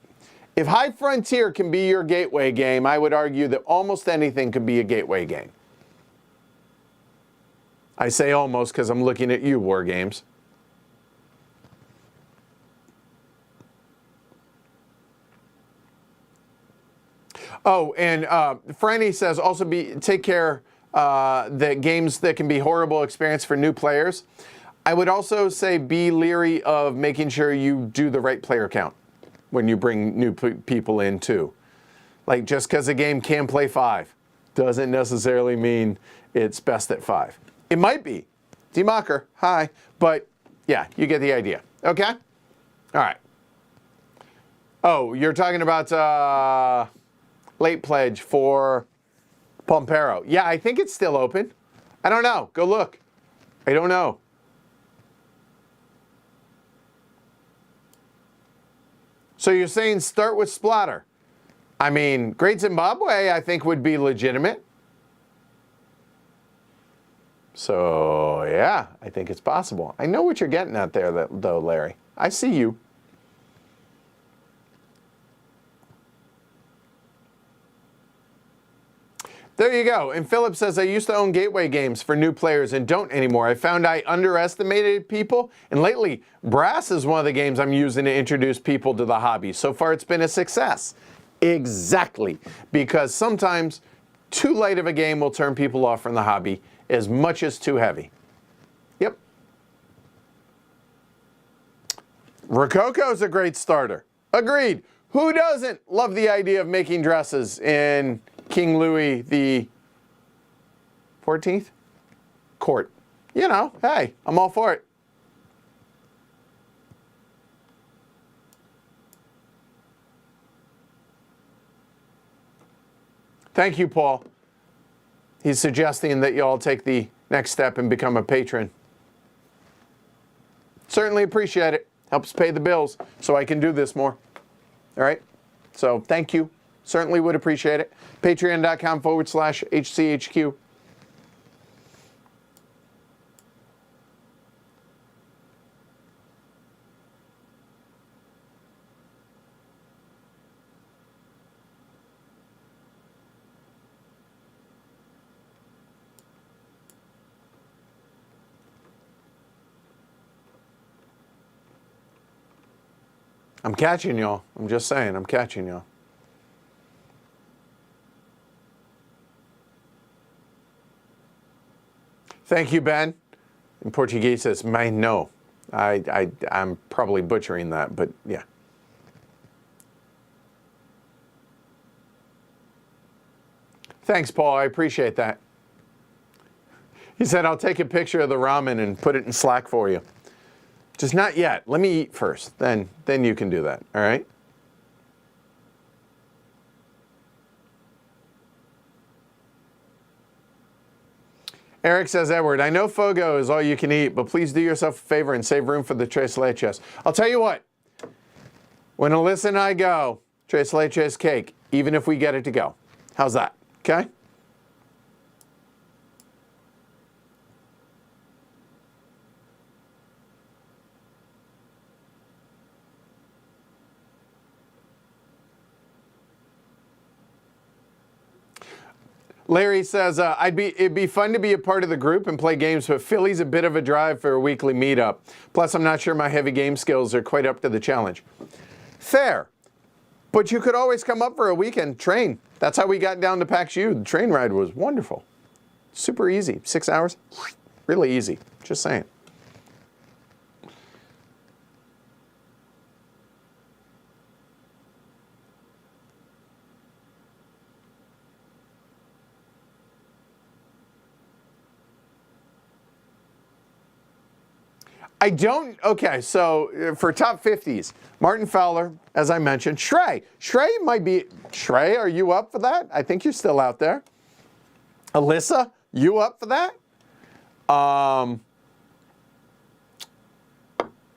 If High Frontier can be your gateway game, I would argue that almost anything could be a gateway game. I say almost because I'm looking at you, War Games. Oh, and Franny says also take care that games that can be horrible experience for new players. I would also say be leery of making sure you do the right player count when you bring new people in too. Like just because a game can play 5 doesn't necessarily mean it's best at 5. It might be. D-Mocker, hi. But yeah, you get the idea. Okay? All right. Oh, you're talking about late pledge for Pompero. Yeah, I think it's still open. I don't know. Go look. I don't know. So you're saying start with Splatter. I mean, Great Zimbabwe, I think, would be legitimate. So, yeah, I think it's possible. I know what you're getting at there, though, Larry. I see you. There you go. And Philip says, I used to own gateway games for new players and don't anymore. I found I underestimated people. And lately, Brass is one of the games I'm using to introduce people to the hobby. So far, it's been a success. Exactly. Because sometimes too light of a game will turn people off from the hobby as much as too heavy. Yep. Rococo's a great starter. Agreed. Who doesn't love the idea of making dresses in King Louis the 14th court? You know, hey, I'm all for it. Thank you, Paul. He's suggesting that you all take the next step and become a patron. Certainly appreciate it. Helps pay the bills so I can do this more. All right? So thank you. Certainly would appreciate it. Patreon.com/HCHQ. I'm catching y'all. I'm just saying, I'm catching y'all. Thank you, Ben. In Portuguese, it's "mas no." I'm probably butchering that, but yeah. Thanks, Paul. I appreciate that. He said, I'll take a picture of the ramen and put it in Slack for you. Just not yet. Let me eat first. Then you can do that. All right? Eric says, Edward, I know Fogo is all you can eat, but please do yourself a favor and save room for the tres leches. I'll tell you what. When Alyssa and I go, tres leches cake, even if we get it to go. How's that? Okay? Larry says, it'd be fun to be a part of the group and play games, but Philly's a bit of a drive for a weekly meetup. Plus, I'm not sure my heavy game skills are quite up to the challenge. Fair. But you could always come up for a weekend, train. That's how we got down to PAX U. The train ride was wonderful. Super easy. 6 hours. Really easy. Just saying. I don't, okay, so for top 50s, Martin Fowler, as I mentioned, Shrey might be, Shrey, are you up for that? I think you're still out there. Alyssa, you up for that?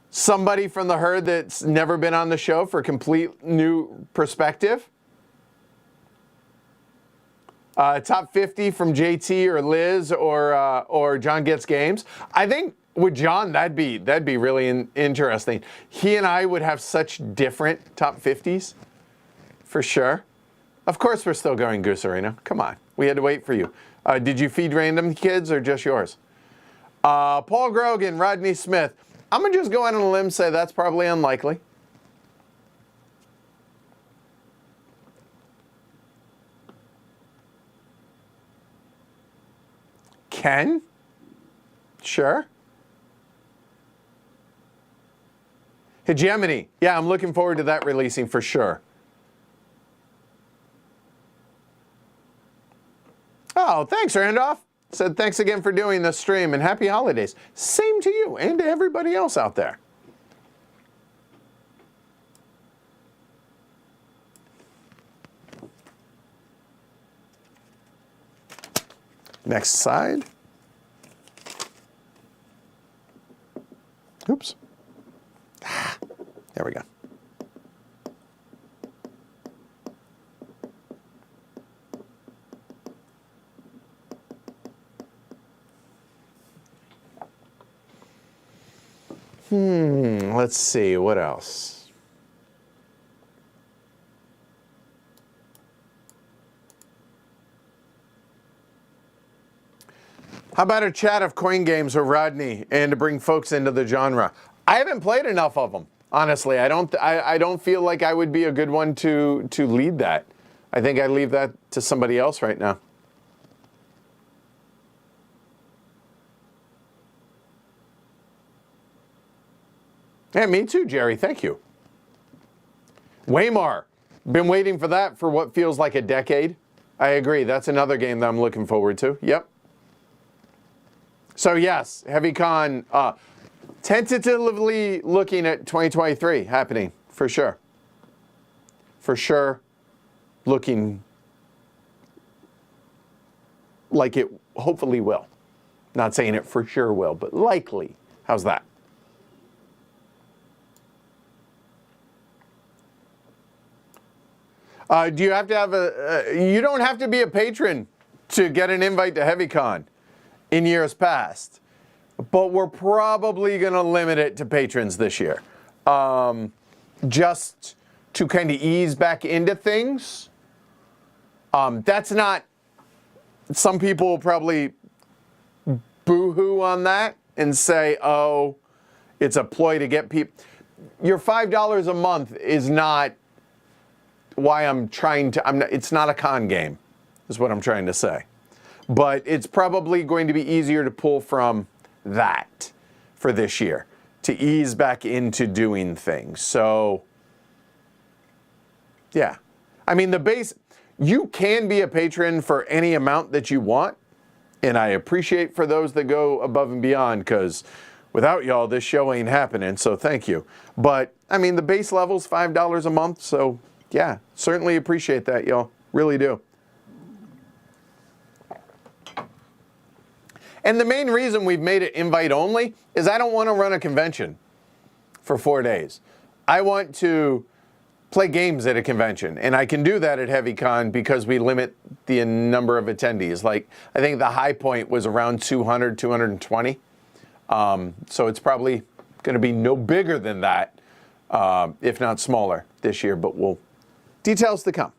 Somebody from the herd that's never been on the show for a complete new perspective. Top 50 from JT or Liz or John Gets Games. I think with John, that'd be really interesting. He and I would have such different top 50s, for sure. Of course, we're still going Goose Arena. Come on, we had to wait for you. Did you feed random kids or just yours? Paul Grogan, Rodney Smith. I'm gonna just go out on a limb and say that's probably unlikely. can? Sure. Hegemony. Yeah, I'm looking forward to that releasing for sure. Oh, thanks, Randolph. Said thanks again for doing the stream and happy holidays. Same to you and to everybody else out there. Next side. Oops. There we go. Let's see, what else? How about a chat of coin games with Rodney and to bring folks into the genre? I haven't played enough of them, honestly. I don't feel like I would be a good one to lead that. I think I leave that to somebody else right now. Yeah, me too, Jerry. Thank you. Waymar. Been waiting for that for what feels like a decade. I agree. That's another game that I'm looking forward to. Yep. So yes, HeavyCon, tentatively looking at 2023 happening for sure. For sure, looking like it hopefully will. Not saying it for sure will, but likely. How's that? Do you have to have you don't have to be a patron to get an invite to HeavyCon in years past, but we're probably going to limit it to patrons this year. Just to kind of ease back into things. That's not, some people will probably boo-hoo on that and say, oh, it's a ploy to get people. Your $5 a month is not why I'm trying to, it's not a con game, is what I'm trying to say. But it's probably going to be easier to pull from that for this year, to ease back into doing things. So, yeah. I mean, the base, you can be a patron for any amount that you want, and I appreciate for those that go above and beyond, because without y'all, this show ain't happening, so thank you. But, I mean, the base level's $5 a month, so yeah, certainly appreciate that, y'all. Really do. And the main reason we've made it invite only is I don't want to run a convention for 4 days. I want to play games at a convention, and I can do that at HeavyCon because we limit the number of attendees. Like, I think the high point was around 200, 220. So it's probably going to be no bigger than that, if not smaller this year, but we'll details to come.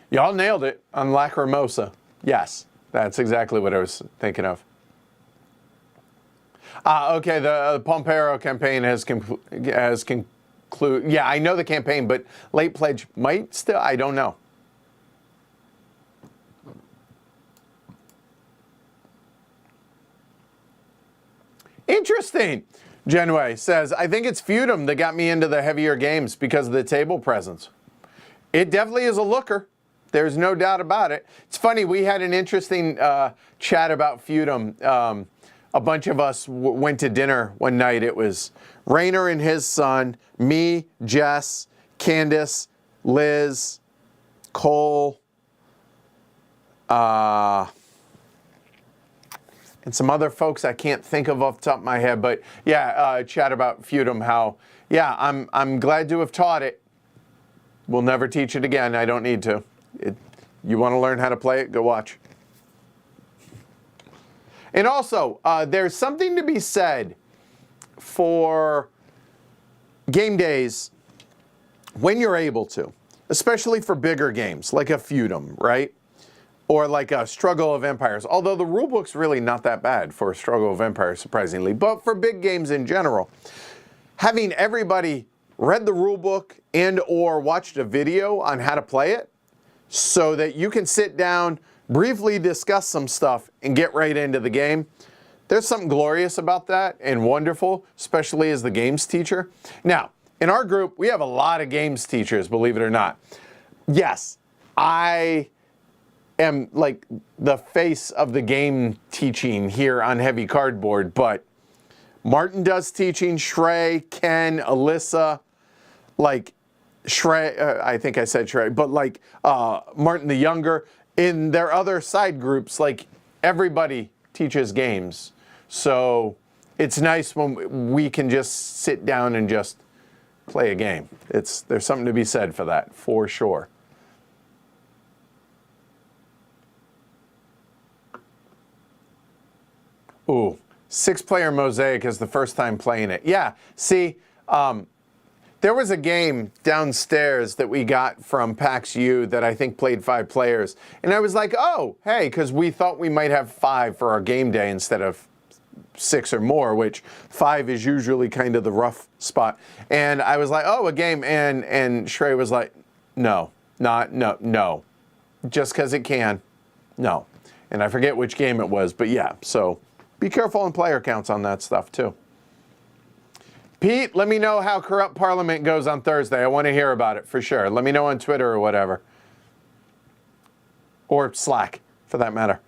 Y'all nailed it on Lacrimosa. Yes, that's exactly what I was thinking of. Okay, the Pompero campaign has concluded. Yeah, I know the campaign, but late pledge might still, I don't know. Interesting. Genway says, I think it's Feudum that got me into the heavier games because of the table presence. It definitely is a looker. There's no doubt about it. It's funny, we had an interesting chat about Feudum. A bunch of us went to dinner one night. It was Rainer and his son, me, Jess, Candace, Liz, Cole, and some other folks I can't think of off the top of my head. But yeah, chat about Feudum, how, yeah, I'm glad to have taught it. We'll never teach it again. I don't need to. You want to learn how to play it? Go watch. And also, there's something to be said for game days when you're able to, especially for bigger games like a Feudum, right? Or like a Struggle of Empires. Although the rulebook's really not that bad for a Struggle of Empires, surprisingly. But for big games in general, having everybody read the rulebook and or watched a video on how to play it so that you can sit down, briefly discuss some stuff, and get right into the game. There's something glorious about that and wonderful, especially as the games teacher. Now, in our group, we have a lot of games teachers, believe it or not. Yes, I am like the face of the game teaching here on Heavy Cardboard, but Martin does teaching, Shrey, Ken, Alyssa, like Shrey, I think I said Shrey, but like Martin the Younger. In their other side groups, like everybody teaches games. So it's nice when we can just sit down and just play a game. There's something to be said for that, for sure. Ooh, 6-player Mosaic is the first time playing it. Yeah, see, there was a game downstairs that we got from PAX U that I think played 5 players. And I was like, oh, hey, because we thought we might have 5 for our game day instead of 6 or more, which 5 is usually kind of the rough spot. And I was like, oh, a game. And Shrey was like, no. Just because it can, no. And I forget which game it was, but yeah. So be careful on player counts on that stuff, too. Pete, let me know how Corrupt Parliament goes on Thursday. I want to hear about it for sure. Let me know on Twitter or whatever. Or Slack, for that matter.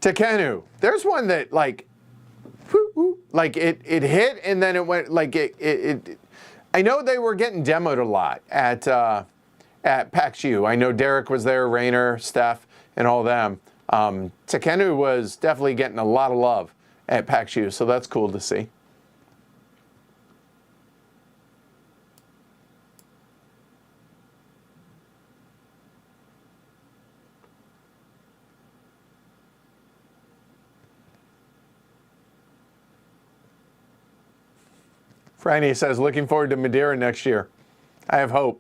Tekenu. There's one that, like, like it hit and then it went like it I know they were getting demoed a lot at PAX U. I know Derek was there, Rainer, Steph, and all them. Tekenu was definitely getting a lot of love at PAX U, so that's cool to see. Franny says, looking forward to Madeira next year. I have hope.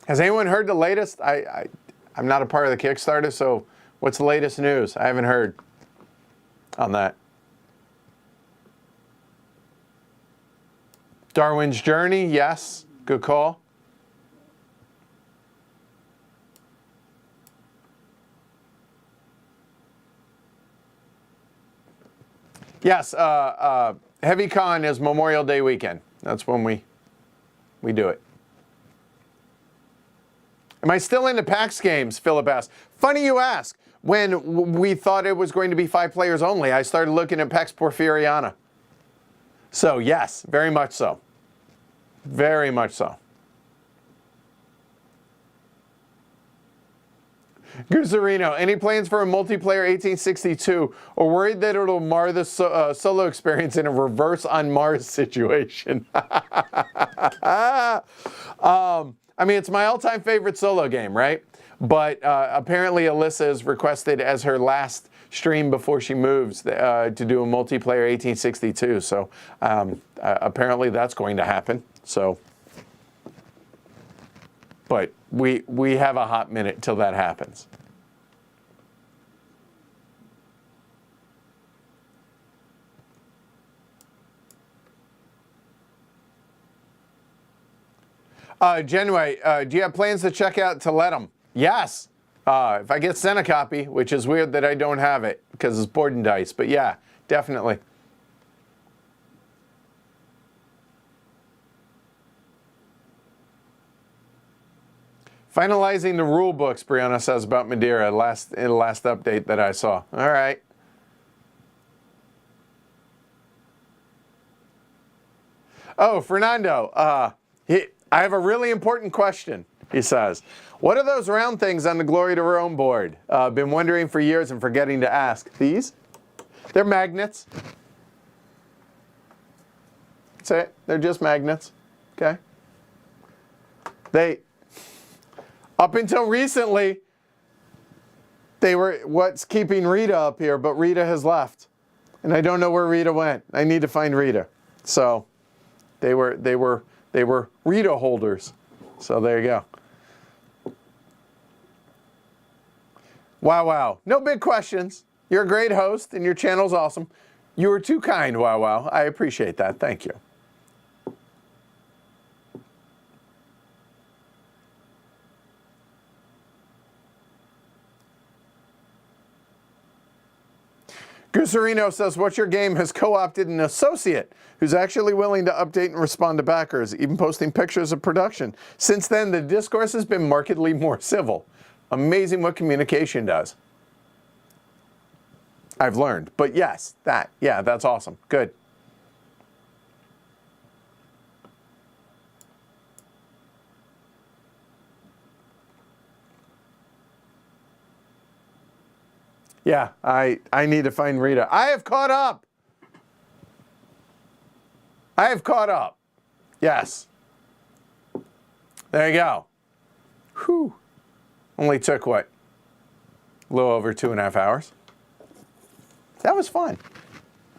Has anyone heard the latest? I'm not a part of the Kickstarter, so what's the latest news? I haven't heard on that. Darwin's Journey, yes. Good call. Yes, Heavy Con is Memorial Day weekend. That's when we do it. Am I still into PAX games, Philip asks. Funny you ask. When we thought it was going to be 5 players only, I started looking at PAX Porfiriana. So yes, very much so. Very much so. Guzarino, any plans for a multiplayer 1862 or worried that it'll mar the solo experience in a reverse on Mars situation? I mean, it's my all-time favorite solo game, right? But apparently Alyssa has requested as her last stream before she moves to do a multiplayer 1862. So apparently that's going to happen. So, but we have a hot minute till that happens. Genway, do you have plans to check out Toledo? Yes. If I get sent a copy, which is weird that I don't have it because it's board and dice, but yeah, definitely. Finalizing the rule books, Brianna says about Madeira in the last update that I saw. All right. Oh, Fernando, I have a really important question he says. What are those round things on the Glory to Rome board? Been wondering for years and forgetting to ask. These? They're magnets. That's it. They're just magnets. Okay? Up until recently, they were what's keeping Rita up here, but Rita has left. And I don't know where Rita went. I need to find Rita. So they were Rita holders. So there you go. Wow. No big questions. You're a great host and your channel's awesome. You were too kind, Wow. I appreciate that. Thank you. Gooserino says, what's your game has co-opted an associate who's actually willing to update and respond to backers, even posting pictures of production. Since then, the discourse has been markedly more civil. Amazing what communication does. I've learned. But yes, that's awesome. Good. Yeah, I need to find Rita. I have caught up. Yes. There you go. Whew. Only took, what? A little over 2.5 hours. That was fun.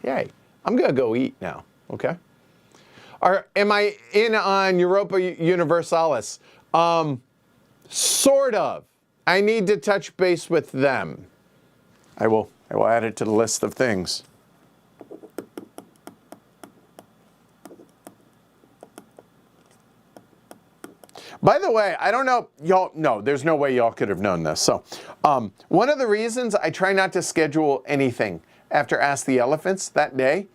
Yay. I'm going to go eat now, okay? Am I in on Europa Universalis? Sort of. I need to touch base with them. I will add it to the list of things. By the way, I don't know, y'all, no, there's no way y'all could have known this. So, one of the reasons I try not to schedule anything after Ask the Elephants that day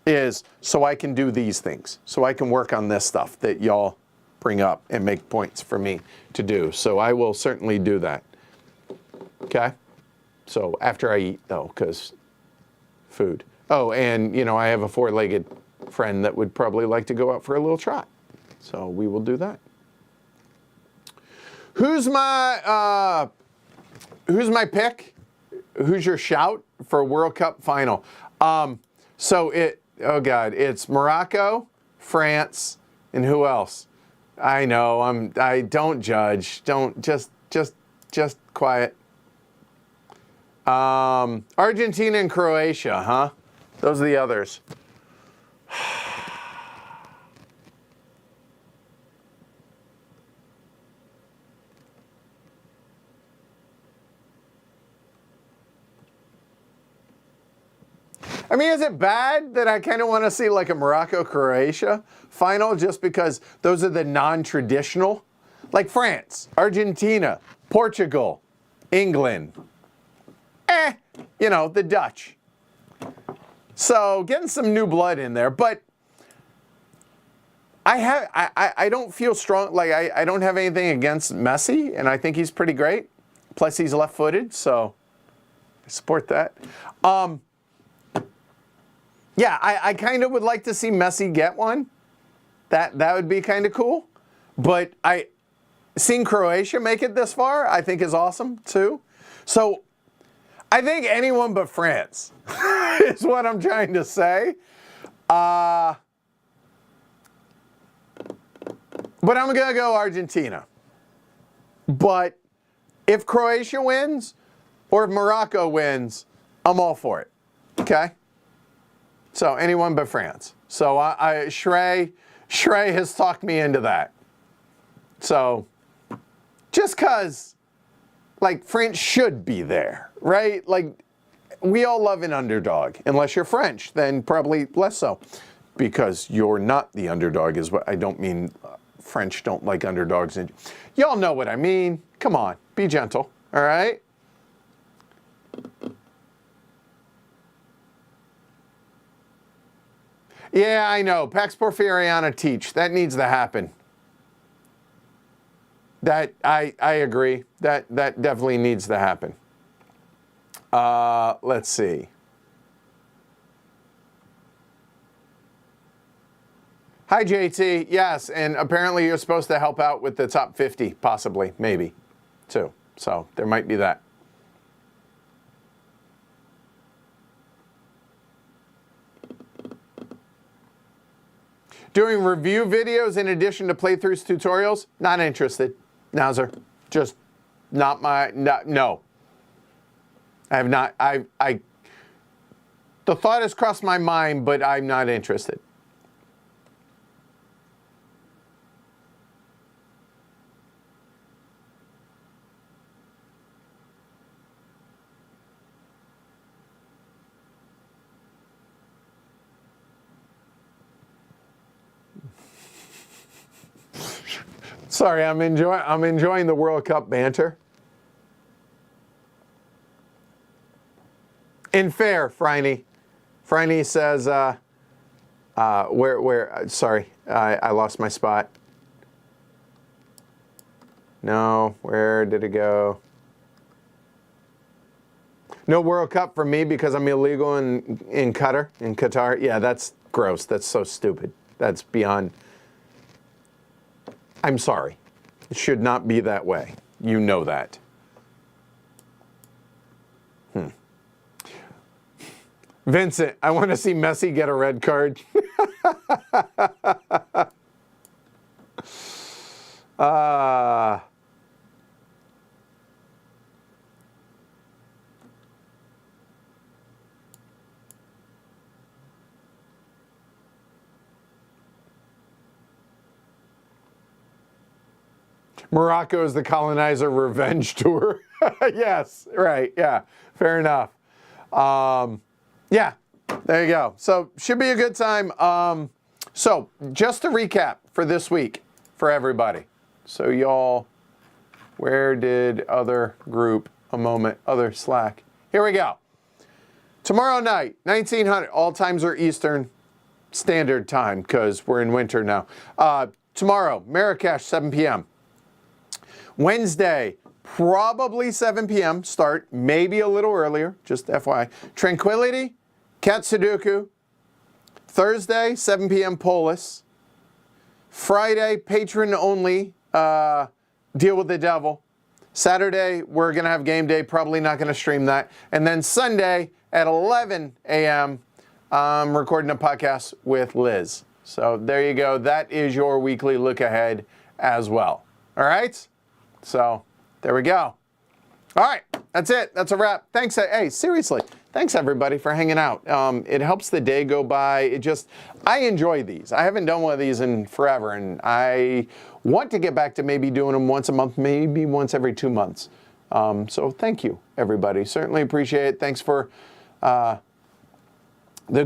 is so I can do these things. So I can work on this stuff that y'all bring up and make points for me to do. So I will certainly do that. Okay? So after I eat, though, because food. Oh, and, you know, I have a 4-legged friend that would probably like to go out for a little trot. So we will do that. Who's my pick? Who's your shout for World Cup final? Oh God, it's Morocco, France, and who else? I know, I don't judge. Don't, just quiet. Argentina and Croatia, huh? Those are the others. I mean, is it bad that I kind of want to see like a Morocco-Croatia final just because those are the non-traditional? Like France, Argentina, Portugal, England. You know, the Dutch. So getting some new blood in there, but I don't feel strong, like I don't have anything against Messi, and I think he's pretty great. Plus he's left-footed, so I support that. Yeah, I kind of would like to see Messi get one. That would be kind of cool. But seeing Croatia make it this far, I think is awesome too. So I think anyone but France is what I'm trying to say. But I'm going to go Argentina. But if Croatia wins or if Morocco wins, I'm all for it. Okay? So anyone but France. So Shrey has talked me into that. So just because, like, France should be there, right? Like, we all love an underdog. Unless you're French, then probably less so. Because you're not the underdog is what I don't mean. French don't like underdogs. And y'all know what I mean. Come on, be gentle, all right? Yeah, I know. Pax Porfiriana teach. That needs to happen. That I agree. That definitely needs to happen. Let's see. Hi, JT. Yes, and apparently you're supposed to help out with the top 50, possibly, maybe, too. So there might be that. Doing review videos in addition to playthroughs, tutorials, not interested. Nowser, just not my, no. I have not, the thought has crossed my mind, but I'm not interested. Sorry, I'm enjoying the World Cup banter. In fair, Franny. Franny says, sorry, I lost my spot. No, where did it go? No World Cup for me because I'm illegal in Qatar. Yeah, that's gross. That's so stupid. That's beyond. I'm sorry. It should not be that way. You know that. Vincent, I want to see Messi get a red card. Morocco is the colonizer revenge tour. Yes, right, yeah, fair enough. Yeah, there you go. So should be a good time. So just to recap for this week for everybody. So y'all, where did other group, a moment, other Slack. Here we go. Tomorrow night, 1900, all times are Eastern Standard Time because we're in winter now. Tomorrow, Marrakesh, 7 p.m. Wednesday, probably 7 p.m. start, maybe a little earlier, just FYI. Tranquility, Cat Sudoku. Thursday, 7 p.m. Polis. Friday, patron only, Deal with the Devil. Saturday, we're going to have game day, probably not going to stream that. And then Sunday at 11 a.m., I'm recording a podcast with Liz. So there you go. That is your weekly look ahead as well. All right? So there we go. All right, that's it. That's a wrap. Thanks. Hey, seriously, thanks everybody for hanging out. It helps the day go by. I enjoy these. I haven't done one of these in forever, and I want to get back to maybe doing them once a month, maybe once every 2 months. So thank you, everybody. Certainly appreciate it. Thanks for the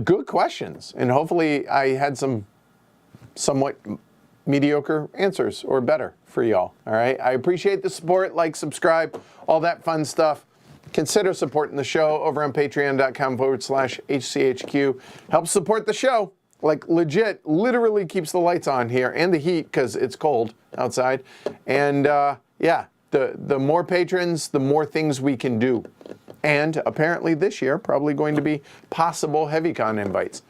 good questions, and hopefully I had some somewhat mediocre answers or better for y'all. All right. I appreciate the support. Like, subscribe, all that fun stuff. Consider supporting the show over on patreon.com/HCHQ. Help support the show. Like legit, literally keeps the lights on here and the heat because it's cold outside. And yeah, the more patrons, the more things we can do. And apparently this year, probably going to be possible HeavyCon invites.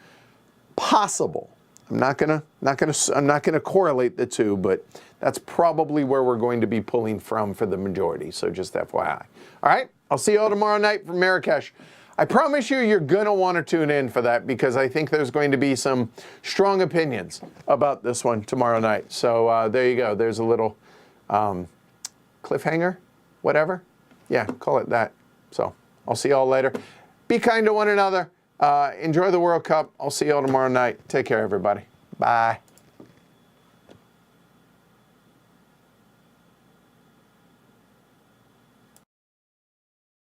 Possible. I'm not gonna correlate the two, but that's probably where we're going to be pulling from for the majority. So just FYI. All right, I'll see you all tomorrow night from Marrakesh. I promise you're gonna want to tune in for that because I think there's going to be some strong opinions about this one tomorrow night. So there you go. There's a little cliffhanger, whatever. Yeah, call it that. So I'll see you all later. Be kind to one another. Enjoy the World Cup. I'll see you all tomorrow night. Take care, everybody. Bye.